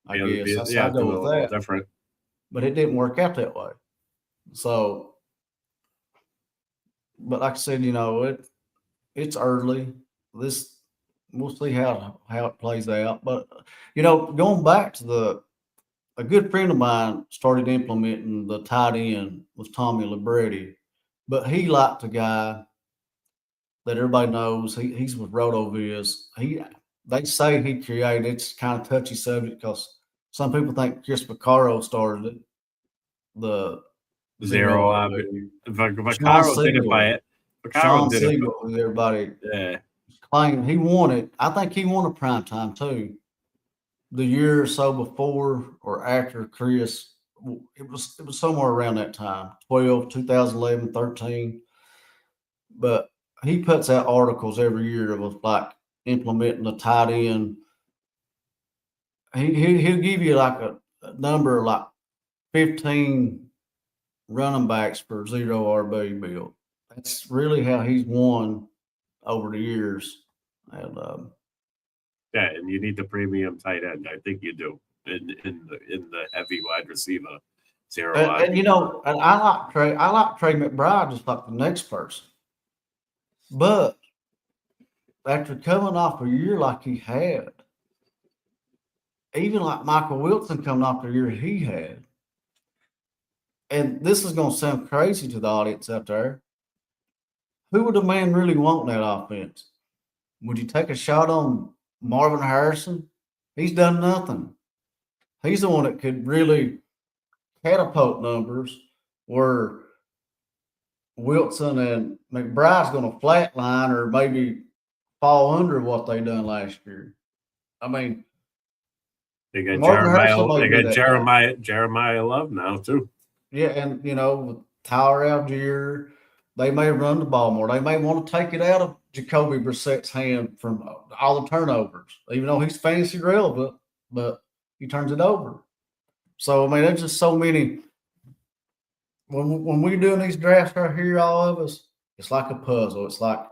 I guess. I said, I'll go with that. Different. But it didn't work out that way. So, but like I said, it's early. We'll see how it plays out. But going back to a good friend of mine started implementing the tight end with Tommy Libretti, but he liked a guy that everybody knows. He's with RotoViz. They say he created. It's kind of touchy subject because some people think Chris Vaccaro started it. The zero. Vaccaro didn't buy it. Vaccaro did it. With everybody. Yeah. Claimed he won it. I think he won a prime time too. The year or so before or after Chris, it was somewhere around that time, 2011, 13. But he puts out articles every year of like implementing the tight end. He'll give you like a number of like 15 running backs for 0 RB build. That's really how he's won over the years. And and you need the premium tight end. I think you do in the heavy wide receiver 0. And I like Trey McBride just like the next person. But after coming off a year like he had, even like Michael Wilson coming off the year he had, and this is going to sound crazy to the audience out there, who would the man really want in that offense? Would you take a shot on Marvin Harrison? He's done nothing. He's the one that could really catapult numbers where Wilson and McBride's going to flatline or maybe fall under what they done last year. I mean, they got Jeremiah Love now too. Yeah, and with Tyler Algier, they may run the ball more. They may want to take it out of Jacoby Brissett's hand from all the turnovers, even though he's fantasy relevant, but he turns it over. So, I mean, there's just so many. When we're doing these drafts right here, all of us, it's like a puzzle. It's like,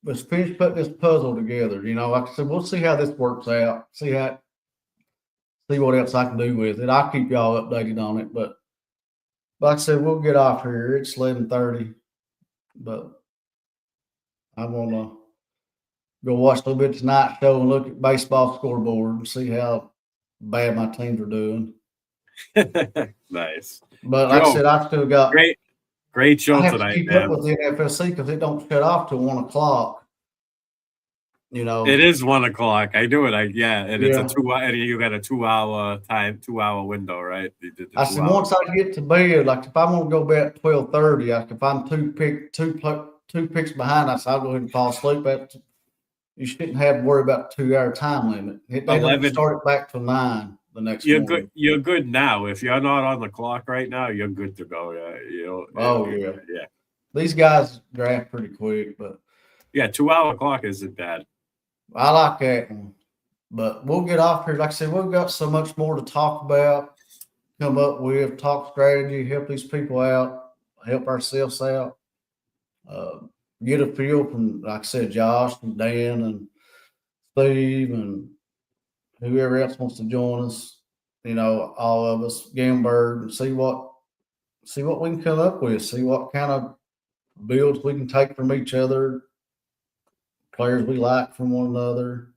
let's finish putting this puzzle together. Like I said, we'll see how this works out. See what else I can do with it. I'll keep y'all updated on it. But like I said, we'll get off here. It's 11:30. But I want to go watch a little bit of tonight's show and look at baseball scoreboard and see how bad my teams are doing. Nice. But like I said, I still got great show tonight. I have to keep up with the NFSC because it don't shut off till 1 o'clock. It is 1 o'clock. I do it. It's a 2 hour. You got a 2 hour time, 2 hour window, right? I said once I get to bed, like if I want to go bed at 12:30, if I'm two picks behind, I said I'll go ahead and fall asleep. You shouldn't have to worry about 2 hour time limit. They don't start it back till 9 the next morning. You're good now. If you're not on the clock right now, you're good to go. Yeah. These guys draft pretty quick, but 2 hour clock isn't bad. I like that one. But we'll get off here. Like I said, we've got so much more to talk about, come up with, talk strategy, help these people out, help ourselves out. Get a feel from, like I said, Josh and Dan and Steve and whoever else wants to join us, all of us, Gamburg, and see what we can come up with, see what kind of builds we can take from each other, players we like from one another.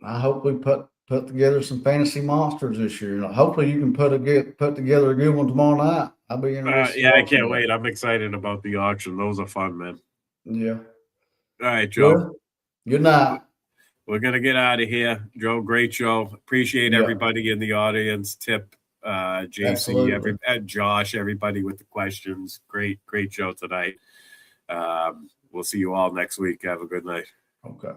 I hope we put together some fantasy monsters this year. And hopefully you can put together a good one tomorrow night. I'll be interested. Yeah, I can't wait. I'm excited about the auction. Those are fun, man. Yeah. All right, Joe. Good night. We're gonna get out of here, Joe. Great show. Appreciate everybody in the audience. Tip, JC, Josh, everybody with the questions. Great show tonight. We'll see you all next week. Have a good night. Okay.